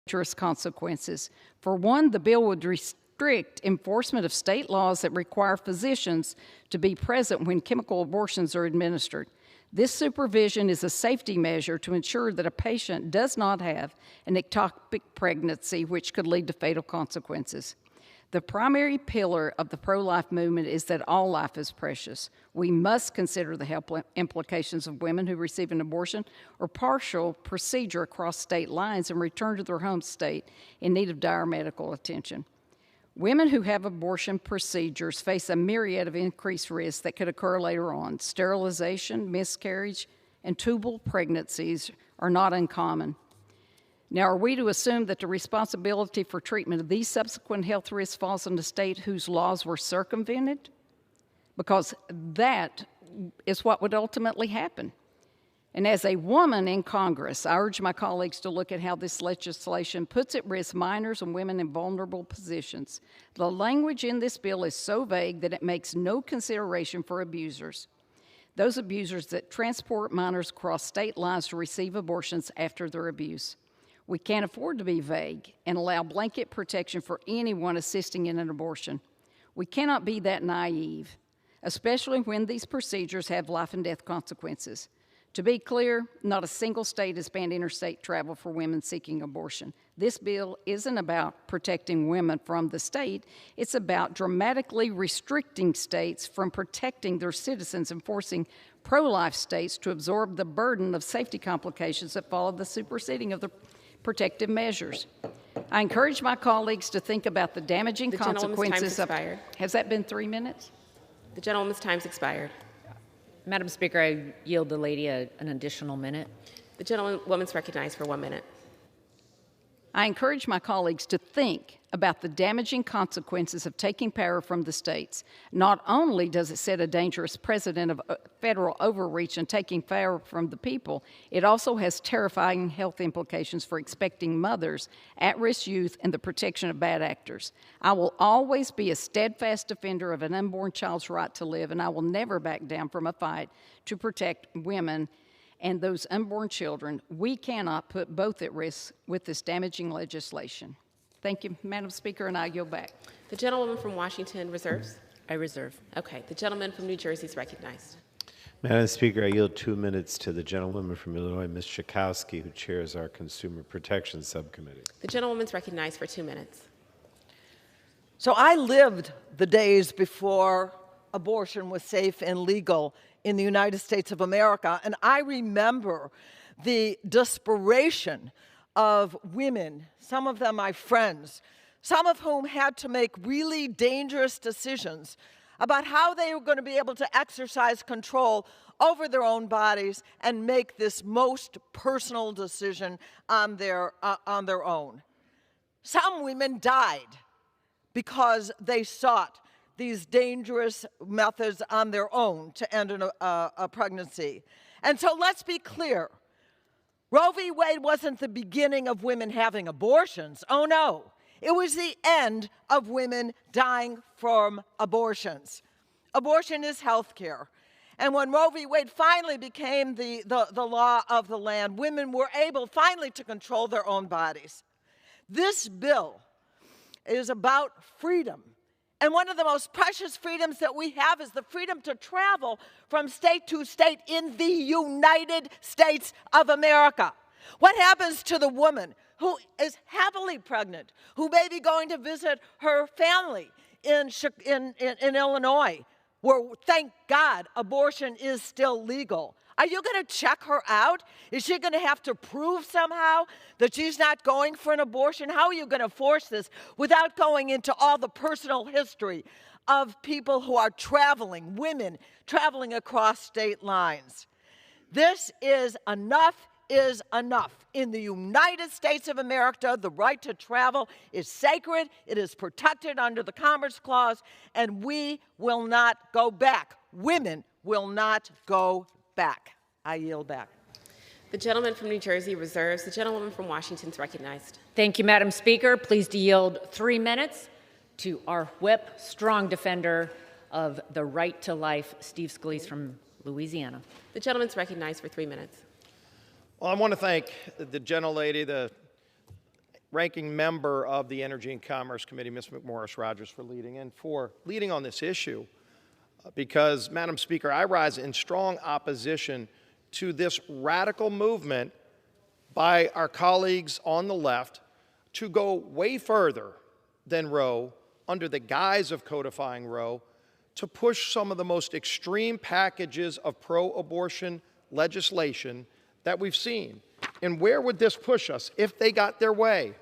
Dangerous consequences. For one, the bill would restrict enforcement of state laws that require physicians to be present when chemical abortions are administered. This supervision is a safety measure to ensure that a patient does not have an ectopic pregnancy, which could lead to fatal consequences. The primary pillar of the pro-life movement is that all life is precious. We must consider the health implications of women who receive an abortion or partial procedure across state lines and return to their home state in need of dire medical attention. Women who have abortion procedures face a myriad of increased risks that could occur later on. Sterilization, miscarriage, and tubal pregnancies are not uncommon. Now, are we to assume that the responsibility for treatment of these subsequent health risks falls on the state whose laws were circumvented? Because that is what would ultimately happen. And as a woman in Congress, I urge my colleagues to look at how this legislation puts at risk minors and women in vulnerable positions. The language in this bill is so vague that it makes no consideration for abusers, those abusers that transport minors across state lines to receive abortions after their abuse. We can't afford to be vague and allow blanket protection for anyone assisting in an abortion. We cannot be that naive, especially when these procedures have life and death consequences. To be clear, not a single state has banned interstate travel for women seeking abortion. This bill isn't about protecting women from the state. It's about dramatically restricting states from protecting their citizens and forcing pro-life states to absorb the burden of safety complications that follow the superseding of the protective measures. I encourage my colleagues to think about the damaging consequences of... Has that been 3 minutes? The gentlewoman's time's expired. Madam Speaker, I yield the lady an additional minute. The gentlewoman's recognized for 1 minute. I encourage my colleagues to think about the damaging consequences of taking power from the states. Not only does it set a dangerous precedent of federal overreach and taking power from the people, it also has terrifying health implications for expecting mothers, at-risk youth, and the protection of bad actors. I will always be a steadfast defender of an unborn child's right to live, and I will never back down from a fight to protect women and those unborn children. We cannot put both at risk with this damaging legislation. Thank you, Madam Speaker, and I yield back. The gentlewoman from Washington reserves? I reserve. Okay. The gentleman from New Jersey is recognized. Madam Speaker, I yield 2 minutes to the gentlewoman from Illinois, Ms. Schakowsky, who chairs our Consumer Protection Subcommittee. The gentlewoman's recognized for 2 minutes. So I lived the days before abortion was safe and legal in the United States of America, and I remember the desperation of women, some of them my friends, some of whom had to make really dangerous decisions about how they were going to be able to exercise control over their own bodies and make this most personal decision on their own. Some women died because they sought these dangerous methods on their own to end a pregnancy. And so let's be clear. Roe v. Wade wasn't the beginning of women having abortions. Oh, no. It was the end of women dying from abortions. Abortion is health care. And when Roe v. Wade finally became the law of the land, women were able finally to control their own bodies. This bill is about freedom. And one of the most precious freedoms that we have is the freedom to travel from state to state in the United States of America. What happens to the woman who is happily pregnant, who may be going to visit her family in Illinois, where, thank God, abortion is still legal? Are you going to check her out? Is she going to have to prove somehow that she's not going for an abortion? How are you going to force this without going into all the personal history of people who are traveling, women traveling across state lines? This is enough. In the United States of America, the right to travel is sacred. It is protected under the Commerce Clause, and we will not go back. Women will not go back. I yield back. The gentleman from New Jersey reserves. The gentlewoman from Washington is recognized. Thank you, Madam Speaker. Pleased to yield 3 minutes to our whip, strong defender of the right to life, Steve Scalise from Louisiana. The gentleman's recognized for 3 minutes. Well, I want to thank the gentlelady, the ranking member of the Energy and Commerce Committee, Ms. McMorris Rodgers, for leading on this issue. Because, Madam Speaker, I rise in strong opposition to this radical movement by our colleagues on the left to go way further than Roe under the guise of codifying Roe, to push some of the most extreme packages of pro-abortion legislation that we've seen. And where would this push us if they got their way?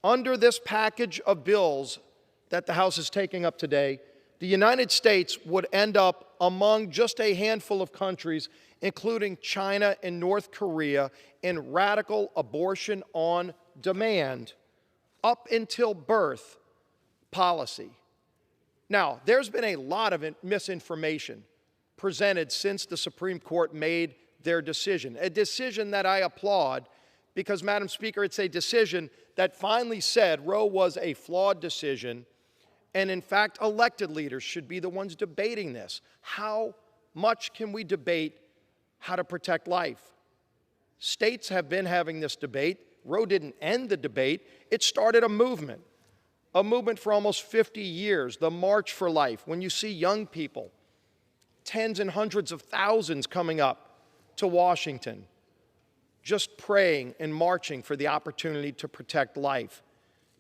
Under this package of bills that the House is taking up today, the United States would end up among just a handful of countries, including China and North Korea, in radical abortion on demand up until birth policy. Now, there's been a lot of misinformation presented since the Supreme Court made their decision, a decision that I applaud because, Madam Speaker, it's a decision that finally said Roe was a flawed decision, and in fact, elected leaders should be the ones debating this. How much can we debate how to protect life? States have been having this debate. Roe didn't end the debate. It started a movement for almost 50 years, the March for Life, when you see young people, tens and hundreds of thousands coming up to Washington, just praying and marching for the opportunity to protect life.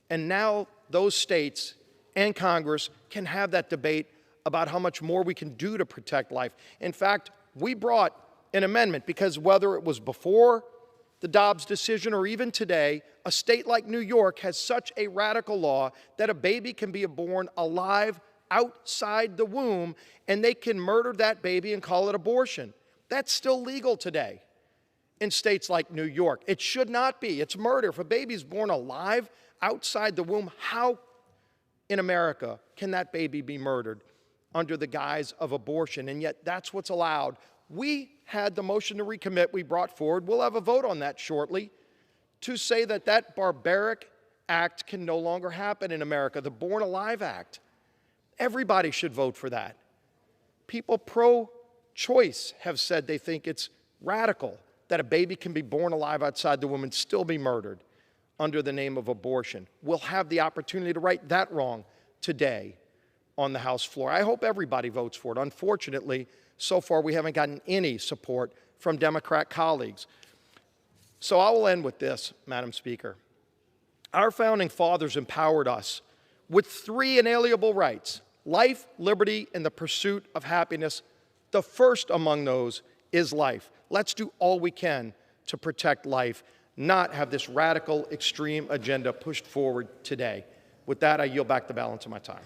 And now those states and Congress can have that debate about how much more we can do to protect life. In fact, we brought an amendment because whether it was before the Dobbs decision or even today, a state like New York has such a radical law that a baby can be born alive outside the womb and they can murder that baby and call it abortion. That's still legal today in states like New York. It should not be. It's murder. If a baby is born alive outside the womb, how in America can that baby be murdered under the guise of abortion? And yet that's what's allowed. We had the motion to recommit we brought forward. We'll have a vote on that shortly to say that that barbaric act can no longer happen in America, the Born Alive Act. Everybody should vote for that. People pro-choice have said they think it's radical that a baby can be born alive outside the womb and still be murdered under the name of abortion. We'll have the opportunity to right that wrong today on the House floor. I hope everybody votes for it. Unfortunately, so far we haven't gotten any support from Democrat colleagues. So I will end with this, Madam Speaker. Our founding fathers empowered us with 3 inalienable rights: life, liberty, and the pursuit of happiness. The first among those is life. Let's do all we can to protect life, not have this radical, extreme agenda pushed forward today. With that, I yield back the balance of my time.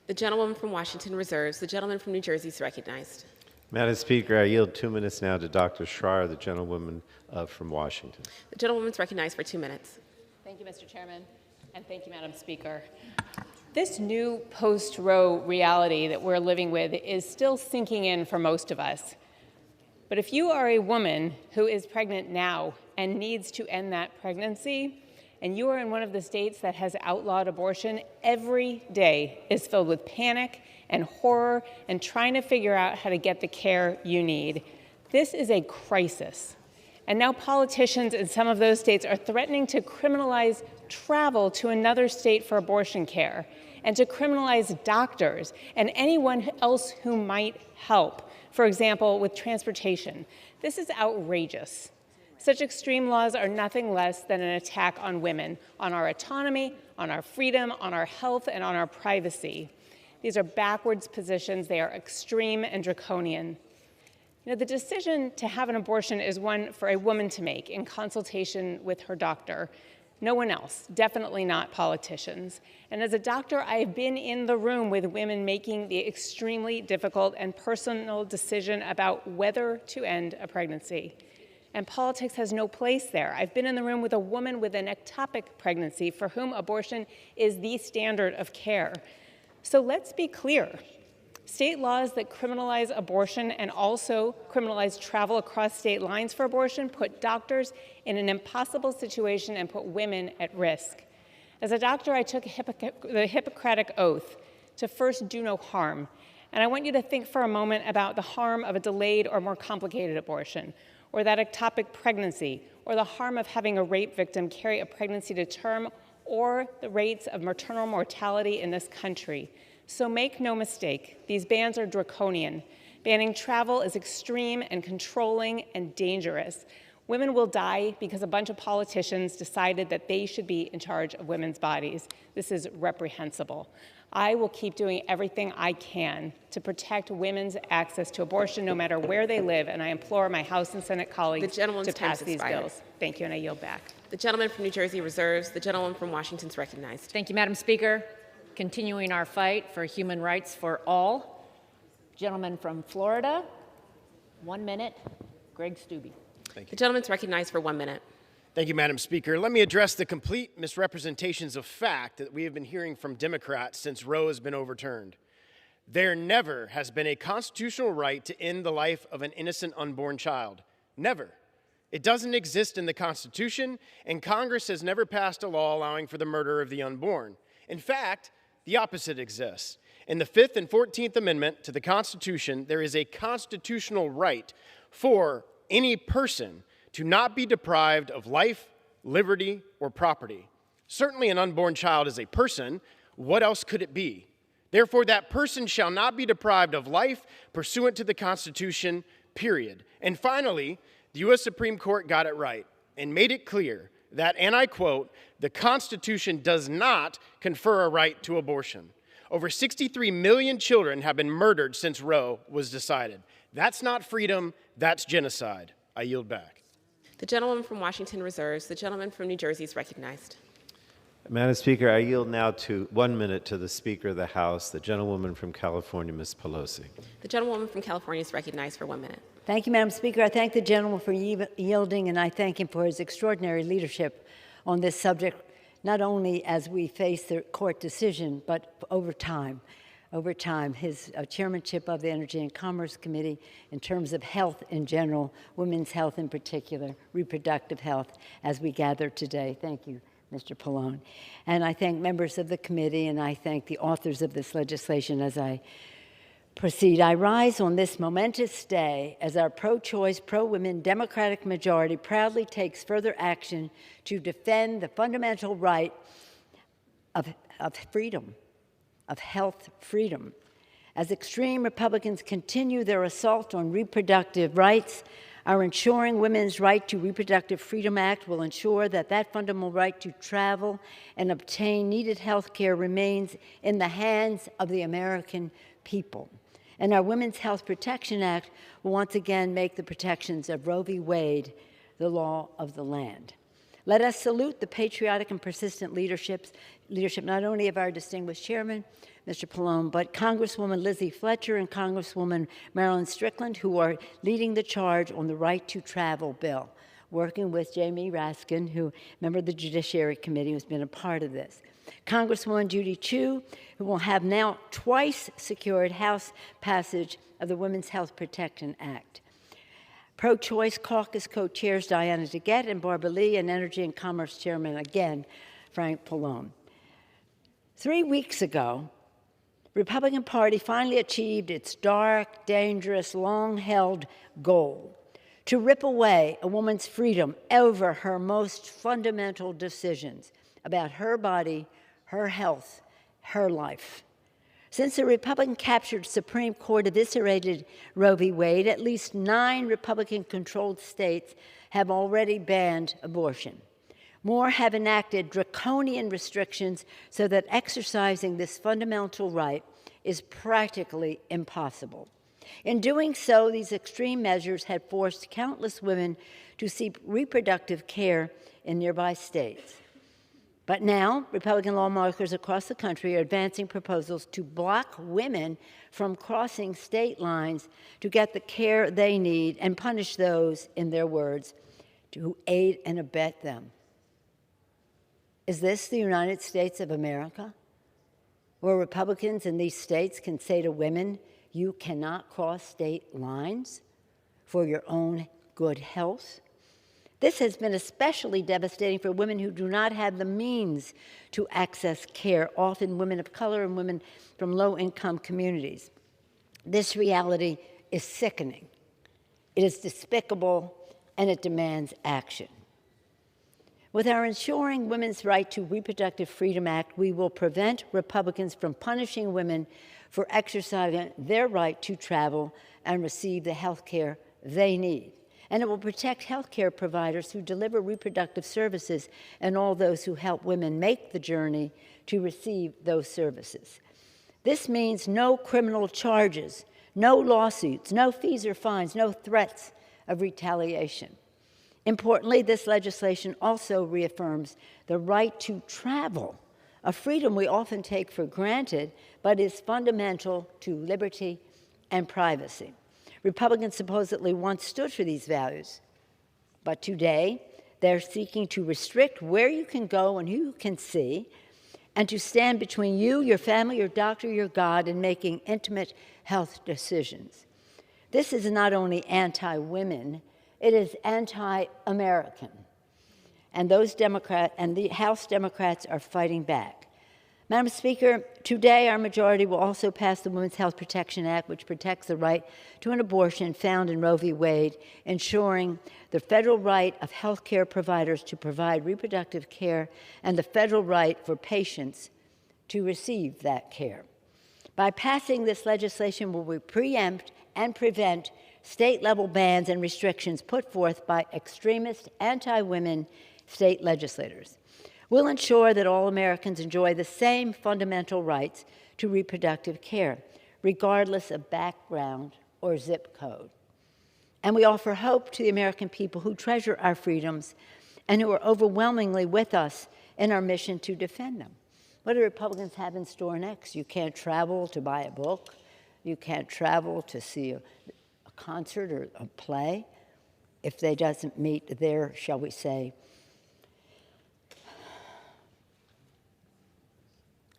The gentlewoman from Washington reserves. The gentleman from New Jersey is recognized. Madam Speaker, I yield 2 minutes now to Dr. Schreier, the gentlewoman from Washington. The gentlewoman is recognized for 2 minutes. Thank you, Mr. Chairman, and thank you, Madam Speaker. This new post-Roe reality that we're living with is still sinking in for most of us. But if you are a woman who is pregnant now and needs to end that pregnancy, and you are in one of the states that has outlawed abortion, every day is filled with panic and horror and trying to figure out how to get the care you need. This is a crisis. And now politicians in some of those states are threatening to criminalize travel to another state for abortion care and to criminalize doctors and anyone else who might help, for example, with transportation. This is outrageous. Such extreme laws are nothing less than an attack on women, on our autonomy, on our freedom, on our health, and on our privacy. These are backwards positions. They are extreme and draconian. You know, the decision to have an abortion is one for a woman to make in consultation with her doctor. No one else, definitely not politicians. And as a doctor, I have been in the room with women making the extremely difficult and personal decision about whether to end a pregnancy. And politics has no place there. I've been in the room with a woman with an ectopic pregnancy for whom abortion is the standard of care. So let's be clear. State laws that criminalize abortion and also criminalize travel across state lines for abortion put doctors in an impossible situation and put women at risk. As a doctor, I took the Hippocratic Oath to first do no harm. And I want you to think for a moment about the harm of a delayed or more complicated abortion, or that ectopic pregnancy, or the harm of having a rape victim carry a pregnancy to term, or the rates of maternal mortality in this country. So make no mistake, these bans are draconian. Banning travel is extreme and controlling and dangerous. Women will die because a bunch of politicians decided that they should be in charge of women's bodies. This is reprehensible. I will keep doing everything I can to protect women's access to abortion no matter where they live, and I implore my House and Senate colleagues to pass these bills. Thank you, and I yield back. The gentleman from New Jersey reserves. The gentleman from Washington is recognized. Thank you, Madam Speaker. Continuing our fight for human rights for all. Gentleman from Florida, 1 minute, Greg Steube. The gentleman's recognized for 1 minute. Thank you, Madam Speaker. Let me address the complete misrepresentations of fact that we have been hearing from Democrats since Roe has been overturned. There never has been a constitutional right to end the life of an innocent unborn child. Never. It doesn't exist in the Constitution, and Congress has never passed a law allowing for the murder of the unborn. In fact, the opposite exists. In the 5th and 14th Amendment to the Constitution, there is a constitutional right for any person to not be deprived of life, liberty, or property. Certainly an unborn child is a person. What else could it be? Therefore, that person shall not be deprived of life pursuant to the Constitution, period. And finally, the U.S. Supreme Court got it right and made it clear that, and I quote, the Constitution does not confer a right to abortion. Over 63 million children have been murdered since Roe was decided. That's not freedom, that's genocide. I yield back. The gentleman from Washington reserves. The gentleman from New Jersey is recognized. Madam Speaker, I yield now to 1 minute to the Speaker of the House, the gentlewoman from California, Ms. Pelosi. The gentlewoman from California is recognized for 1 minute. Thank you, Madam Speaker. I thank the gentleman for yielding, and I thank him for his extraordinary leadership on this subject, not only as we face the court decision, but over time. Over time, his chairmanship of the Energy and Commerce Committee in terms of health in general, women's health in particular, reproductive health, as we gather today. Thank you, Mr. Pallone. And I thank members of the committee, and I thank the authors of this legislation as I proceed. I rise on this momentous day as our pro-choice, pro-women Democratic majority proudly takes further action to defend the fundamental right of freedom, of health freedom. As extreme Republicans continue their assault on reproductive rights, our Ensuring Women's Right to Reproductive Freedom Act will ensure that that fundamental right to travel and obtain needed health care remains in the hands of the American people. And our Women's Health Protection Act will once again make the protections of Roe v. Wade the law of the land. Let us salute the patriotic and persistent leadership not only of our distinguished chairman, Mr. Pallone, but Congresswoman Lizzie Fletcher and Congresswoman Marilyn Strickland, who are leading the charge on the Right to Travel bill, working with Jamie Raskin, who member of the Judiciary Committee, who's been a part of this. Congresswoman Judy Chu, who will have now twice secured House passage of the Women's Health Protection Act. Pro-Choice Caucus co-chairs Diana DeGette and Barbara Lee, and Energy and Commerce Chairman, again, Frank Pallone. 3 weeks ago, the Republican Party finally achieved its dark, dangerous, long-held goal to rip away a woman's freedom over her most fundamental decisions about her body, her health, her life. Since the Republican-captured Supreme Court eviscerated Roe v. Wade, at least 9 Republican-controlled states have already banned abortion. More have enacted draconian restrictions so that exercising this fundamental right is practically impossible. In doing so, these extreme measures have forced countless women to seek reproductive care in nearby states. But now, Republican lawmakers across the country are advancing proposals to block women from crossing state lines to get the care they need and punish those, in their words, who aid and abet them. Is this the United States of America, where Republicans in these states can say to women, You cannot cross state lines for your own good health. This has been especially devastating for women who do not have the means to access care, often women of color and women from low-income communities. This reality is sickening. It is despicable, and it demands action. With our Ensuring Women's Right to Reproductive Freedom Act, we will prevent Republicans from punishing women for exercising their right to travel and receive the health care they need. And it will protect health care providers who deliver reproductive services and all those who help women make the journey to receive those services. This means no criminal charges, no lawsuits, no fees or fines, no threats of retaliation. Importantly, this legislation also reaffirms the right to travel, a freedom we often take for granted, but is fundamental to liberty and privacy. Republicans supposedly once stood for these values, but today they're seeking to restrict where you can go and who you can see, and to stand between you, your family, your doctor, your God, in making intimate health decisions. This is not only anti-women, it is anti-American. And the House Democrats are fighting back. Madam Speaker, today our majority will also pass the Women's Health Protection Act, which protects the right to an abortion found in Roe v. Wade, ensuring the federal right of health care providers to provide reproductive care and the federal right for patients to receive that care. By passing this legislation, we will preempt and prevent state-level bans and restrictions put forth by extremist anti-women state legislators. We'll ensure that all Americans enjoy the same fundamental rights to reproductive care, regardless of background or zip code. And we offer hope to the American people who treasure our freedoms and who are overwhelmingly with us in our mission to defend them. What do Republicans have in store next? You can't travel to buy a book. You can't travel to see a concert or a play if they doesn't meet their, shall we say,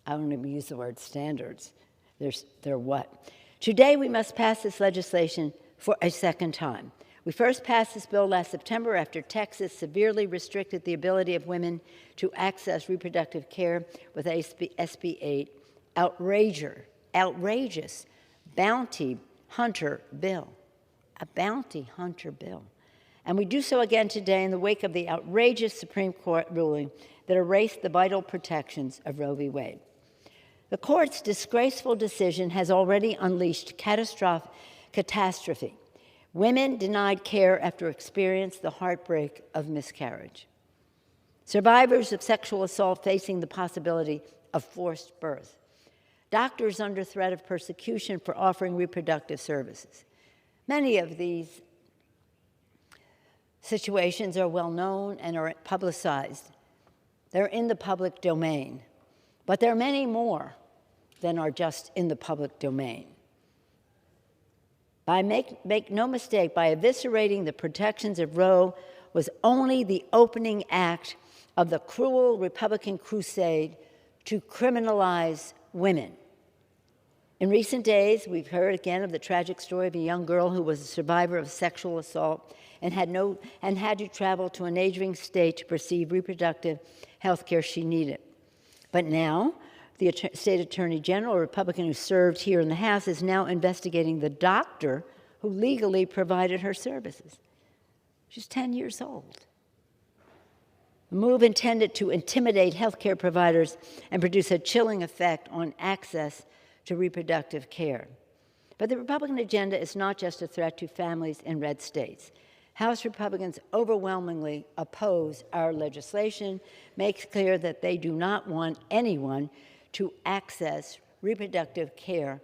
I don't even use the word standards. They're what? Today, we must pass this legislation for a second time. We first passed this bill last September after Texas severely restricted the ability of women to access reproductive care with SB 8, outrageous bounty hunter bill, a bounty hunter bill. And we do so again today in the wake of the outrageous Supreme Court ruling that erased the vital protections of Roe v. Wade. The court's disgraceful decision has already unleashed catastrophe. Women denied care after experiencing the heartbreak of miscarriage. Survivors of sexual assault facing the possibility of forced birth. Doctors under threat of persecution for offering reproductive services. Many of these situations are well known and are publicized. They're in the public domain. But there are many more than are just in the public domain. Make no mistake, by eviscerating the protections of Roe was only the opening act of the cruel Republican crusade to criminalize women. In recent days, we've heard again of the tragic story of a young girl who was a survivor of sexual assault and had to travel to a neighboring state to receive reproductive health care she needed. But now, the state attorney general, a Republican who served here in the House, is now investigating the doctor who legally provided her services. She's 10 years old. A move intended to intimidate healthcare providers and produce a chilling effect on access to reproductive care. But the Republican agenda is not just a threat to families in red states. House Republicans overwhelmingly oppose our legislation, makes clear that they do not want anyone to access reproductive care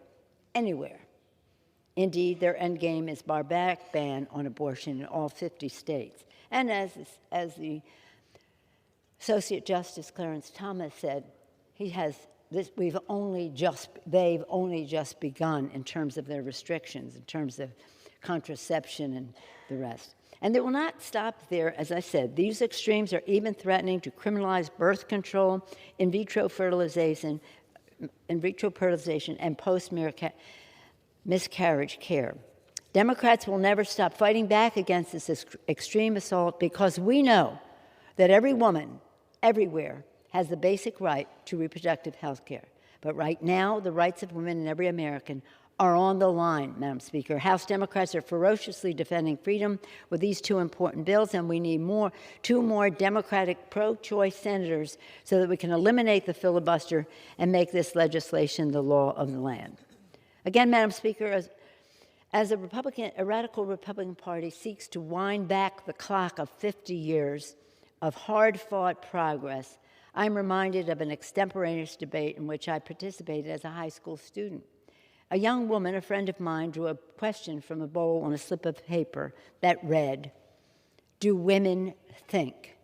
anywhere. Indeed, their endgame is barbaric ban on abortion in all 50 states. And as the Associate Justice Clarence Thomas said, they've only just begun in terms of their restrictions, in terms of contraception and the rest. And they will not stop there, as I said. These extremes are even threatening to criminalize birth control, in vitro fertilization, and post- miscarriage care. Democrats will never stop fighting back against this extreme assault because we know that every woman, everywhere, has the basic right to reproductive health care. But right now, the rights of women and every American are on the line, Madam Speaker. House Democrats are ferociously defending freedom with these two important bills, and we need two more Democratic pro-choice senators so that we can eliminate the filibuster and make this legislation the law of the land. Again, Madam Speaker, as a radical Republican Party seeks to wind back the clock of 50 years of hard-fought progress, I'm reminded of an extemporaneous debate in which I participated as a high school student. A young woman, a friend of mine, drew a question from a bowl on a slip of paper that read, "Do women think?"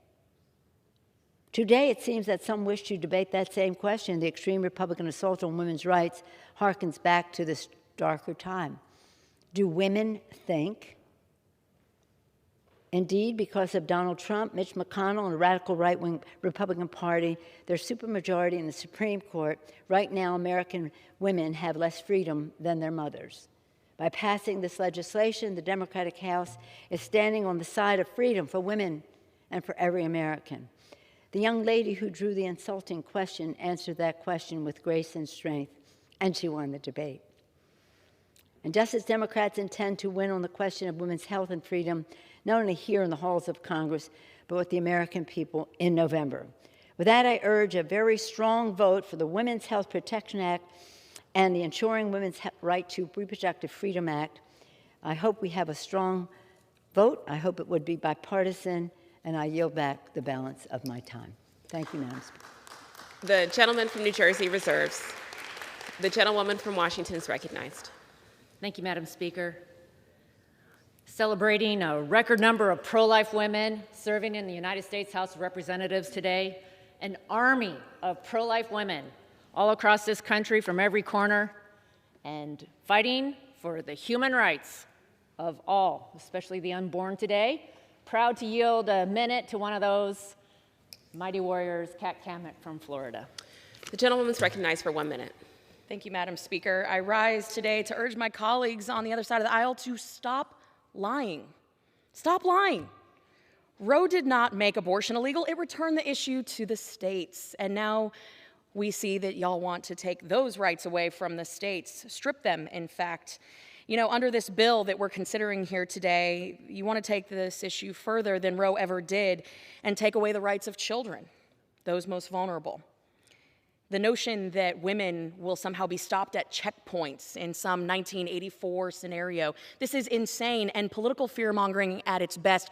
Today, it seems that some wish to debate that same question. The extreme Republican assault on women's rights harkens back to this darker time. Do women think? Indeed, because of Donald Trump, Mitch McConnell, and the radical right-wing Republican Party, their supermajority in the Supreme Court, right now American women have less freedom than their mothers. By passing this legislation, the Democratic House is standing on the side of freedom for women and for every American. The young lady who drew the insulting question answered that question with grace and strength, and she won the debate. And just as Democrats intend to win on the question of women's health and freedom, not only here in the halls of Congress, but with the American people in November. With that, I urge a very strong vote for the Women's Health Protection Act and the Ensuring Women's Right to Reproductive Freedom Act. I hope we have a strong vote. I hope it would be bipartisan, and I yield back the balance of my time. Thank you, Madam Speaker. The gentleman from New Jersey reserves. The gentlewoman from Washington is recognized. Thank you, Madam Speaker. Celebrating a record number of pro-life women serving in the United States House of Representatives today, an army of pro-life women all across this country from every corner and fighting for the human rights of all, especially the unborn today. Proud to yield a minute to one of those mighty warriors, Kat Kamek from Florida. The gentlewoman is recognized for 1 minute. Thank you, Madam Speaker. I rise today to urge my colleagues on the other side of the aisle to stop lying. Stop lying. Roe did not make abortion illegal. It returned the issue to the states. And now we see that y'all want to take those rights away from the states, strip them, in fact. You know, under this bill that we're considering here today, you want to take this issue further than Roe ever did and take away the rights of children, those most vulnerable. The notion that women will somehow be stopped at checkpoints in some 1984 scenario, this is insane and political fear-mongering at its best,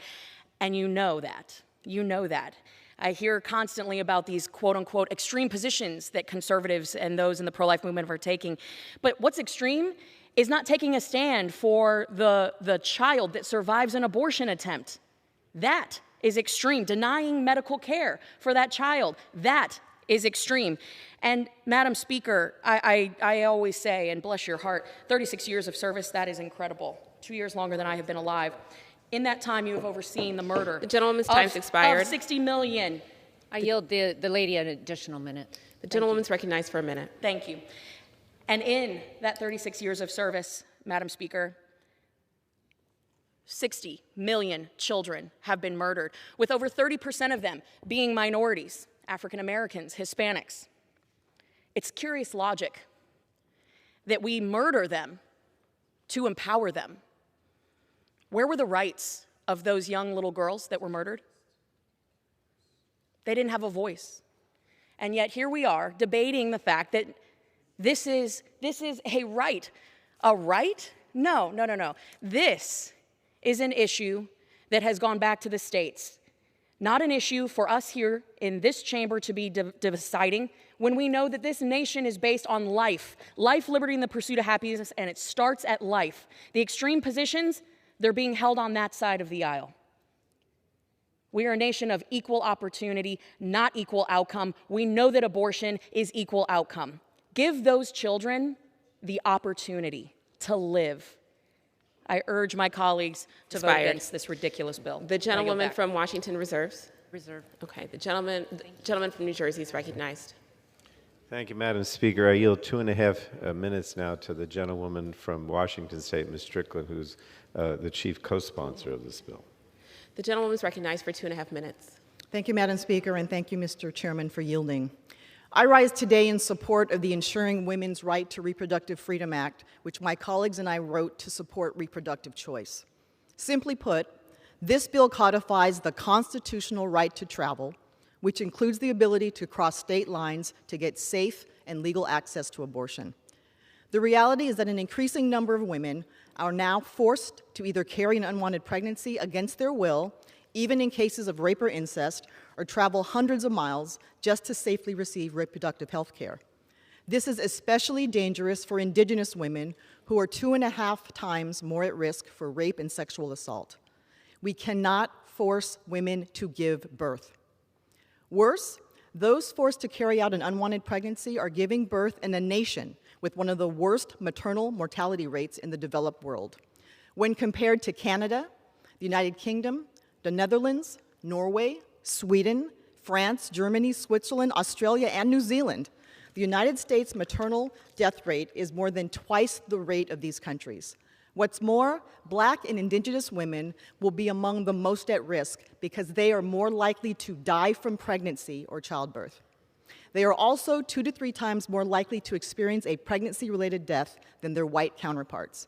and you know that. You know that. I hear constantly about these quote-unquote extreme positions that conservatives and those in the pro-life movement are taking. But what's extreme is not taking a stand for the child that survives an abortion attempt. That is extreme. Denying medical care for that child, that is extreme. And Madam Speaker, I always say, and bless your heart, 36 years of service, that is incredible. 2 years longer than I have been alive. In that time, you have overseen the murder. The gentleman's time's expired. Of 60 million. I yield the lady an additional minute. The gentlewoman's recognized for a minute. Thank you. And in that 36 years of service, Madam Speaker, 60 million children have been murdered, with over 30% of them being minorities, African Americans, Hispanics. It's curious logic that we murder them to empower them. Where were the rights of those young little girls that were murdered? They didn't have a voice. And yet here we are debating the fact that this is a right. A right? No. This is an issue that has gone back to the states. Not an issue for us here in this chamber to be deciding when we know that this nation is based on life, liberty, and the pursuit of happiness, and it starts at life. The extreme positions, they're being held on that side of the aisle. We are a nation of equal opportunity, not equal outcome. We know that abortion is equal outcome. Give those children the opportunity to live. I urge my colleagues to vote against this ridiculous bill. The gentlewoman from Washington reserves. Reserve. Okay. The gentleman from New Jersey is recognized. Thank you, Madam Speaker. I yield 2.5 minutes now to the gentlewoman from Washington State, Ms. Strickland, who's the chief co-sponsor of this bill. The gentlewoman is recognized for 2.5 minutes. Thank you, Madam Speaker, and thank you, Mr. Chairman, for yielding. I rise today in support of the Ensuring Women's Right to Reproductive Freedom Act, which my colleagues and I wrote to support reproductive choice. Simply put, this bill codifies the constitutional right to travel, which includes the ability to cross state lines to get safe and legal access to abortion. The reality is that an increasing number of women are now forced to either carry an unwanted pregnancy against their will, even in cases of rape or incest, or travel hundreds of miles just to safely receive reproductive health care. This is especially dangerous for Indigenous women who are 2.5 times more at risk for rape and sexual assault. We cannot force women to give birth. Worse, those forced to carry out an unwanted pregnancy are giving birth in a nation with one of the worst maternal mortality rates in the developed world. When compared to Canada, the United Kingdom, the Netherlands, Norway, Sweden, France, Germany, Switzerland, Australia, and New Zealand, the United States maternal death rate is more than twice the rate of these countries. What's more, Black and Indigenous women will be among the most at risk because they are more likely to die from pregnancy or childbirth. They are also 2 to 3 times more likely to experience a pregnancy-related death than their white counterparts.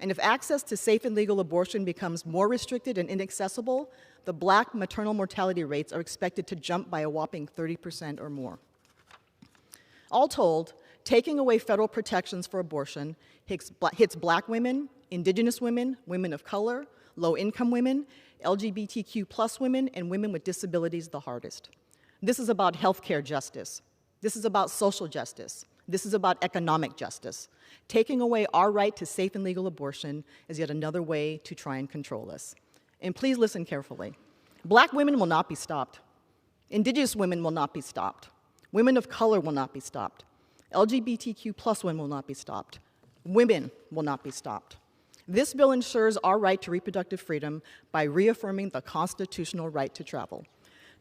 And if access to safe and legal abortion becomes more restricted and inaccessible, the Black maternal mortality rates are expected to jump by a whopping 30% or more. All told, taking away federal protections for abortion hits Black women, Indigenous women, women of color, low-income women, LGBTQ+ women, and women with disabilities the hardest. This is about healthcare justice. This is about social justice. This is about economic justice. Taking away our right to safe and legal abortion is yet another way to try and control us. And please listen carefully. Black women will not be stopped. Indigenous women will not be stopped. Women of color will not be stopped. LGBTQ+ women will not be stopped. Women will not be stopped. This bill ensures our right to reproductive freedom by reaffirming the constitutional right to travel.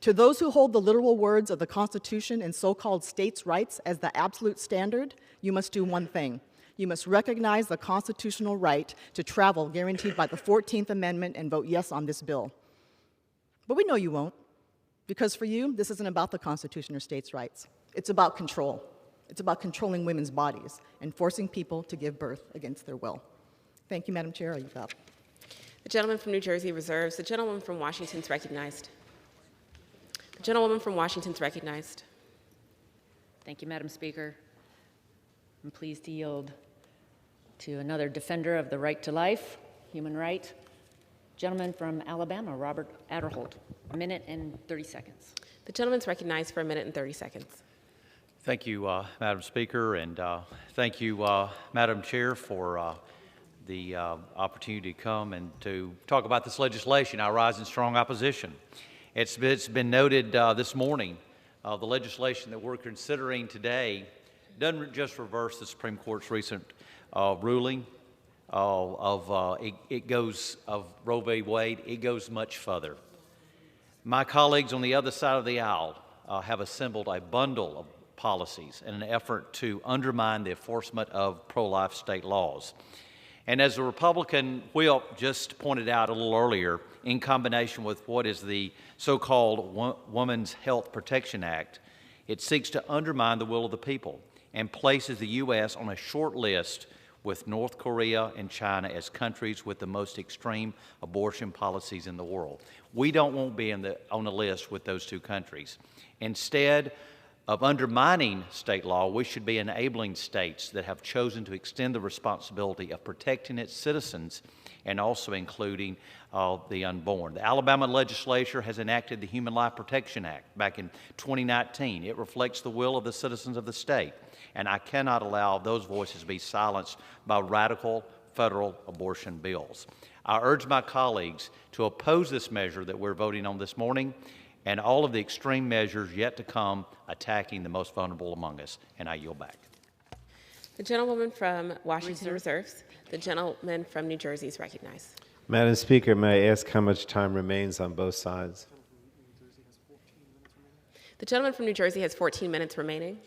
To those who hold the literal words of the Constitution and so-called states' rights as the absolute standard, you must do one thing. You must recognize the constitutional right to travel guaranteed by the 14th Amendment and vote yes on this bill. But we know you won't, because for you, this isn't about the Constitution or states' rights. It's about control. It's about controlling women's bodies and forcing people to give birth against their will. Thank you, Madam Chair. You've got. The gentleman from New Jersey reserves. The gentlewoman from Washington is recognized. The gentlewoman from Washington is recognized. Thank you, Madam Speaker. I'm pleased to yield to another defender of the right to life, human right. Gentleman from Alabama, Robert Aderholt, 1 minute and 30 seconds. The gentleman is recognized for 1 minute and 30 seconds. Thank you, Madam Speaker, and thank you, Madam Chair, for the opportunity to come and to talk about this legislation. I rise in strong opposition. It's been noted this morning, the legislation that we're considering today doesn't just reverse the Supreme Court's recent ruling of Roe v. Wade. It goes much further. My colleagues on the other side of the aisle have assembled a bundle of policies in an effort to undermine the enforcement of pro-life state laws. And as the Republican whip just pointed out a little earlier, in combination with what is the so-called Women's Health Protection Act, it seeks to undermine the will of the people and places the U.S. on a short list with North Korea and China as countries with the most extreme abortion policies in the world. We don't want to be on the list with those two countries. Instead of undermining state law, we should be enabling states that have chosen to extend the responsibility of protecting its citizens and also including the unborn. The Alabama legislature has enacted the Human Life Protection Act back in 2019. It reflects the will of the citizens of the state, and I cannot allow those voices to be silenced by radical federal abortion bills. I urge my colleagues to oppose this measure that we're voting on this morning and all of the extreme measures yet to come attacking the most vulnerable among us, and I yield back. The gentlewoman from Washington reserves. The gentleman from New Jersey is recognized. Madam Speaker, may I ask how much time remains on both sides? The gentleman from New Jersey has 14 minutes remaining.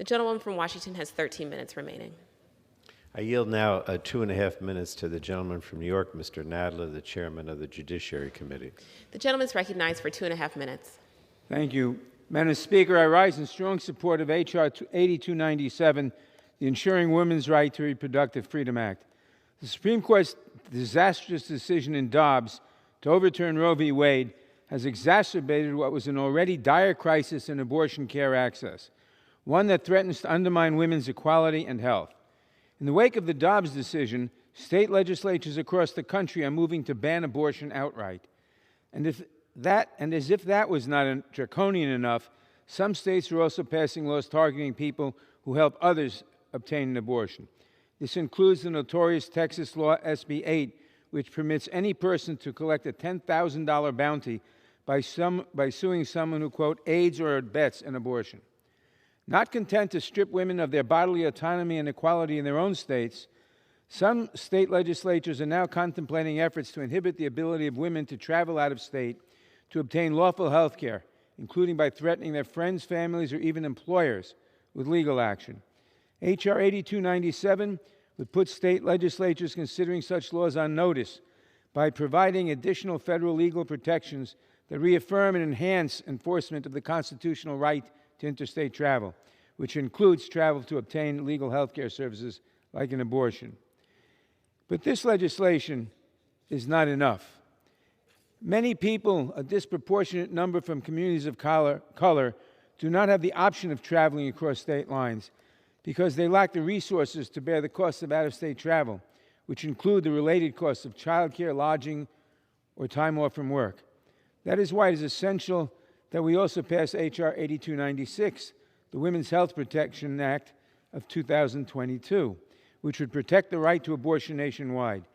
The gentlewoman from Washington has 13 minutes remaining. I yield now 2.5 minutes to the gentleman from New York, Mr. Nadler, the chairman of the Judiciary Committee. The gentleman is recognized for 2.5 minutes. Thank you. Madam Speaker, I rise in strong support of H.R. 8297, the Ensuring Women's Right to Reproductive Freedom Act. The Supreme Court's disastrous decision in Dobbs to overturn Roe v. Wade has exacerbated what was an already dire crisis in abortion care access, one that threatens to undermine women's equality and health. In the wake of the Dobbs decision, state legislatures across the country are moving to ban abortion outright. And as if that was not draconian enough, some states are also passing laws targeting people who help others obtain an abortion. This includes the notorious Texas law SB 8, which permits any person to collect a $10,000 bounty by suing someone who, quote, aids or abets an abortion. Not content to strip women of their bodily autonomy and equality in their own states, some state legislatures are now contemplating efforts to inhibit the ability of women to travel out of state to obtain lawful health care, including by threatening their friends, families, or even employers with legal action. H.R. 8297 would put state legislatures considering such laws on notice by providing additional federal legal protections that reaffirm and enhance enforcement of the constitutional right to interstate travel, which includes travel to obtain legal health care services like an abortion. But this legislation is not enough. Many people, a disproportionate number from communities of color, do not have the option of traveling across state lines because they lack the resources to bear the costs of out-of-state travel, which include the related costs of childcare, lodging, or time off from work. That is why it is essential that we also pass H.R. 8296, the Women's Health Protection Act of 2022, which would protect the right to abortion nationwide.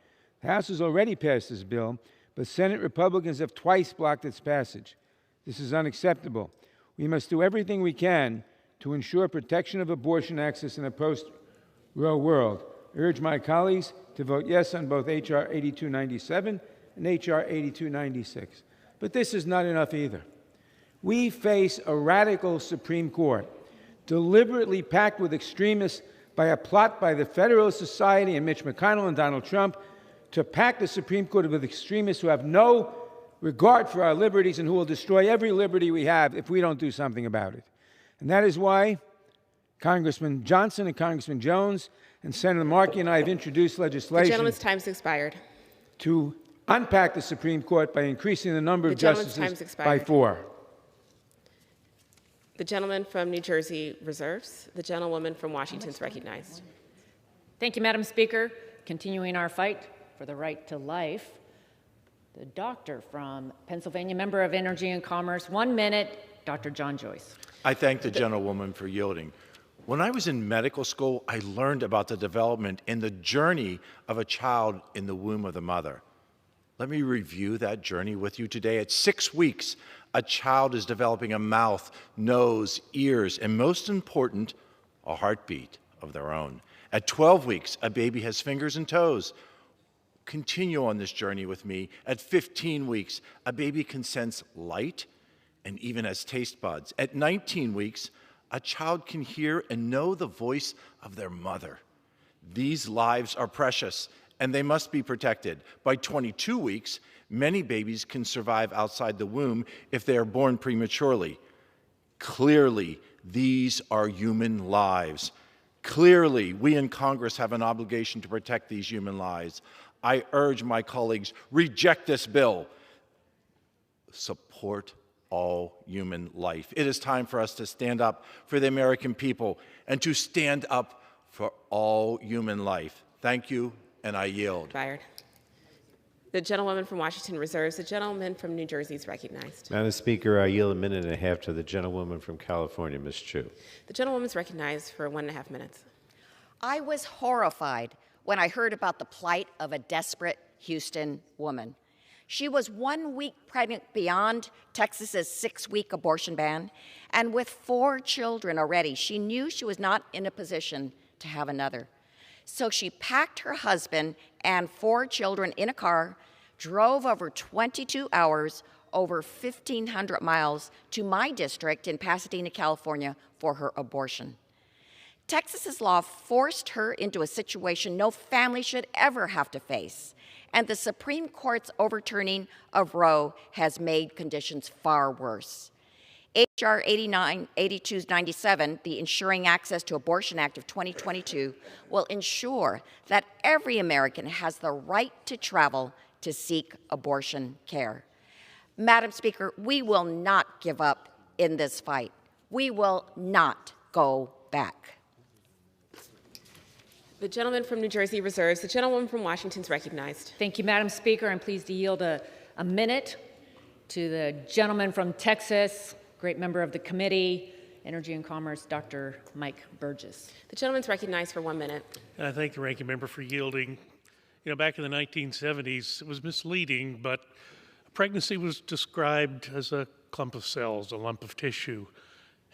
The House has already passed this bill, but Senate Republicans have twice blocked its passage. This is unacceptable. We must do everything we can to ensure protection of abortion access in a post-Roe world. I urge my colleagues to vote yes on both H.R. 8297 and H.R. 8296. But this is not enough either. We face a radical Supreme Court, deliberately packed with extremists by a plot by the Federalist Society and Mitch McConnell and Donald Trump to pack the Supreme Court with extremists who have no regard for our liberties and who will destroy every liberty we have if we don't do something about it. And that is why Congressman Johnson and Congressman Jones and Senator Markey and I have introduced legislation. The gentleman's time's expired. To unpack the Supreme Court by increasing the number of justices by 4. The gentleman from New Jersey reserves. The gentlewoman from Washington is recognized. Thank you, Madam Speaker. Continuing our fight for the right to life, the doctor from Pennsylvania, member of Energy and Commerce. 1 minute, Dr. John Joyce. I thank the gentlewoman for yielding. When I was in medical school, I learned about the development and the journey of a child in the womb of the mother. Let me review that journey with you today. At 6 weeks, a child is developing a mouth, nose, ears, and most important, a heartbeat of their own. At 12 weeks, a baby has fingers and toes. Continue on this journey with me. At 15 weeks, a baby can sense light and even has taste buds. At 19 weeks, a child can hear and know the voice of their mother. These lives are precious, and they must be protected. By 22 weeks, many babies can survive outside the womb if they are born prematurely. Clearly, these are human lives. Clearly, we in Congress have an obligation to protect these human lives. I urge my colleagues, reject this bill. Support all human life. It is time for us to stand up for the American people and to stand up for all human life. Thank you, and I yield. Fired. The gentlewoman from Washington reserves. The gentleman from New Jersey is recognized. Madam Speaker, I yield 1.5 minutes to the gentlewoman from California, Ms. Chu. The gentlewoman is recognized for 1.5 minutes. I was horrified when I heard about the plight of a desperate Houston woman. She was 1 week pregnant beyond Texas's 6-week abortion ban, and with 4 children already, she knew she was not in a position to have another. So she packed her husband and 4 children in a car, drove over 22 hours, over 1,500 miles to my district in Pasadena, California, for her abortion. Texas's law forced her into a situation no family should ever have to face, and the Supreme Court's overturning of Roe has made conditions far worse. H.R. 8297, the Ensuring Access to Abortion Act of 2022, will ensure that every American has the right to travel to seek abortion care. Madam Speaker, we will not give up in this fight. We will not go back. The gentleman from New Jersey reserves. The gentlewoman from Washington is recognized. Thank you, Madam Speaker. I'm pleased to yield a minute to the gentleman from Texas, great member of the committee, Energy and Commerce, Dr. Mike Burgess. The gentleman's recognized for 1 minute. And I thank the ranking member for yielding. You know, back in the 1970s, it was misleading, but pregnancy was described as a clump of cells, a lump of tissue.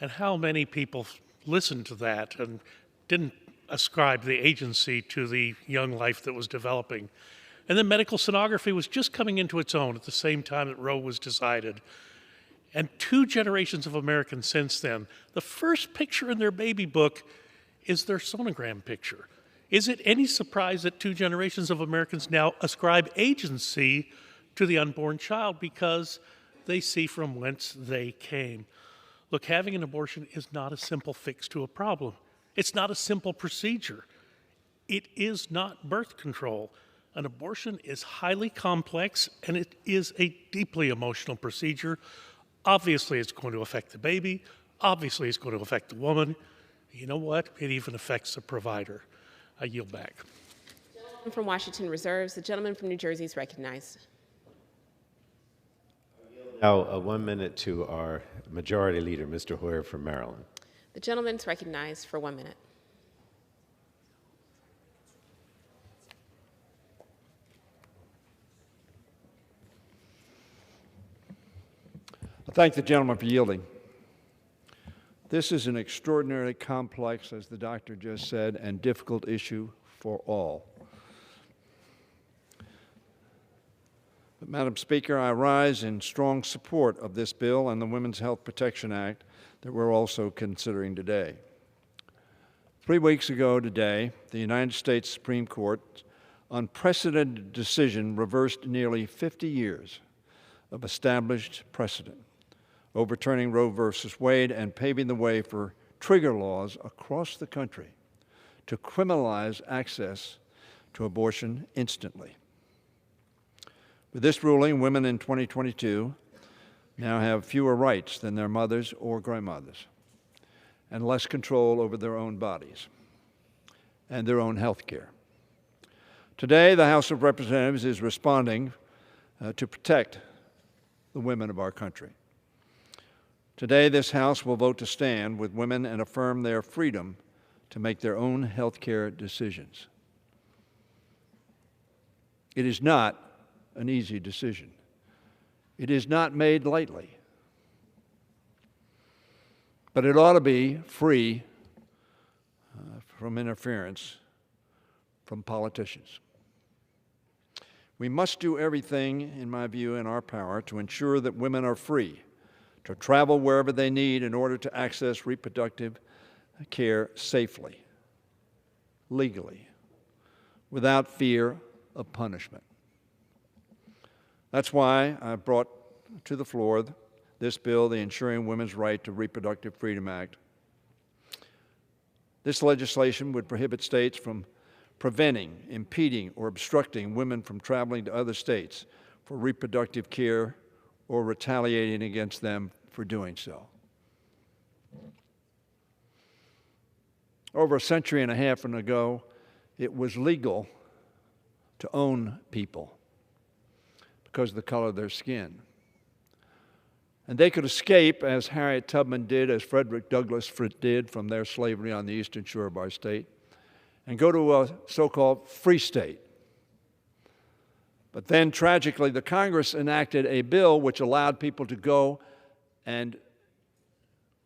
And how many people listened to that and didn't ascribe the agency to the young life that was developing. And then medical sonography was just coming into its own at the same time that Roe was decided. And 2 generations of Americans since then, the first picture in their baby book is their sonogram picture. Is it any surprise that 2 generations of Americans now ascribe agency to the unborn child because they see from whence they came? Look, having an abortion is not a simple fix to a problem. It's not a simple procedure. It is not birth control. An abortion is highly complex, and it is a deeply emotional procedure. Obviously, it's going to affect the baby. Obviously, it's going to affect the woman. You know what? It even affects the provider. I yield back. The gentleman from Washington reserves. The gentleman from New Jersey is recognized. Now, 1 minute to our Majority Leader, Mr. Hoyer from Maryland. The gentleman's recognized for 1 minute. I thank the gentleman for yielding. This is an extraordinarily complex, as the doctor just said, and difficult issue for all. But, Madam Speaker, I rise in strong support of this bill and the Women's Health Protection Act that we're also considering today. 3 weeks ago today, the United States Supreme Court's unprecedented decision reversed nearly 50 years of established precedent, overturning Roe v. Wade and paving the way for trigger laws across the country to criminalize access to abortion instantly. With this ruling, women in 2022 now have fewer rights than their mothers or grandmothers and less control over their own bodies and their own health care. Today, the House of Representatives is responding to protect the women of our country. Today, this House will vote to stand with women and affirm their freedom to make their own health care decisions. It is not an easy decision. It is not made lightly. But it ought to be free from interference from politicians. We must do everything, in my view, in our power to ensure that women are free to travel wherever they need in order to access reproductive care safely, legally, without fear of punishment. That's why I brought to the floor this bill, the Ensuring Women's Right to Reproductive Freedom Act. This legislation would prohibit states from preventing, impeding, or obstructing women from traveling to other states for reproductive care or retaliating against them for doing so. Over a century and a half ago, it was legal to own people because of the color of their skin. And they could escape, as Harriet Tubman did, as Frederick Douglass did, from their slavery on the eastern shore of our state, and go to a so-called free state. But then, tragically, the Congress enacted a bill which allowed people to go and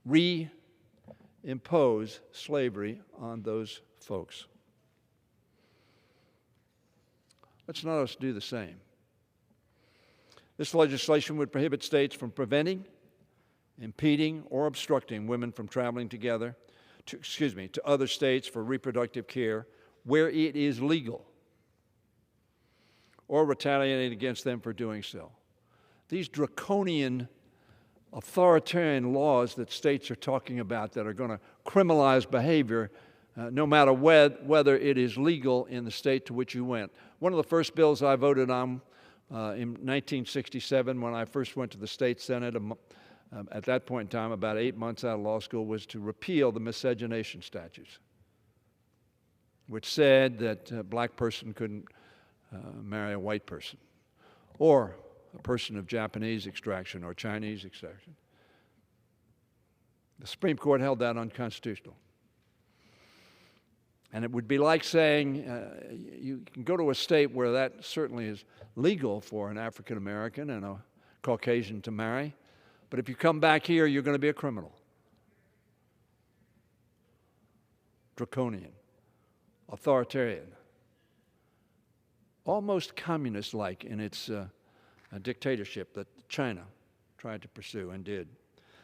reimpose slavery on those folks. Let's not us do the same. This legislation would prohibit states from preventing, impeding, or obstructing women from traveling together to other states for reproductive care where it is legal, or retaliating against them for doing so. These draconian, authoritarian laws that states are talking about that are going to criminalize behavior no matter whether it is legal in the state to which you went. One of the first bills I voted on in 1967 when I first went to the state Senate, at that point in time, about 8 months out of law school, was to repeal the miscegenation statutes, which said that a black person couldn't marry a white person, or a person of Japanese extraction or Chinese extraction. The Supreme Court held that unconstitutional. And it would be like saying you can go to a state where that certainly is legal for an African American and a Caucasian to marry, but if you come back here, you're going to be a criminal. Draconian, authoritarian, almost communist-like in its dictatorship that China tried to pursue and did.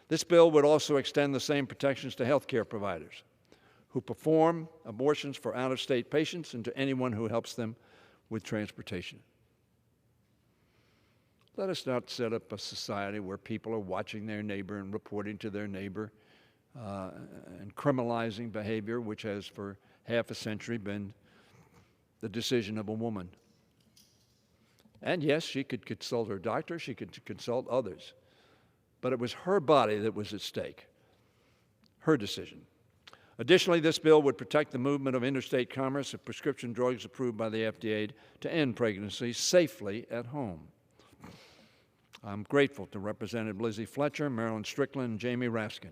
This bill would also extend the same protections to health care providers who perform abortions for out-of-state patients and to anyone who helps them with transportation. Let us not set up a society where people are watching their neighbor and reporting to their neighbor and criminalizing behavior which has for half a century been the decision of a woman. And yes, she could consult her doctor, she could consult others, but it was her body that was at stake, her decision. Additionally, this bill would protect the movement of interstate commerce of prescription drugs approved by the FDA to end pregnancy safely at home. I'm grateful to Representative Lizzie Fletcher, Marilyn Strickland, and Jamie Raskin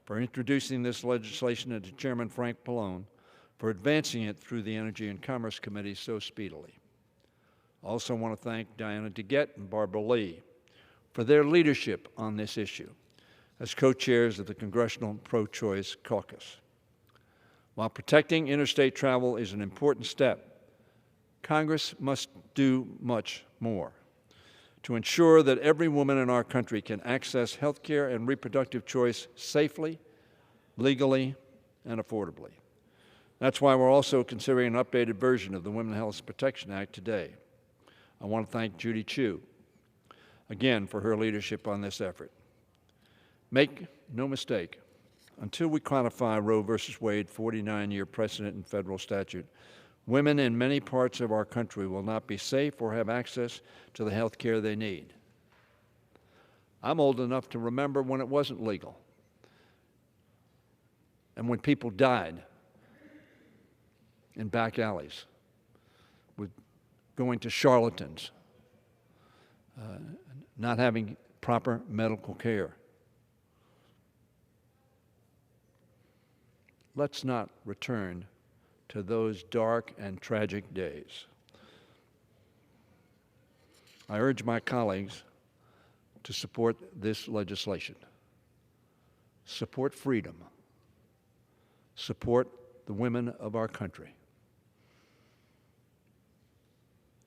for introducing this legislation and to Chairman Frank Pallone for advancing it through the Energy and Commerce Committee so speedily. I also want to thank Diana DeGette and Barbara Lee for their leadership on this issue as co-chairs of the Congressional Pro-Choice Caucus. While protecting interstate travel is an important step, Congress must do much more to ensure that every woman in our country can access health care and reproductive choice safely, legally, and affordably. That's why we're also considering an updated version of the Women's Health Protection Act today. I want to thank Judy Chu again for her leadership on this effort. Make no mistake, until we codify Roe v. Wade 49-year precedent in federal statute, women in many parts of our country will not be safe or have access to the health care they need. I'm old enough to remember when it wasn't legal and when people died in back alleys with going to charlatans, not having proper medical care. Let's not return to those dark and tragic days. I urge my colleagues to support this legislation. Support freedom. Support the women of our country.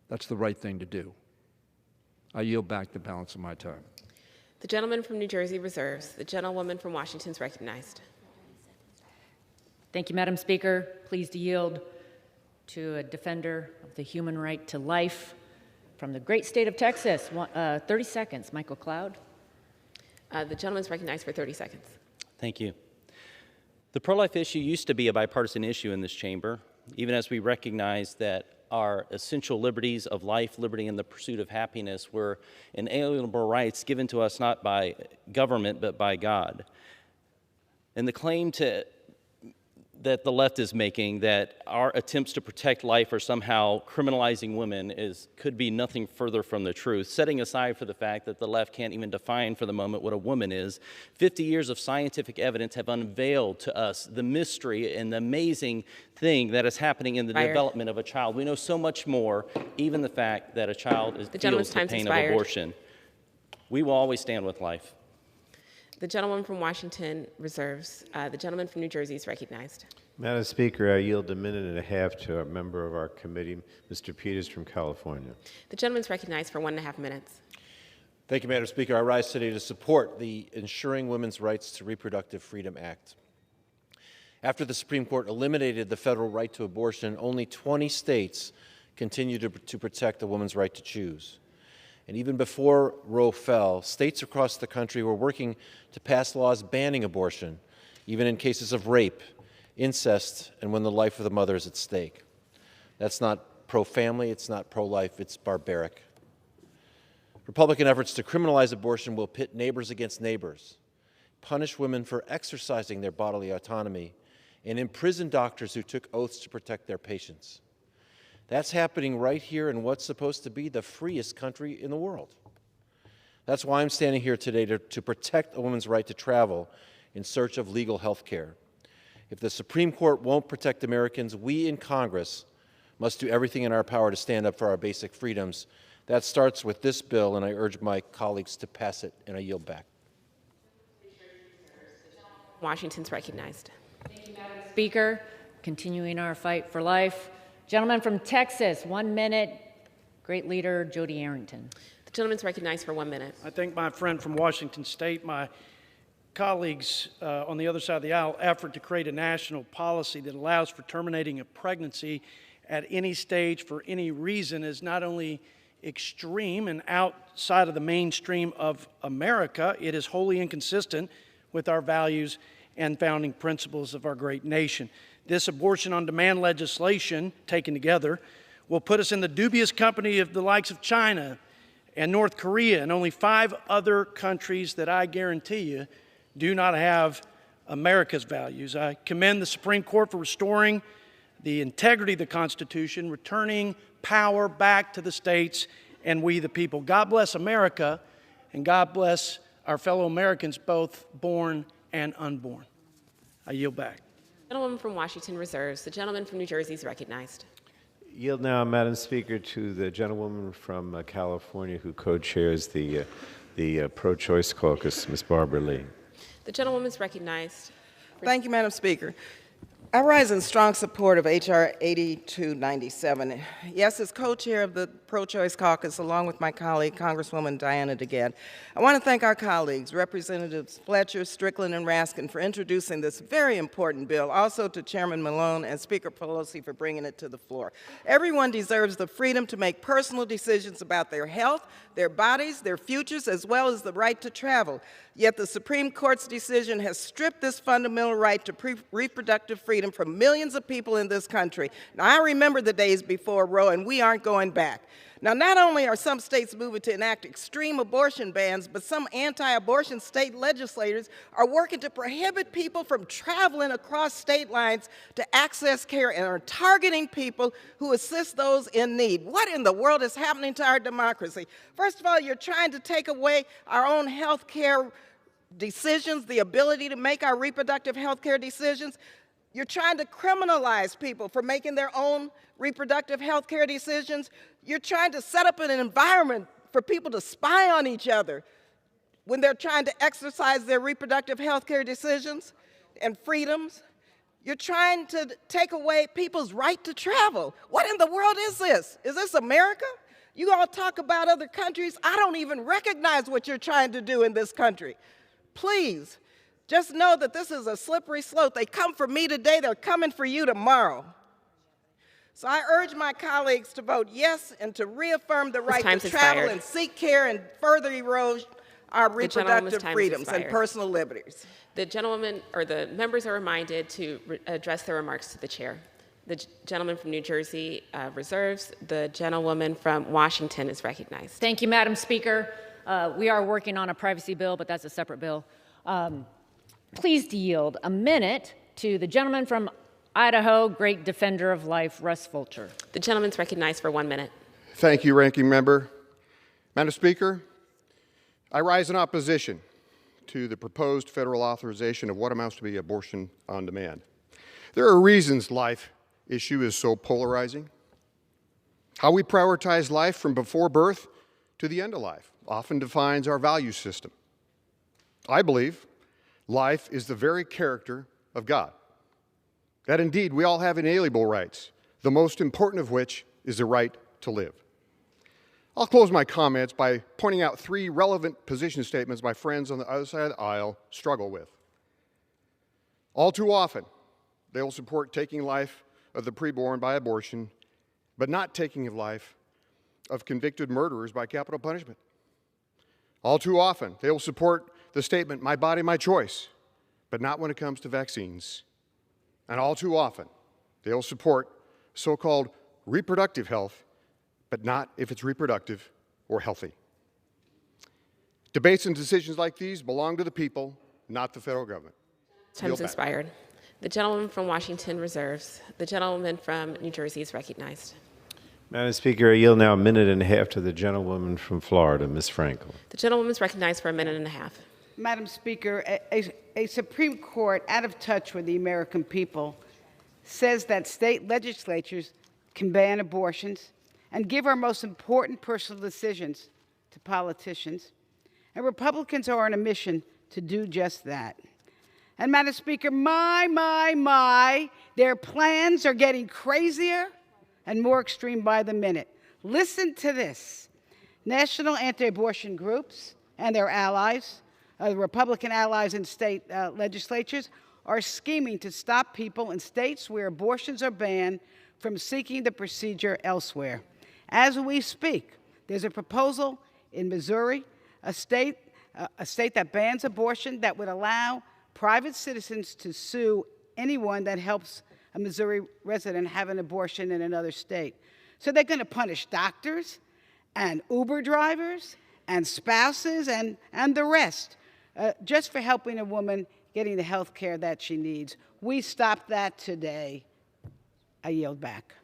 That's the right thing to do. I yield back the balance of my time. The gentleman from New Jersey reserves. The gentlewoman from Washington is recognized. Thank you, Madam Speaker. Pleased to yield to a defender of the human right to life from the great state of Texas. 30 seconds, Michael Cloud. The gentleman is recognized for 30 seconds. Thank you. The pro-life issue used to be a bipartisan issue in this chamber, even as we recognize that our essential liberties of life, liberty, and the pursuit of happiness were inalienable rights given to us not by government but by God. And the claim that the left is making that our attempts to protect life are somehow criminalizing women could be nothing further from the truth, setting aside for the fact that the left can't even define for the moment what a woman is. 50 years of scientific evidence have unveiled to us the mystery and the amazing thing that is happening in the development of a child. We know so much more, even the fact that a child feels the pain of abortion. We will always stand with life. The gentleman from Washington reserves. The gentleman from New Jersey is recognized. Madam Speaker, I yield a minute and a half to a member of our committee, Mr. Peters from California. The gentleman is recognized for 1.5 minutes. Thank you, Madam Speaker. I rise today to support the Ensuring Women's Rights to Reproductive Freedom Act. After the Supreme Court eliminated the federal right to abortion, only 20 states continue to protect a woman's right to choose. And even before Roe fell, states across the country were working to pass laws banning abortion, even in cases of rape, incest, and when the life of the mother is at stake. That's not pro-family, it's not pro-life, it's barbaric. Republican efforts to criminalize abortion will pit neighbors against neighbors, punish women for exercising their bodily autonomy, and imprison doctors who took oaths to protect their patients. That's happening right here in what's supposed to be the freest country in the world. That's why I'm standing here today to protect a woman's right to travel in search of legal health care. If the Supreme Court won't protect Americans, we in Congress must do everything in our power to stand up for our basic freedoms. That starts with this bill, and I urge my colleagues to pass it, and I yield back. Washington's recognized. Thank you, Madam Speaker. Continuing our fight for life. Gentleman from Texas, 1 minute. Great leader, Jody Arrington. The gentleman's recognized for 1 minute. I thank my friend from Washington State, my colleagues on the other side of the aisle, effort to create a national policy that allows for terminating a pregnancy at any stage for any reason is not only extreme and outside of the mainstream of America, it is wholly inconsistent with our values and founding principles of our great nation. This abortion on demand legislation, taken together, will put us in the dubious company of the likes of China and North Korea and only 5 other countries that I guarantee you do not have America's values. I commend the Supreme Court for restoring the integrity of the Constitution, returning power back to the states and we the people. God bless America, and God bless our fellow Americans, both born and unborn. I yield back. The gentleman from Washington reserves. The gentleman from New Jersey is recognized. Yield now, Madam Speaker, to the gentlewoman from California who co-chairs the pro-choice caucus, Ms. Barbara Lee. The gentlewoman is recognized. Thank you, Madam Speaker. I rise in strong support of H.R. 8297. Yes, as co-chair of the Pro-Choice Caucus, along with my colleague, Congresswoman Diana DeGette, I want to thank our colleagues, Representatives Fletcher, Strickland, and Raskin, for introducing this very important bill, also to Chairman Malone and Speaker Pelosi for bringing it to the floor. Everyone deserves the freedom to make personal decisions about their health, their bodies, their futures, as well as the right to travel. Yet the Supreme Court's decision has stripped this fundamental right to reproductive freedom from millions of people in this country. Now, I remember the days before Roe, and we aren't going back. Now, not only are some states moving to enact extreme abortion bans, but some anti-abortion state legislators are working to prohibit people from traveling across state lines to access care and are targeting people who assist those in need. What in the world is happening to our democracy? First of all, you're trying to take away our own health care decisions, the ability to make our reproductive health care decisions. You're trying to criminalize people for making their own reproductive health care decisions. You're trying to set up an environment for people to spy on each other when they're trying to exercise their reproductive health care decisions and freedoms. You're trying to take away people's right to travel. What in the world is this? Is this America? You all talk about other countries. I don't even recognize what you're trying to do in this country. Please, just know that this is a slippery slope. They come for me today, they're coming for you tomorrow. So I urge my colleagues to vote yes and to reaffirm the right to travel and seek care and further erode our reproductive freedoms and personal liberties. The gentleman, or the members are reminded to address their remarks to the chair. The gentleman from New Jersey reserves. The gentlewoman from Washington is recognized. Thank you, Madam Speaker. We are working on a privacy bill, but that's a separate bill. Please yield a minute to the gentleman from Idaho, great defender of life, Russ Fulcher. The gentleman's recognized for 1 minute. Thank you, Ranking Member. Madam Speaker, I rise in opposition to the proposed federal authorization of what amounts to be abortion on demand. There are reasons life issue is so polarizing. How we prioritize life from before birth to the end of life often defines our value system. I believe life is the very character of God, that indeed we all have inalienable rights, the most important of which is the right to live. I'll close my comments by pointing out 3 relevant position statements my friends on the other side of the aisle struggle with. All too often, They will support taking life of the preborn by abortion, but not taking of life of convicted murderers by capital punishment. All too often, they will support the statement, "My body, my choice," but not when it comes to vaccines. And all too often, they will support so-called reproductive health, but not if it's reproductive or healthy. Debates and decisions like these belong to the people, not the federal government. Time's expired. The gentleman from Washington reserves. The gentleman from New Jersey is recognized. Madam Speaker, I yield now a minute and a half to the gentlewoman from Florida, Ms. Frankel. The gentlewoman is recognized for a minute and a half. Madam Speaker, a Supreme Court out of touch with the American people says that state legislatures can ban abortions and give our most important personal decisions to politicians. And Republicans are on a mission to do just that. And Madam Speaker, their plans are getting crazier and more extreme by the minute. Listen to this. National anti-abortion groups and their allies, the Republican allies in state legislatures, are scheming to stop people in states where abortions are banned from seeking the procedure elsewhere. As we speak, there's a proposal in Missouri, a state that bans abortion that would allow private citizens to sue anyone that helps a Missouri resident have an abortion in another state. So they're going to punish doctors and Uber drivers and spouses and the rest just for helping a woman getting the health care that she needs. We stopped that today. I yield back.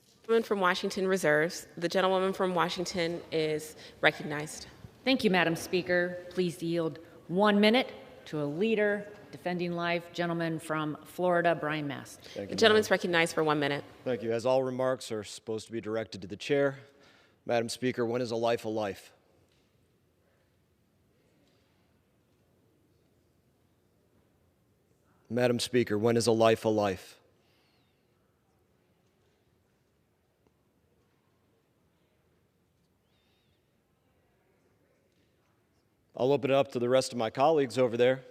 The gentleman from Washington reserves. The gentlewoman from Washington is recognized. Thank you, Madam Speaker. Please yield 1 minute to a leader defending life, gentleman from Florida, Brian Mast. The gentleman's recognized for 1 minute. Thank you. As all remarks are supposed to be directed to the chair, Madam Speaker, when is a life a life? Madam Speaker, when is a life a life? I'll open it up to the rest of my colleagues over there.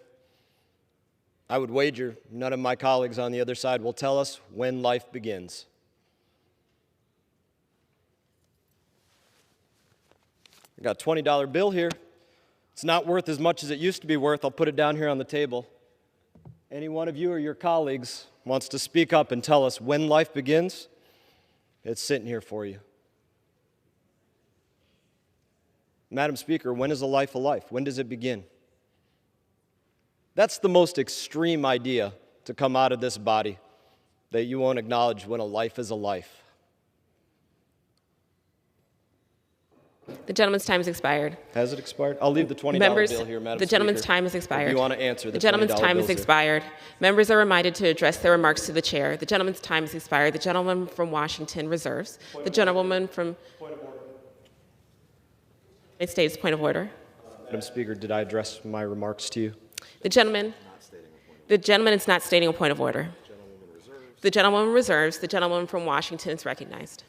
I would wager none of my colleagues on the other side will tell us when life begins. I got a $20 bill here. It's not worth as much as it used to be worth. I'll put it down here on the table. Any one of you or your colleagues wants to speak up and tell us when life begins, it's sitting here for you. Madam Speaker, when is a life a life? When does it begin? That's the most extreme idea to come out of this body, that you won't acknowledge when a life is a life. The gentleman's time has expired. Has it expired? I'll leave the $20 bill here, Madam Speaker. The gentleman's time has expired. If you want to answer, the gentleman's time has expired. Members are reminded to address their remarks to the chair. The gentleman's time has expired. The gentleman from Washington reserves. The gentlewoman from United States, point of order. Madam Speaker, did I address my remarks to you? The gentleman is not stating a point of order. The gentlewoman reserves. The gentleman from Washington is recognized.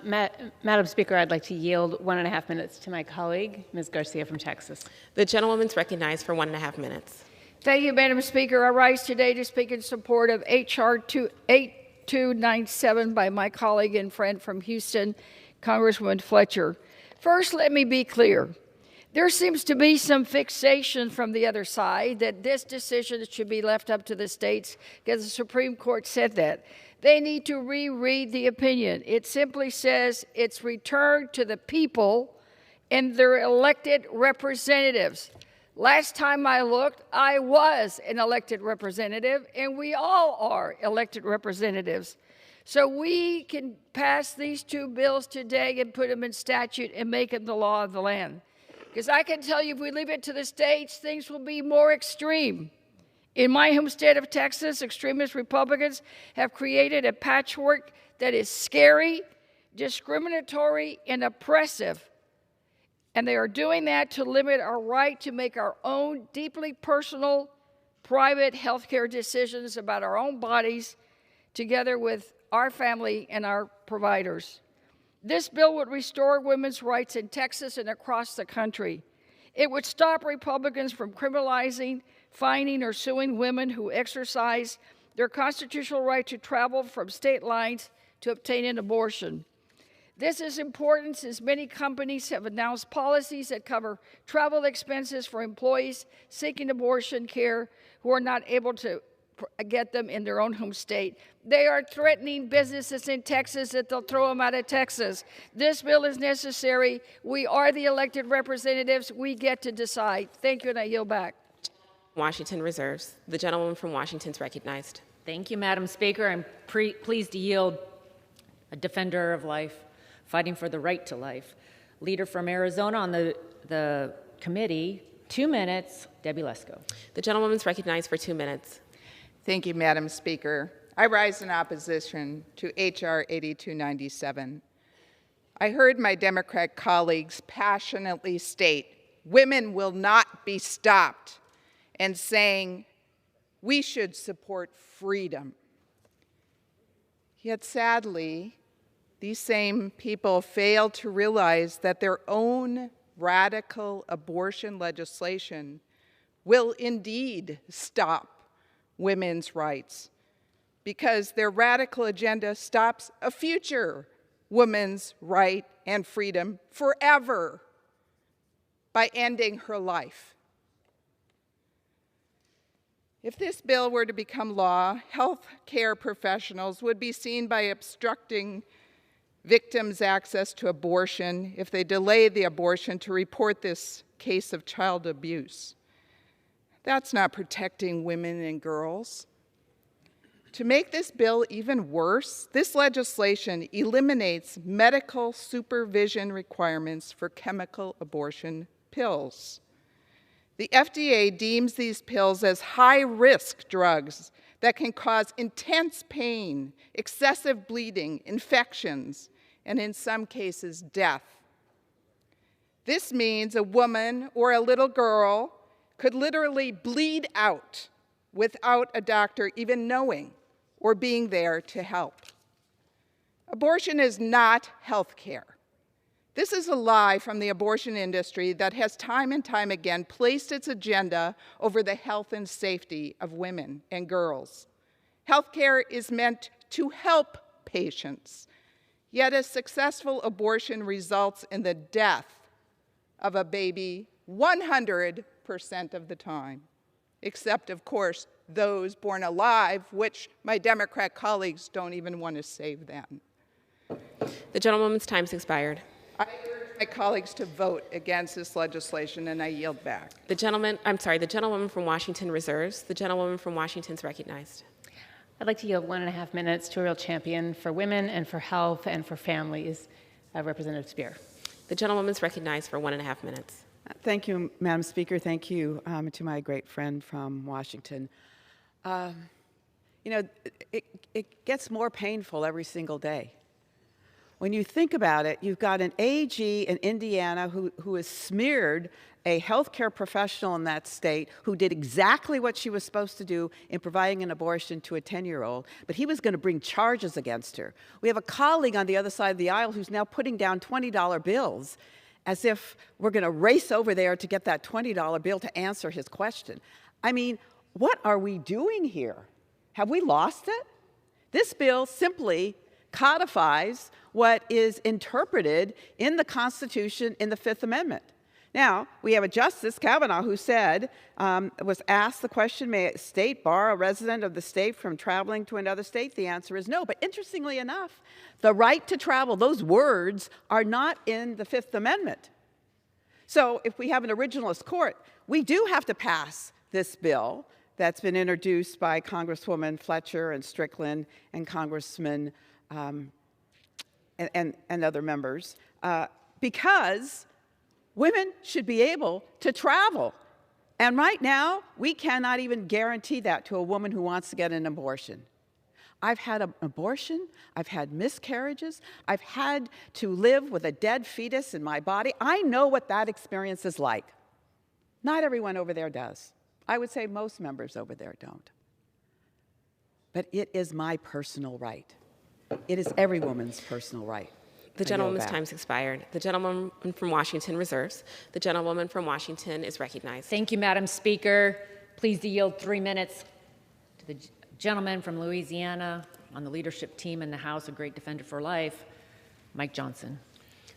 Madam Speaker, I'd like to yield 1.5 minutes to my colleague, Ms. Garcia from Texas. The gentlewoman's recognized for 1.5 minutes. Thank you, Madam Speaker. I rise today to speak in support of H.R. 8297 by my colleague and friend from Houston, Congresswoman Fletcher. First, let me be clear. There seems to be some fixation from the other side that this decision should be left up to the states because the Supreme Court said that. They need to reread the opinion. It simply says it's returned to the people and their elected representatives. Last time I looked, I was an elected representative, and we all are elected representatives. So we can pass these two bills today and put them in statute and make them the law of the land. Because I can tell you, if we leave it to the states, things will be more extreme. In my home state of Texas, extremist Republicans have created a patchwork that is scary, discriminatory, and oppressive. And they are doing that to limit our right to make our own deeply personal, private health care decisions about our own bodies together with our family and our providers. This bill would restore women's rights in Texas and across the country. It would stop Republicans from criminalizing, fining, or suing women who exercise their constitutional right to travel from state lines to obtain an abortion. This is important since many companies have announced policies that cover travel expenses for employees seeking abortion care who are not able to get them in their own home state. They are threatening businesses in Texas that they'll throw them out of Texas. This bill is necessary. We are the elected representatives. We get to decide. Thank you, and I yield back. Washington reserves. The gentlewoman from Washington is recognized. Thank you, Madam Speaker. I'm pleased to yield a defender of life, fighting for the right to life. Leader from Arizona on the committee, 2 minutes, Debbie Lesko. The gentlewoman is recognized for 2 minutes. Thank you, Madam Speaker. I rise in opposition to H.R. 8297. I heard my Democrat colleagues passionately state, women will not be stopped, and saying, we should support freedom. Yet sadly, these same people fail to realize that their own radical abortion legislation will indeed stop women's rights, because their radical agenda stops a future woman's right and freedom forever by ending her life. If this bill were to become law, health care professionals would be seen by obstructing victims' access to abortion if they delay the abortion to report this case of child abuse. That's not protecting women and girls. To make this bill even worse, this legislation eliminates medical supervision requirements for chemical abortion pills. The FDA deems these pills as high-risk drugs that can cause intense pain, excessive bleeding, infections, and in some cases, death. This means a woman or a little girl could literally bleed out without a doctor even knowing or being there to help. Abortion is not health care. This is a lie from the abortion industry that has time and time again placed its agenda over the health and safety of women and girls. Health care is meant to help patients, yet a successful abortion results in the death of a baby 100% of the time, except, of course, those born alive, which my Democrat colleagues don't even want to save them. The gentlewoman's time has expired. I urge my colleagues to vote against this legislation, and I yield back. The gentlewoman from Washington reserves. The gentlewoman from Washington is recognized. I'd like to yield 1.5 minutes to a real champion for women and for health and for families, Representative Spear. The gentlewoman is recognized for 1.5 minutes. Thank you, Madam Speaker. Thank you to my great friend from Washington. You know, it gets more painful every single day. When you think about it, you've got an AG in Indiana who has smeared a healthcare professional in that state who did exactly what she was supposed to do in providing an abortion to a 10-year-old, but he was going to bring charges against her. We have a colleague on the other side of the aisle who's now putting down $20 bills as if we're going to race over there to get that $20 bill to answer his question. I mean, what are we doing here? Have we lost it? This bill simply codifies what is interpreted in the Constitution in the Fifth Amendment. Now, we have a Justice Kavanaugh who said, was asked the question, may a state bar a resident of the state from traveling to another state? The answer is no. But interestingly enough, the right to travel, those words are not in the Fifth Amendment. So if we have an originalist court, we do have to pass this bill that's been introduced by Congresswoman Fletcher and Strickland and Congressman and other members, because women should be able to travel. And right now, we cannot even guarantee that to a woman who wants to get an abortion. I've had an abortion, I've had miscarriages, I've had to live with a dead fetus in my body. I know what that experience is like. Not everyone over there does. I would say most members over there don't. But it is my personal right. It is every woman's personal right. The gentlewoman's time's expired. The gentlewoman from Washington reserves. The gentlewoman from Washington is recognized. Thank you, Madam Speaker. Pleased to yield 3 minutes to the Gentleman from Louisiana, on the leadership team in the House, a great defender for life, Mike Johnson.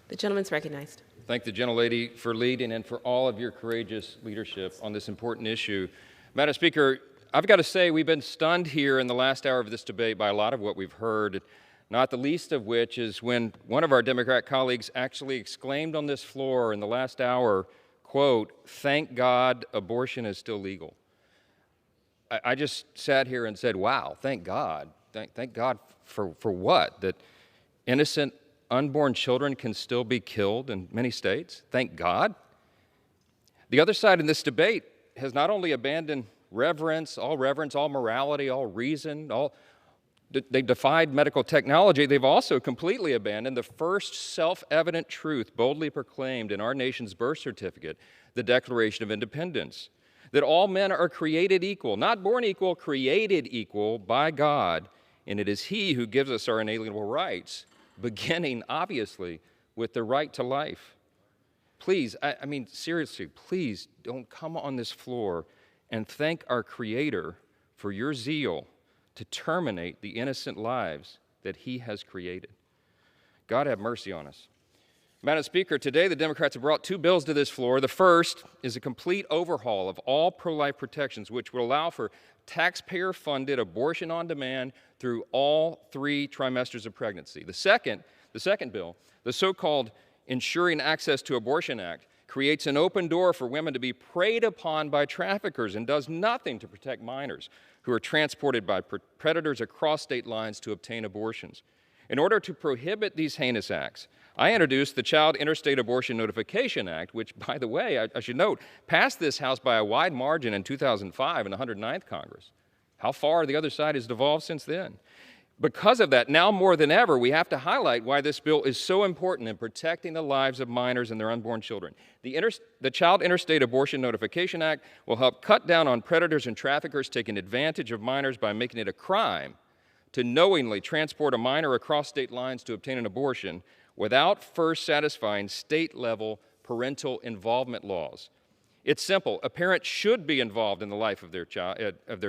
The gentleman's recognized. Thank the gentlelady for leading and for all of your courageous leadership on this important issue. Madam Speaker, I've got to say we've been stunned here in the last hour of this debate by a lot of what we've heard, not the least of which is when one of our Democrat colleagues actually exclaimed on this floor in the last hour, quote, "Thank God abortion is still legal." I just sat here and said, wow, thank God. Thank God for what? That innocent unborn children can still be killed in many states? Thank God. The other side in this debate has not only abandoned reverence, all morality, all reason, they defied medical technology, they've also completely abandoned the first self-evident truth boldly proclaimed in our nation's birth certificate, the Declaration of Independence, that all men are created equal, not born equal, created equal by God, and it is He who gives us our inalienable rights, beginning, obviously, with the right to life. Please, I mean, seriously, please don't come on this floor and thank our Creator for your zeal to terminate the innocent lives that He has created. God have mercy on us. Madam Speaker, today the Democrats have brought two bills to this floor. The first is a complete overhaul of all pro-life protections, which will allow for taxpayer-funded abortion on demand through all 3 trimesters of pregnancy. The second bill, the so-called Ensuring Access to Abortion Act, creates an open door for women to be preyed upon by traffickers and does nothing to protect minors who are transported by predators across state lines to obtain abortions. In order to prohibit these heinous acts, I introduced the Child Interstate Abortion Notification Act, which, by the way, I should note, passed this House by a wide margin in 2005 in the 109th Congress. How far the other side has devolved since then? Because of that, now more than ever, we have to highlight why this bill is so important in protecting the lives of minors and their unborn children. The Child Interstate Abortion Notification Act will help cut down on predators and traffickers taking advantage of minors by making it a crime to knowingly transport a minor across state lines to obtain an abortion without first satisfying state-level parental involvement laws. It's simple. A parent should be involved in the life of their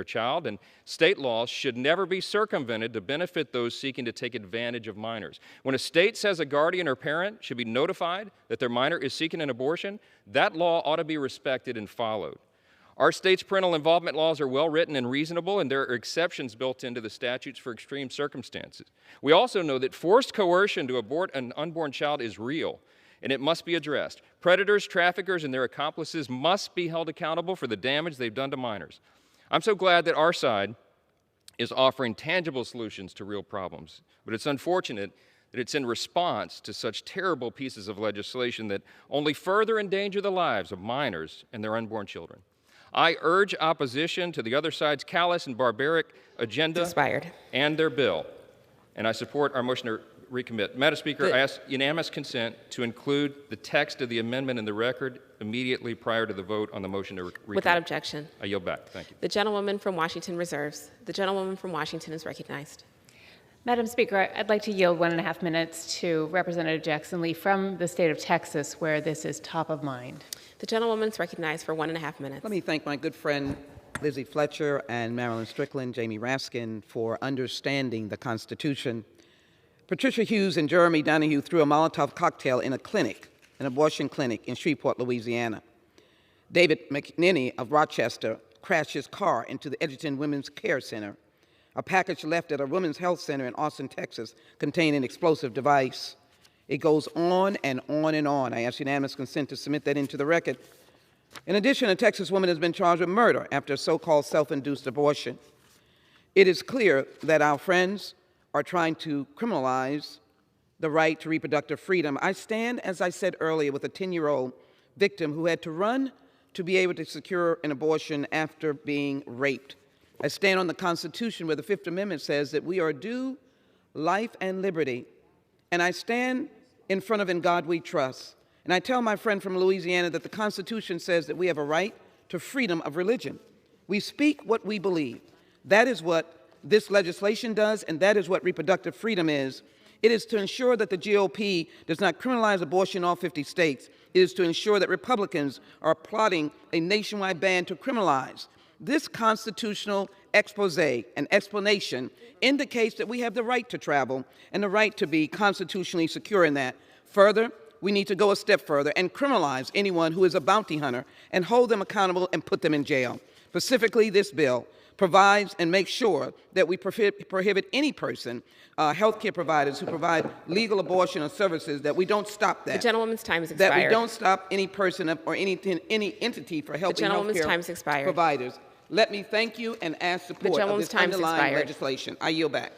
child, and state laws should never be circumvented to benefit those seeking to take advantage of minors. When a state says a guardian or parent should be notified that their minor is seeking an abortion, that law ought to be respected and followed. Our state's parental involvement laws are well written and reasonable, and there are exceptions built into the statutes for extreme circumstances. We also know that forced coercion to abort an unborn child is real, and it must be addressed. Predators, traffickers, and their accomplices must be held accountable for the damage they've done to minors. I'm so glad that our side is offering tangible solutions to real problems, but it's unfortunate that it's in response to such terrible pieces of legislation that only further endanger the lives of minors and their unborn children. I urge opposition to the other side's callous and barbaric agenda and their bill, and I support our motion to recommit. Madam Speaker, I ask unanimous consent to include the text of the amendment in the record immediately prior to the vote on the motion to recommit. Without objection. I yield back. Thank you. The gentlewoman from Washington reserves. The gentlewoman from Washington is recognized. Madam Speaker, I'd like to yield 1.5 minutes to Representative Jackson Lee from the state of Texas, where this is top of mind. The gentlewoman's recognized for 1.5 minutes. Let me thank my good friend Lizzie Fletcher and Marilyn Strickland, Jamie Raskin, for understanding the Constitution. Patricia Hughes and Jeremy Donahue threw a Molotov cocktail in a clinic, an abortion clinic in Shreveport, Louisiana. David McNinney of Rochester crashed his car into the Edgerton Women's Care Center. A package left at a women's health center in Austin, Texas, contained an explosive device. It goes on and on and on. I ask unanimous consent to submit that into the record. In addition, a Texas woman has been charged with murder after a so-called self-induced abortion. It is clear that our friends are trying to criminalize the right to reproductive freedom. I stand, as I said earlier, with a 10-year-old victim who had to run to be able to secure an abortion after being raped. I stand on the Constitution where the Fifth Amendment says that we are due life and liberty. And I stand in front of In God We Trust. And I tell my friend from Louisiana that the Constitution says that we have a right to freedom of religion. We speak what we believe. That is what this legislation does, and that is what reproductive freedom is. It is to ensure that the GOP does not criminalize abortion in all 50 states. It is to ensure that Republicans are plotting a nationwide ban to criminalize. This constitutional expose and explanation indicates that we have the right to travel and the right to be constitutionally secure in that. Further, we need to go a step further and criminalize anyone who is a bounty hunter and hold them accountable and put them in jail. Specifically, this bill provides and makes sure that we prohibit any person, healthcare providers who provide legal abortion or services, that we don't stop that. The gentleman's time has expired. That we don't stop any person or any entity for helping healthcare providers. Let me thank you and ask support of this underlying legislation. I yield back.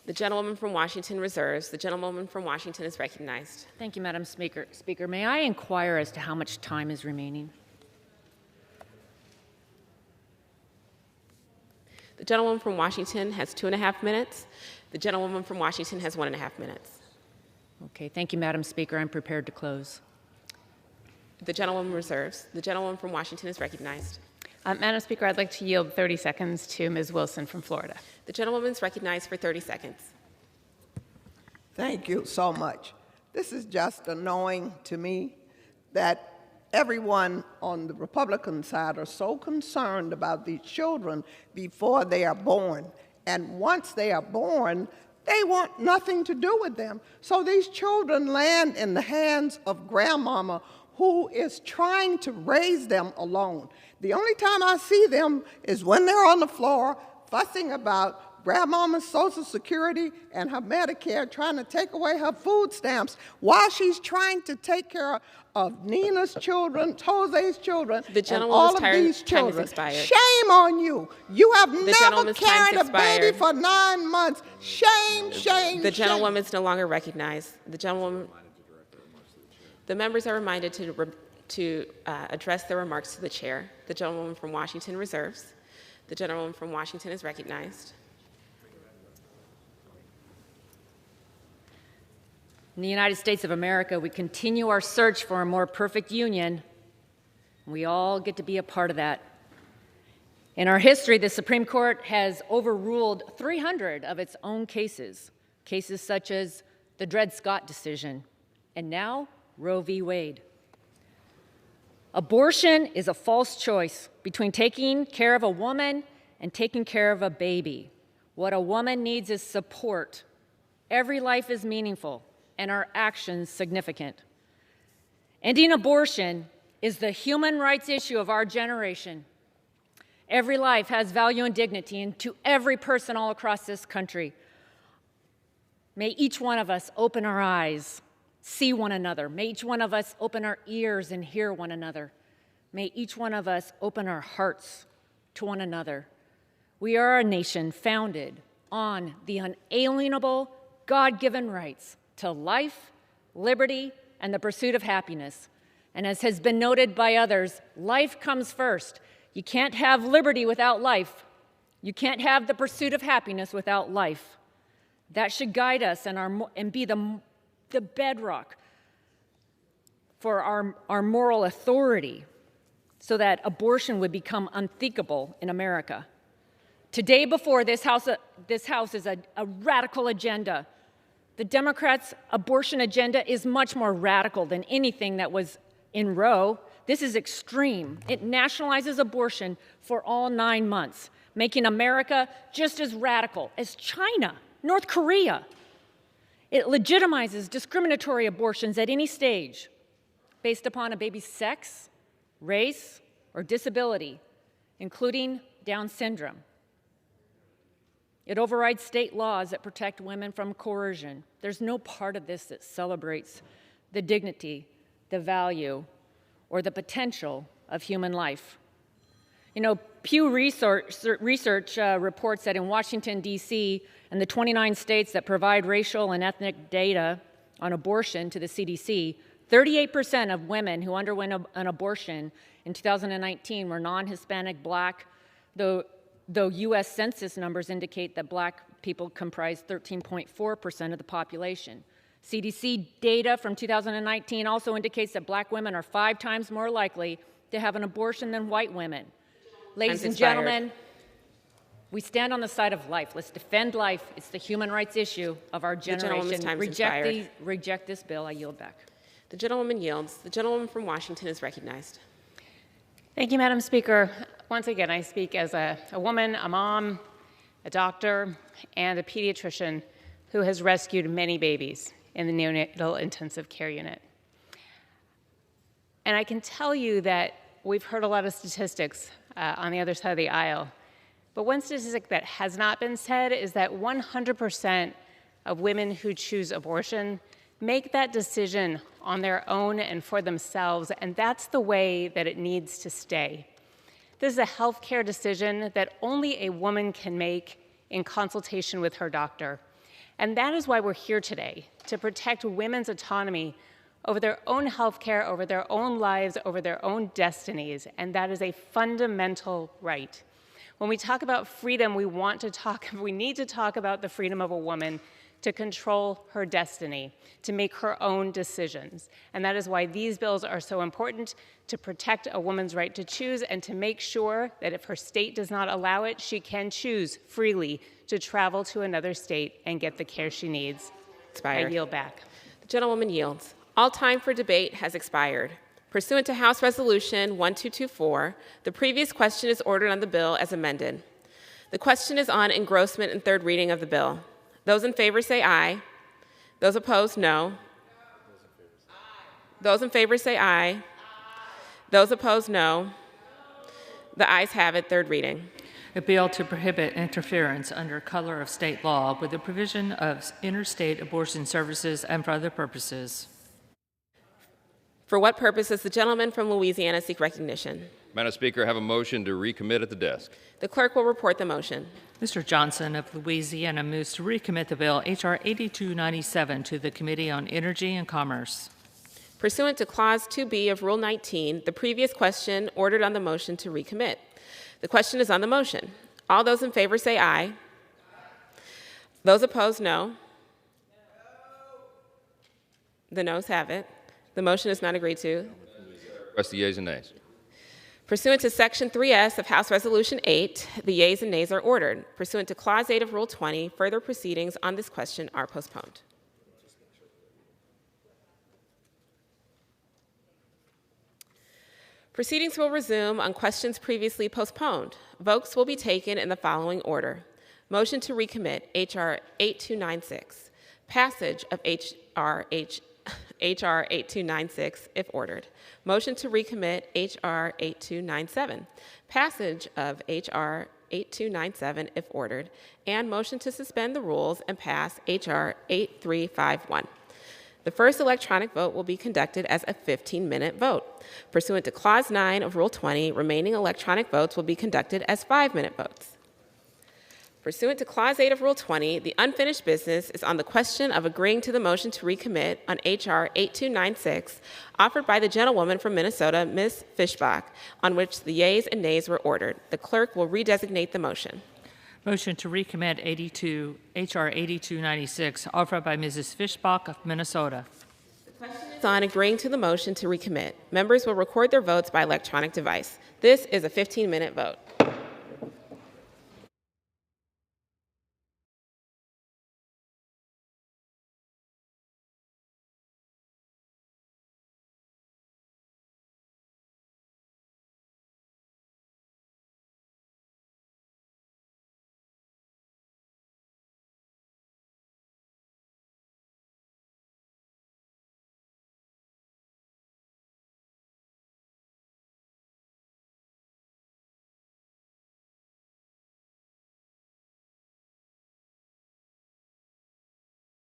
The gentleman from Washington reserves. The gentlewoman from Washington is recognized. Thank you, Madam Speaker. Speaker, may I inquire as to how much time is remaining? The gentlewoman from Washington has 2.5 minutes. The gentlewoman from Washington has 1.5 minutes. Okay, thank you, Madam Speaker. I'm prepared to close. The gentlewoman reserves. The gentlewoman from Washington is recognized. Madam Speaker, I'd like to yield 30 seconds to Ms. Wilson from Florida. The gentlewoman is recognized for 30 seconds. Thank you so much. This is just annoying to me that everyone on the Republican side are so concerned about these children before they are born. And once they are born, they want nothing to do with them. So these children land in the hands of grandmama who is trying to raise them alone. The only time I see them is when they're on the floor fussing about grandmama's Social Security and her Medicare, trying to take away her food stamps while she's trying to take care of Nina's children, Jose's children, and all of these children. Shame on you. You have never carried a baby for 9 months. Shame, shame, The gentlewoman is no longer recognized. The members are reminded to address their remarks to the chair. The gentlewoman from Washington reserves. The gentlewoman from Washington is recognized. In the United States of America, we continue our search for a more perfect union. We all get to be a part of that. In our history, the Supreme Court has overruled 300 of its own cases, cases such as the Dred Scott decision, and now Roe v. Wade. Abortion is a false choice between taking care of a woman and taking care of a baby. What a woman needs is support. Every life is meaningful, and our actions significant. Ending abortion is the human rights issue of our generation. Every life has value and dignity, and to every person all across this country, may each one of us open our eyes, see one another. May each one of us open our ears and hear one another. May each one of us open our hearts to one another. We are a nation founded on the unalienable, God-given rights to life, liberty, and the pursuit of happiness. And as has been noted by others, life comes first. You can't have liberty without life. You can't have the pursuit of happiness without life. That should guide us and be the bedrock for our moral authority so that abortion would become unthinkable in America. Today before this House is a radical agenda. The Democrats' abortion agenda is much more radical than anything that was in Roe. This is extreme. It nationalizes abortion for all 9 months, making America just as radical as China, North Korea. It legitimizes discriminatory abortions at any stage based upon a baby's sex, race, or disability, including Down syndrome. It overrides state laws that protect women from coercion. There's no part of this that celebrates the dignity, the value, or the potential of human life. You know, Pew Research reports that in Washington, D.C., and the 29 states that provide racial and ethnic data on abortion to the CDC, 38% of women who underwent an abortion in 2019 were non-Hispanic Black, though U.S. Census numbers indicate that Black people comprise 13.4% of the population. CDC data from 2019 also indicates that Black women are 5 times more likely to have an abortion than white women. Ladies and gentlemen, we stand on the side of life. Let's defend life. It's the human rights issue of our generation. Reject this bill. I yield back. The gentlewoman yields. The gentlewoman from Washington is recognized. Thank you, Madam Speaker. once again, I speak as a woman, a mom, a doctor, and a pediatrician who has rescued many babies in the neonatal intensive care unit. And I can tell you that we've heard a lot of statistics on the other side of the aisle, but one statistic that has not been said is that 100% of women who choose abortion make that decision on their own and for themselves, and that's the way that it needs to stay. This is a healthcare decision that only a woman can make in consultation with her doctor. And that is why we're here today, to protect women's autonomy over their own healthcare, over their own lives, over their own destinies, and that is a fundamental right. When we talk about freedom, we need to talk about the freedom of a woman to control her destiny, to make her own decisions. And that is why these bills are so important, to protect a woman's right to choose and to make sure that if her state does not allow it, she can choose freely to travel to another state and get the care she needs. Expired. I yield back. The gentlewoman yields. All time for debate has expired. Pursuant to House Resolution 1224, the previous question is ordered on the bill as amended. The question is on engrossment and third reading of the bill. Those in favor say aye. Those opposed, no. Those in favor say aye. Those opposed, no. The ayes have it. Third reading. A bill to prohibit interference under color of state law with the provision of interstate abortion services and for other purposes. For what purpose does the gentleman from Louisiana seek recognition? Madam Speaker, I have a motion to recommit at the desk. The clerk will report the motion. Mr. Johnson of Louisiana moves to recommit the bill H.R. 8297 to the Committee on Energy and Commerce. Pursuant to Clause 2B of Rule 19, the previous question ordered on the motion to recommit. The question is on the motion. All those in favor say aye. Those opposed, no. The noes have it. The motion is not agreed to. Request the yeas and nays. Pursuant to Section 3S of House Resolution 8, the yeas and nays are ordered. Pursuant to Clause 8 of Rule 20, further proceedings on this question are postponed. Proceedings will resume on questions previously postponed. Votes will be taken in the following order. Motion to recommit H.R. 8296. Passage of H.R. 8296, if ordered. Motion to recommit H.R. 8297. Passage of H.R. 8297, if ordered. And motion to suspend the rules and pass H.R. 8351. The first electronic vote will be conducted as a 15-minute vote. Pursuant to Clause 9 of Rule 20, remaining electronic votes will be conducted as 5-minute votes. Pursuant to Clause 8 of Rule 20, the unfinished business is on the question of agreeing to the motion to recommit on H.R. 8296, offered by the gentlewoman from Minnesota, Ms. Fischbach, on which the yeas and nays were ordered. The clerk will redesignate the motion. Motion to recommit H.R. 8296, offered by Mrs. Fischbach of Minnesota. The question is on agreeing to the motion to recommit. Members will record their votes by electronic device. This is a 15-minute vote.